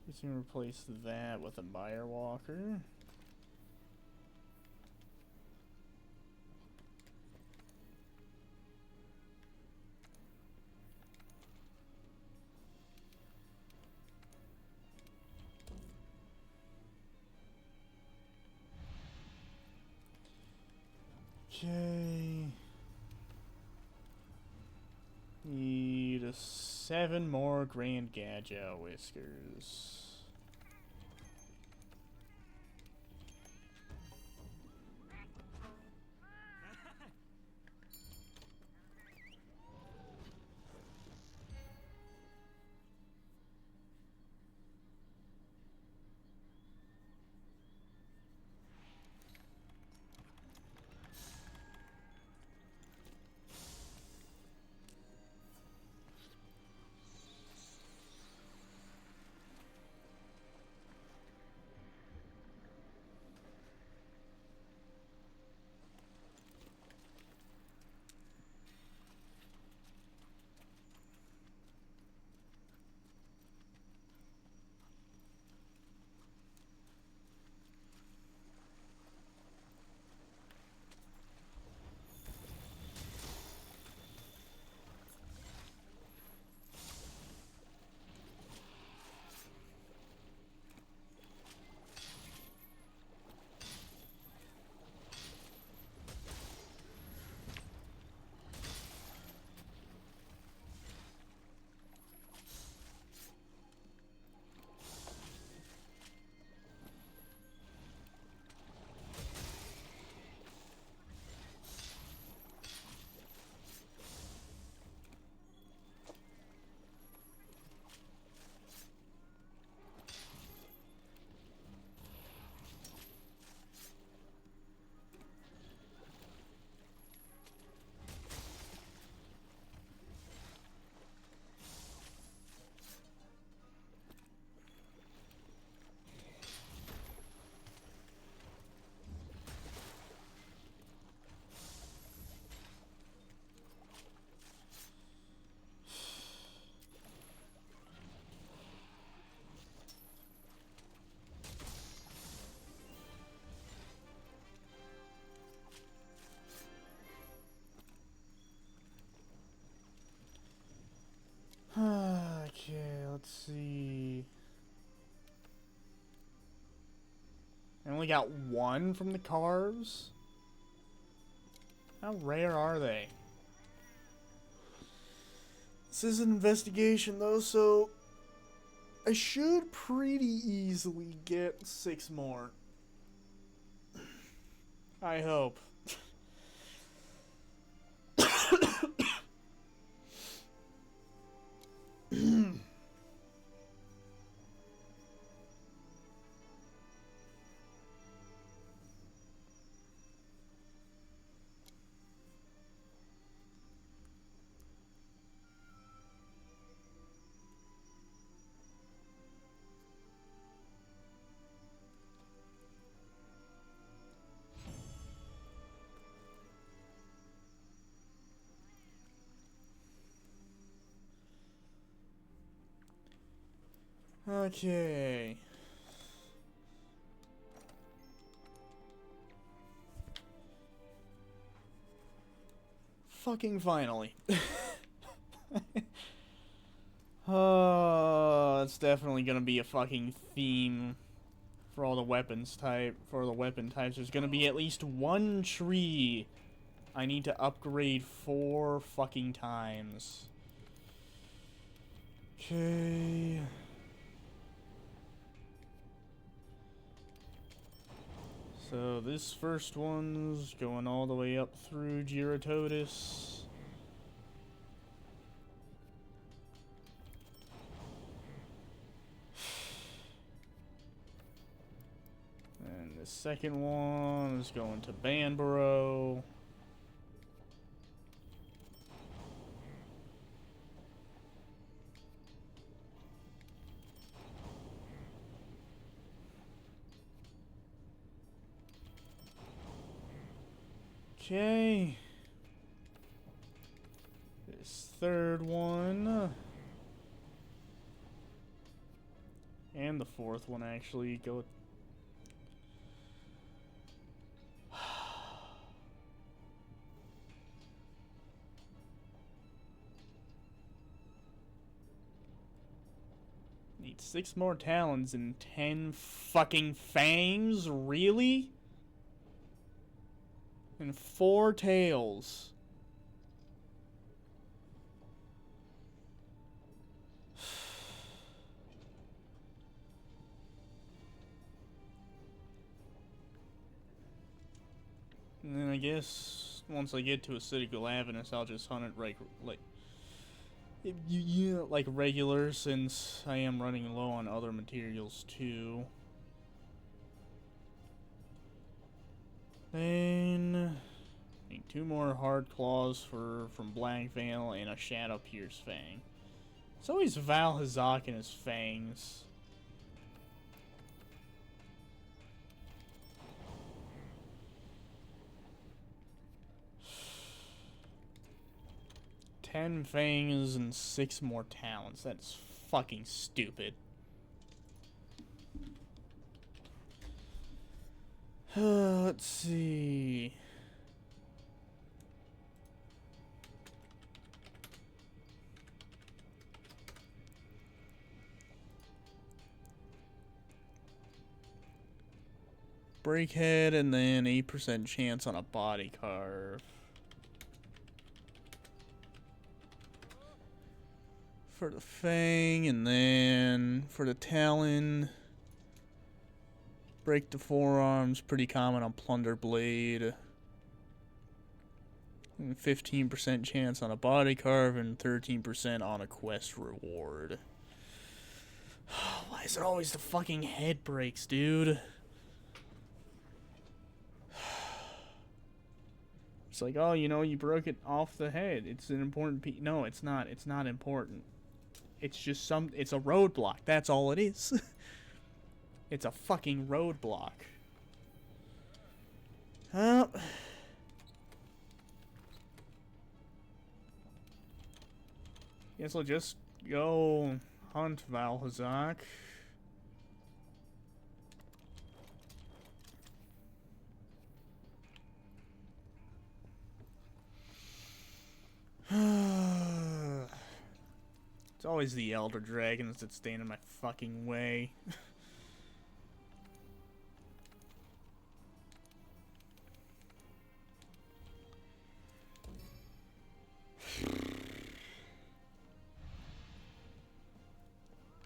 Just gonna replace that with a Mire Walker. Okay. Need a 7 more Grand Gadget whiskers. Okay, let's see. I only got 1 from the carbs? How rare are they? This is an investigation though, so I should pretty easily get 6 more. I hope. Okay. Fucking finally. Oh, that's definitely gonna be a fucking theme for all the weapons type. For the weapon types, there's gonna be at least 1 tree I need to upgrade 4 fucking times. Okay. So this first one's going all the way up through Girototis. And the second one is going to Banborough. Okay. This third one. And the fourth one actually go. Need 6 more talons and 10 fucking fangs? Really? And 4 tails. And then I guess once I get to Acidic Lavinus, I'll just hunt it like regular, since I am running low on other materials too. Then need 2 more hard claws from Black Veil and a Shadow Pierce Fang. It's always Val Hazak and his fangs. Ten fangs and 6 more talents. That's fucking stupid. Let's see. Breakhead and then 8% chance on a body carve. For the Fang, and then for the Talon, break the forearms, pretty common on Plunder Blade. And 15% chance on a body carve and 13% on a quest reward. Why is it always the fucking head breaks, dude? It's like, oh, you know, you broke it off the head. It's an important piece. No, it's not. It's not important. It's just it's a roadblock. That's all it is. It's a fucking roadblock. Guess I'll just go hunt Val Hazak. It's always the Elder Dragons that stand in my fucking way.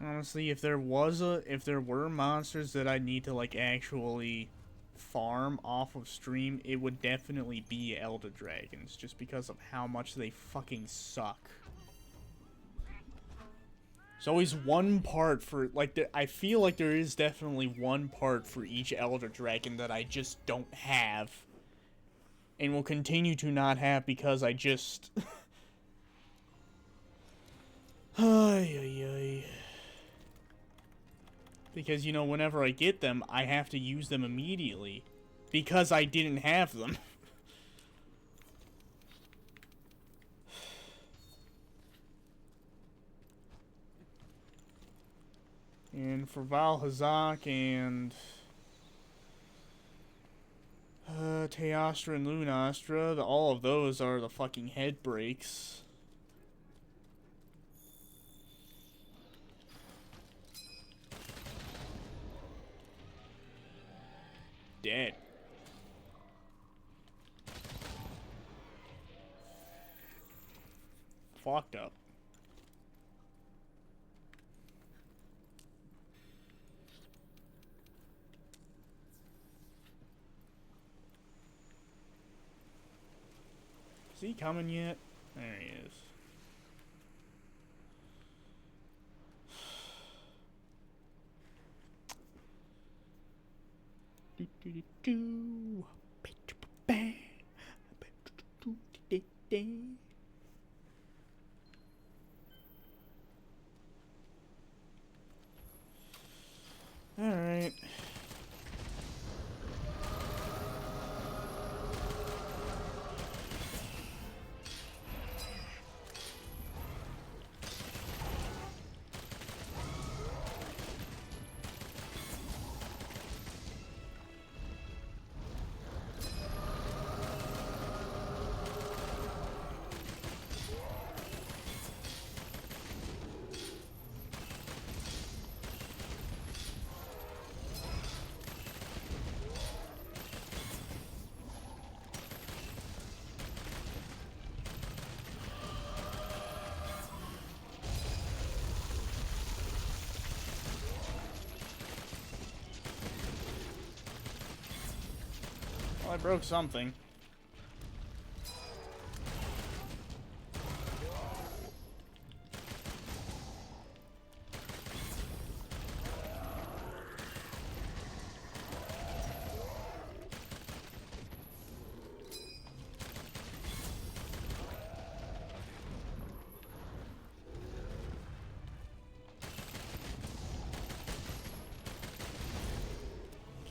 Honestly, if there were monsters that I need to like actually farm off of stream, it would definitely be Elder Dragons, just because of how much they fucking suck. There's always one part for, like, I feel like there is definitely one part for each Elder Dragon that I just don't have. And will continue to not have because I just... Ay, ay, ay. Because, you know, whenever I get them, I have to use them immediately. Because I didn't have them. And for Val Hazak and Teostra and Lunastra, all of those are the fucking head breaks. Dead. Fucked up. Is he coming yet? There he is. All right. Well, I broke something.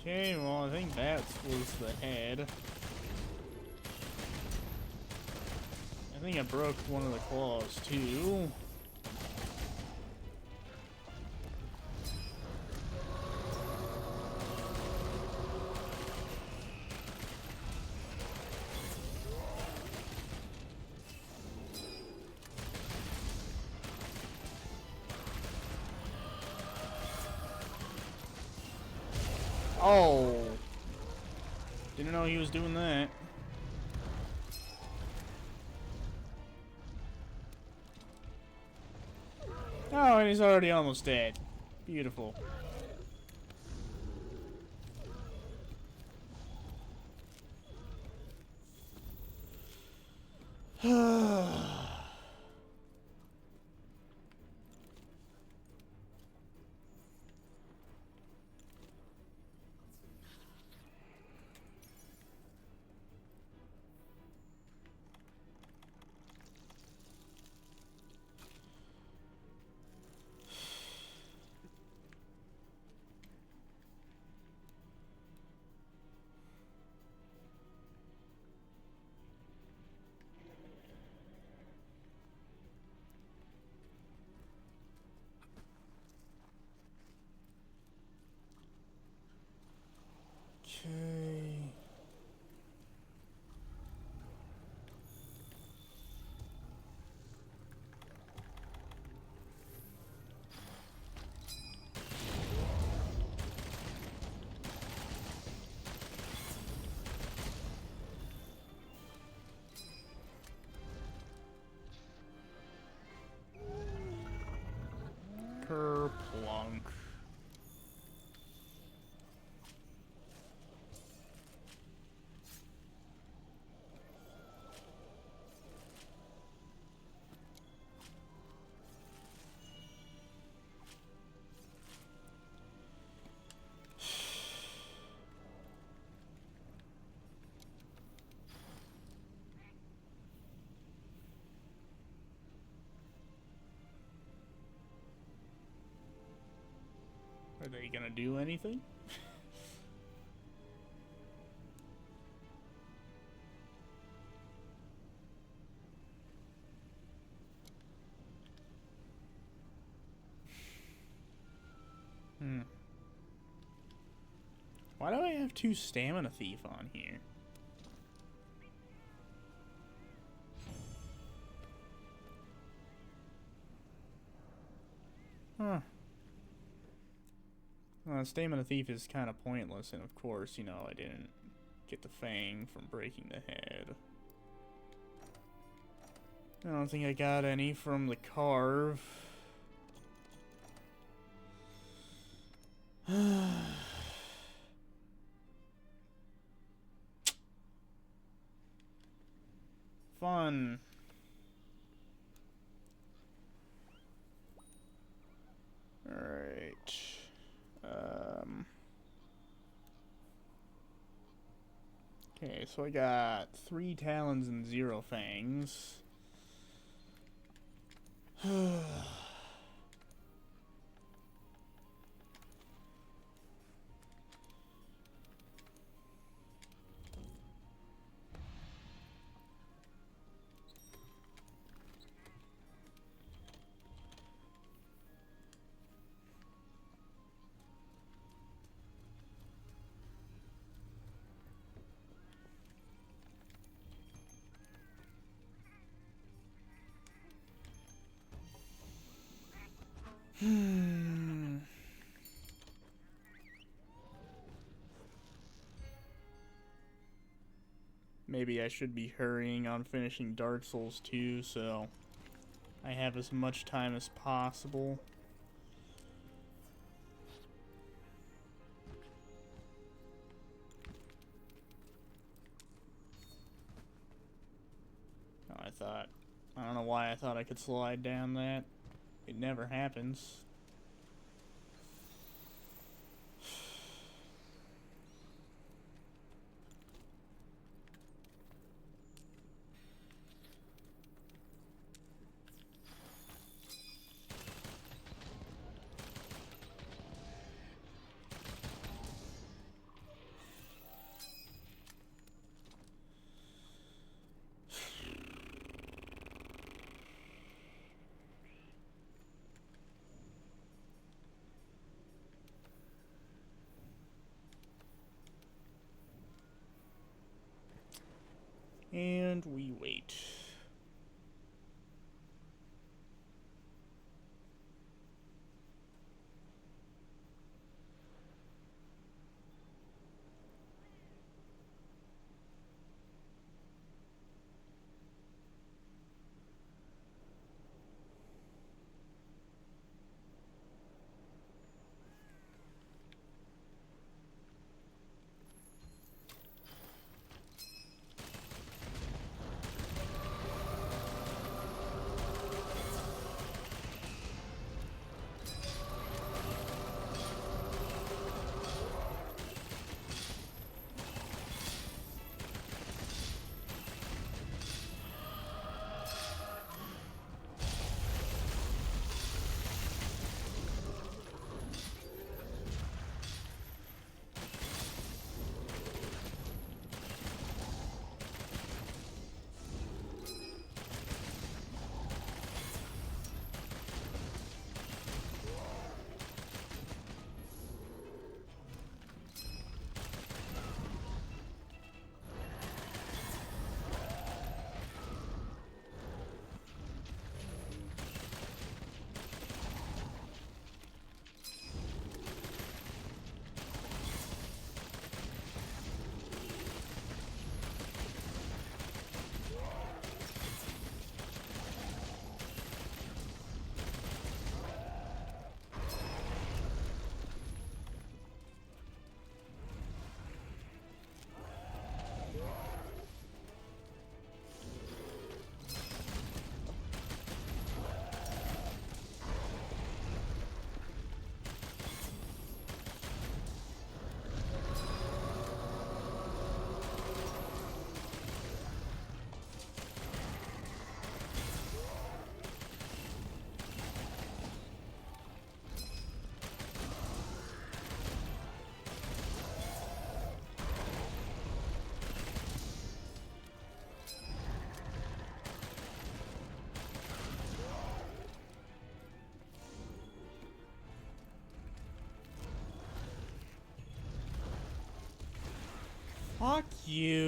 Okay, well, I think that was the head. I think I broke one of the claws, too. Oh. Didn't know he was doing that. Oh, and he's already almost dead. Beautiful. Okay. Kerplunk. Are they gonna do anything? Why do I have 2 stamina thief on here? Huh. Well, stamina thief is kind of pointless, and of course, you know, I didn't get the fang from breaking the head. I don't think I got any from the carve. Fun. Alright. Okay, so I got 3 talons and 0 fangs. Maybe I should be hurrying on finishing Dark Souls 2, so I have as much time as possible. Oh, I don't know why I thought I could slide down that. It never happens. And we wait. Fuck you.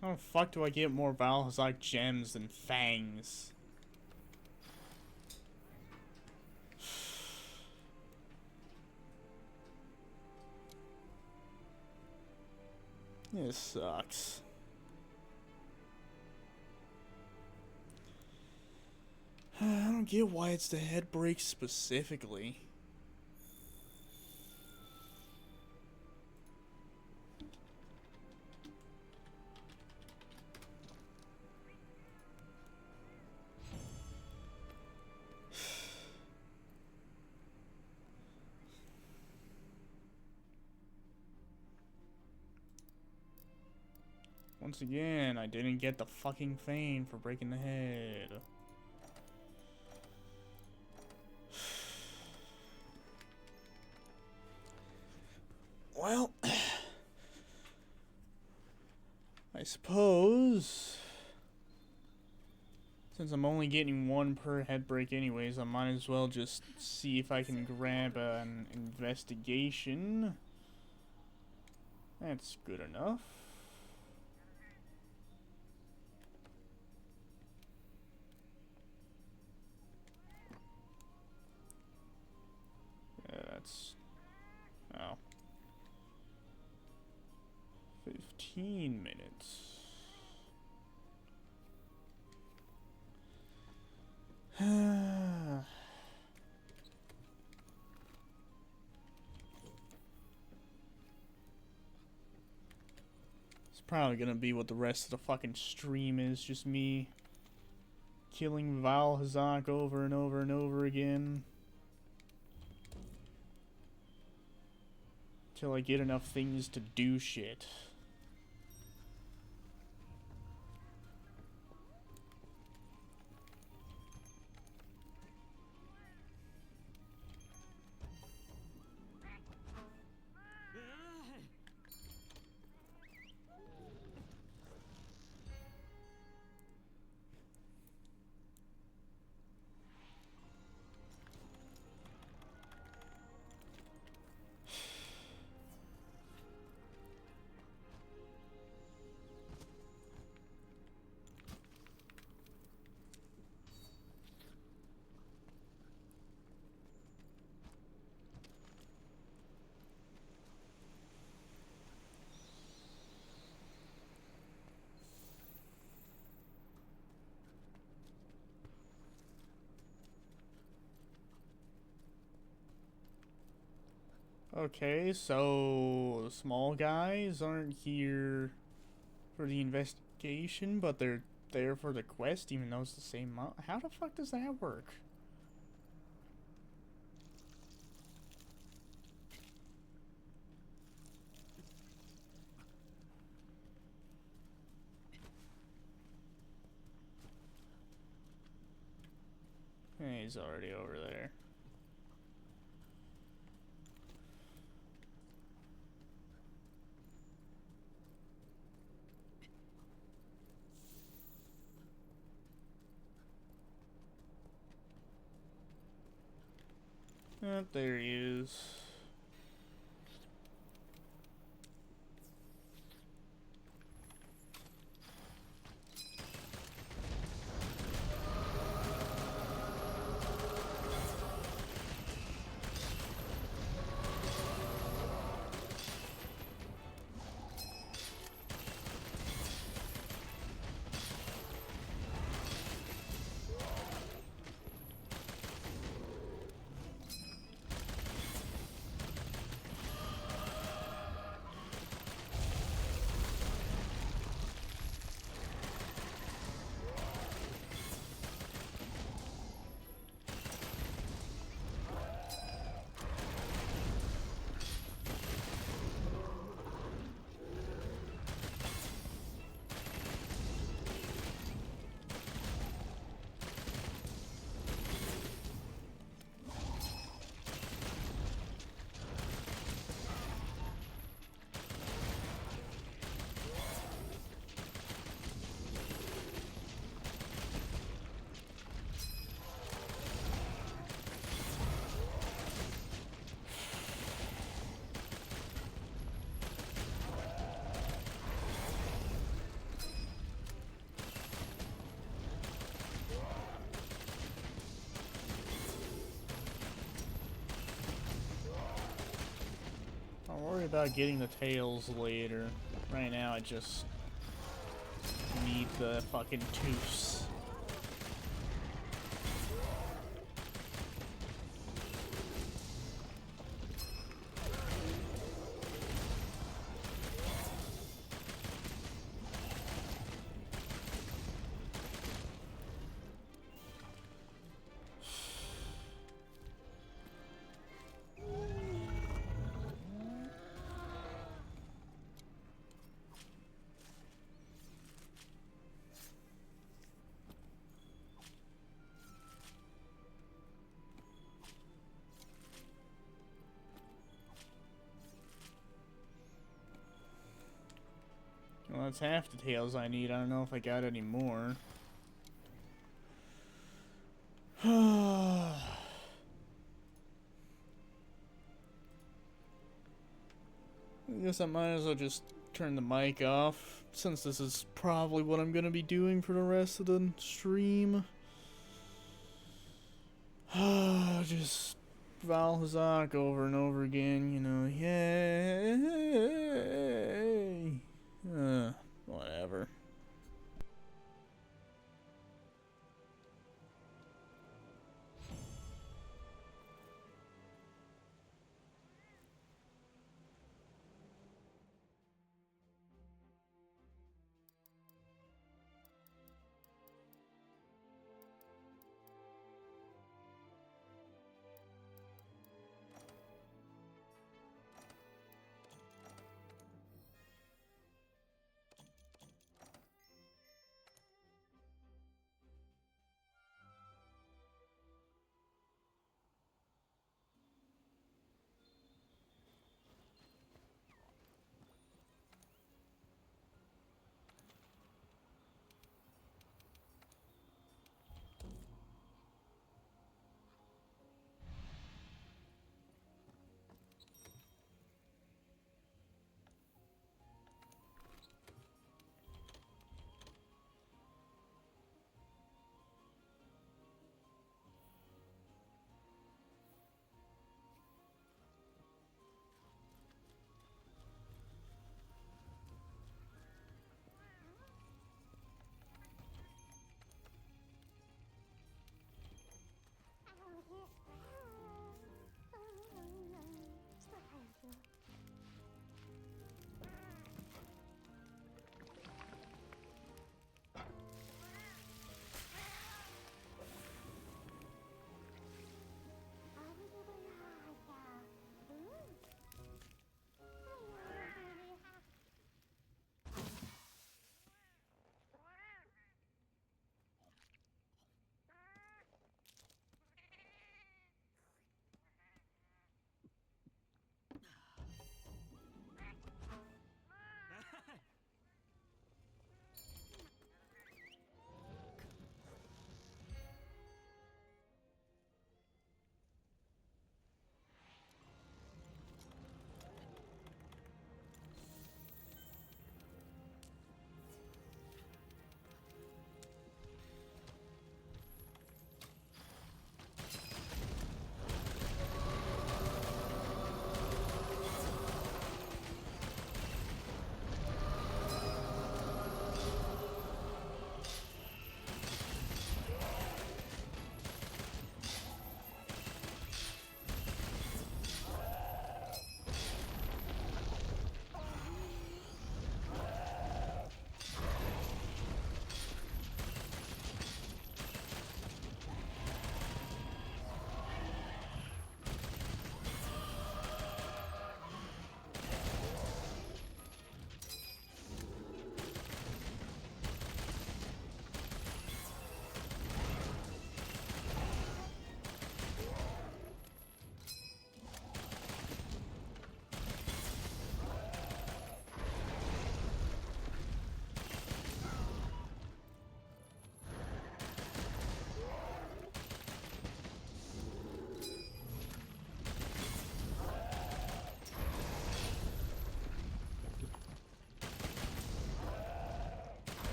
How the fuck do I get more Valhazak gems than fangs? This sucks. I don't get why it's the head break specifically. Once again, I didn't get the fucking fame for breaking the head. Well, I suppose since I'm only getting one per head break anyways, I might as well just see if I can grab an investigation. That's good enough. Yeah, that's... oh. 15 minutes. probably gonna be what the rest of the fucking stream is. Just me killing Val Hazak over and over and over again. Till I get enough things to do shit. Okay, so the small guys aren't here for the investigation, but they're there for the quest, even though it's the same month. How the fuck does that work? Hey, he's already over there. Oh, there he is. I'll worry about getting the tails later. Right now, I just need the fucking toofs. Well, that's half the tails I need. I don't know if I got any more. I guess I might as well just turn the mic off, since this is probably what I'm gonna be doing for the rest of the stream. Just Val Hazak over and over again, you know, yay! Whatever.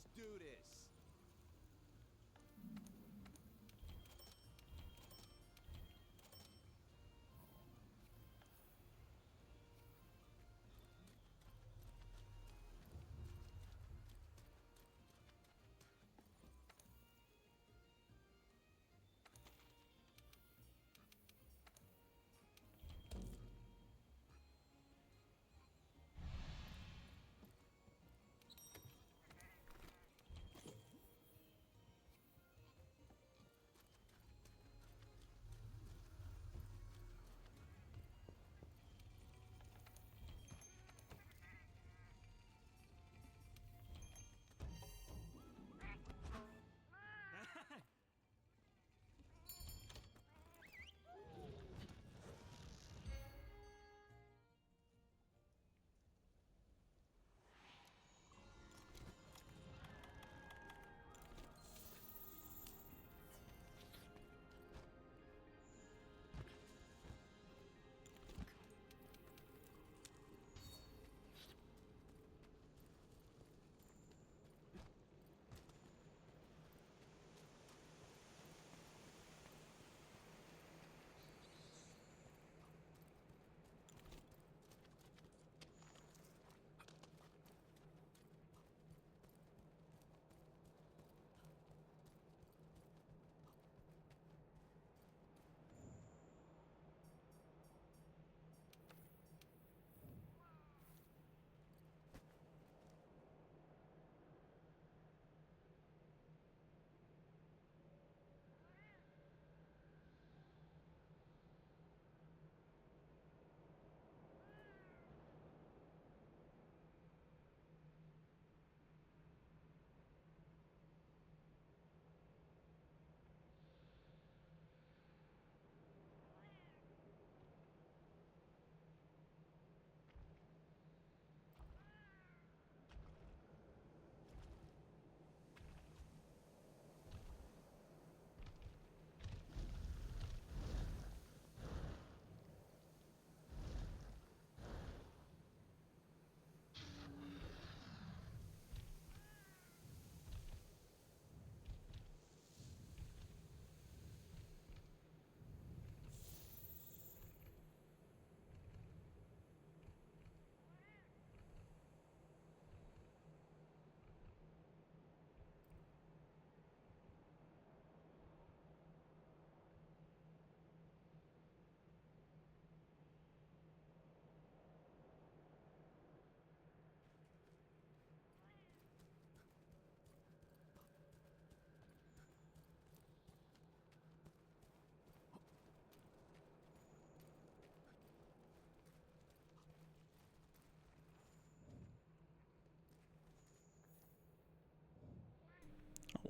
Let's do this.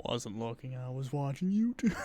I wasn't looking, I was watching YouTube.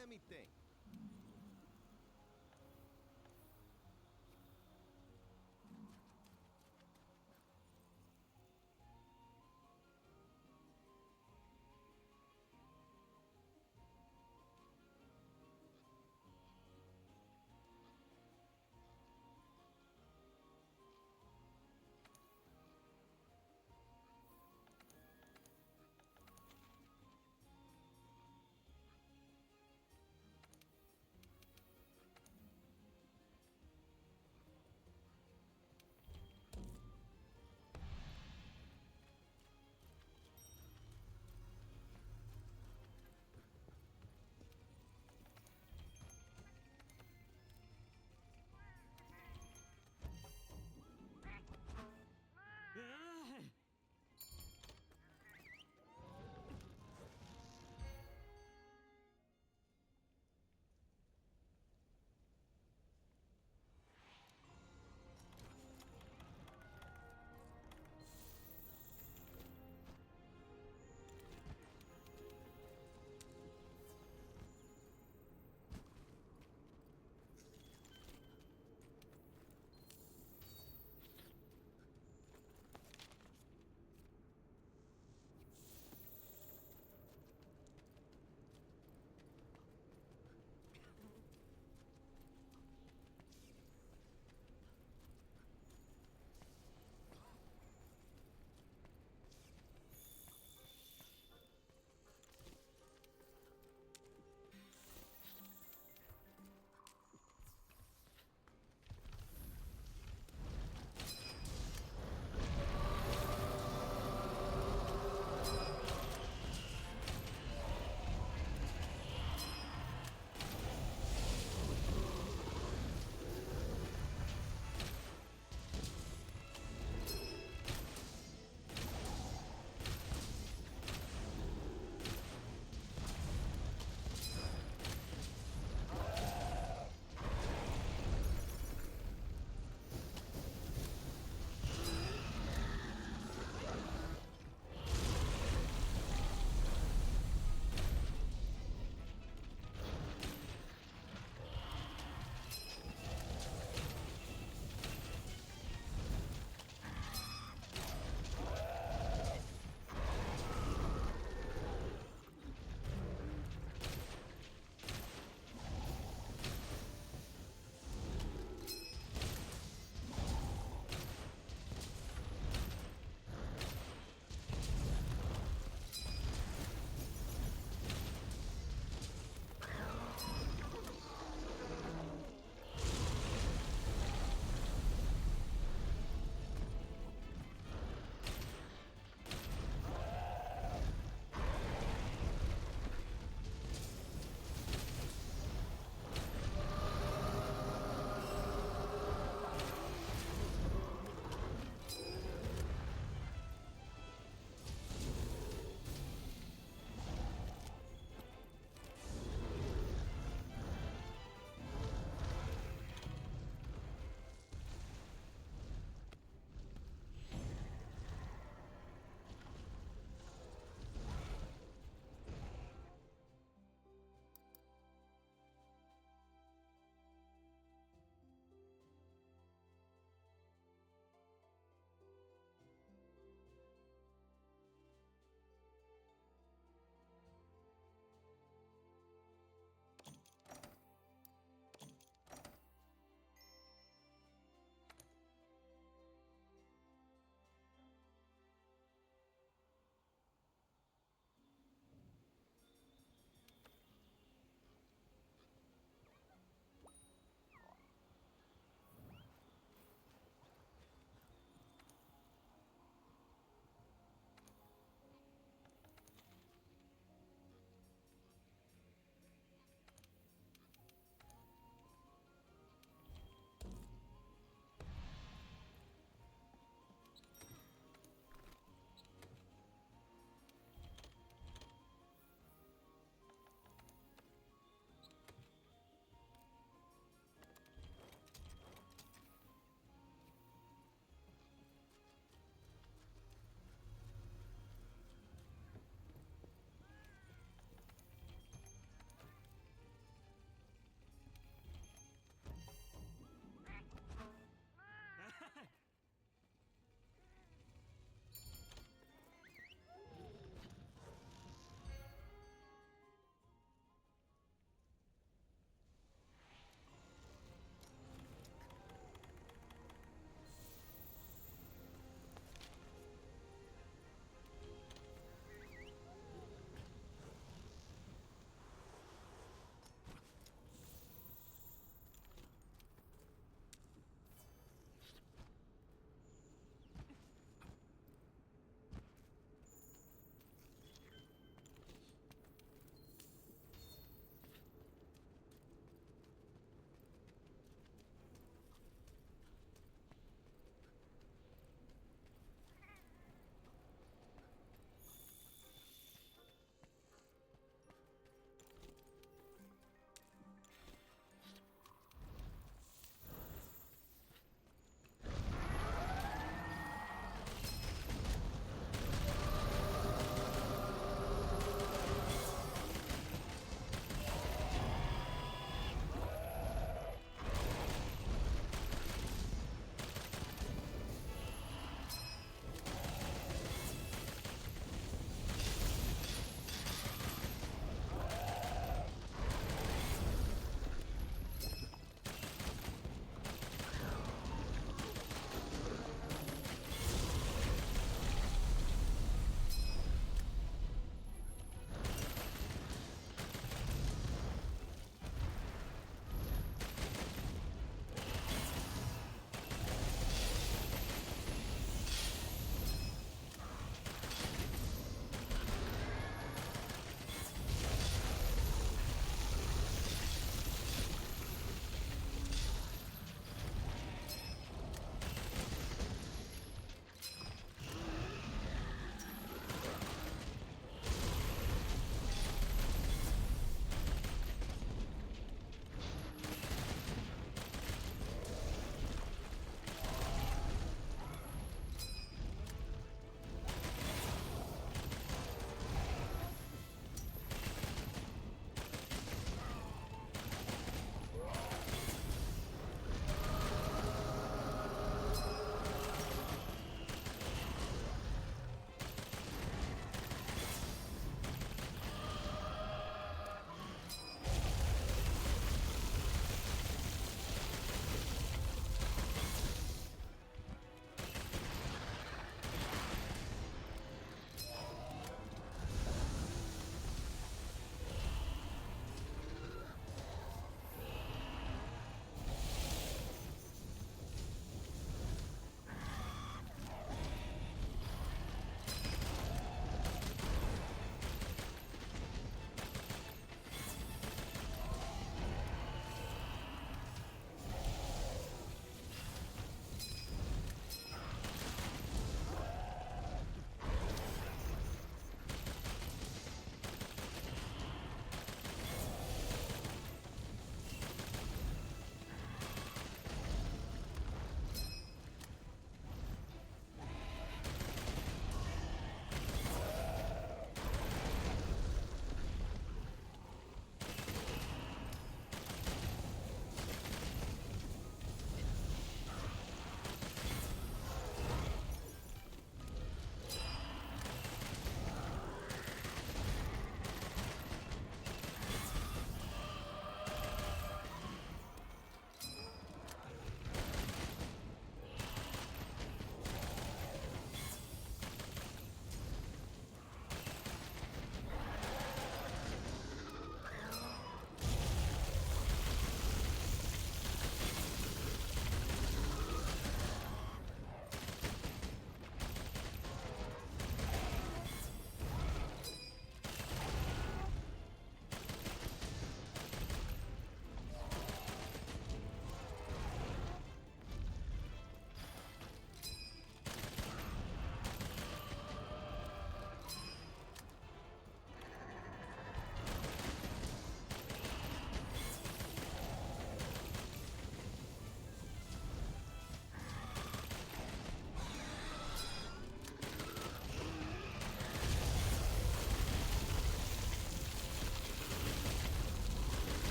Let me think.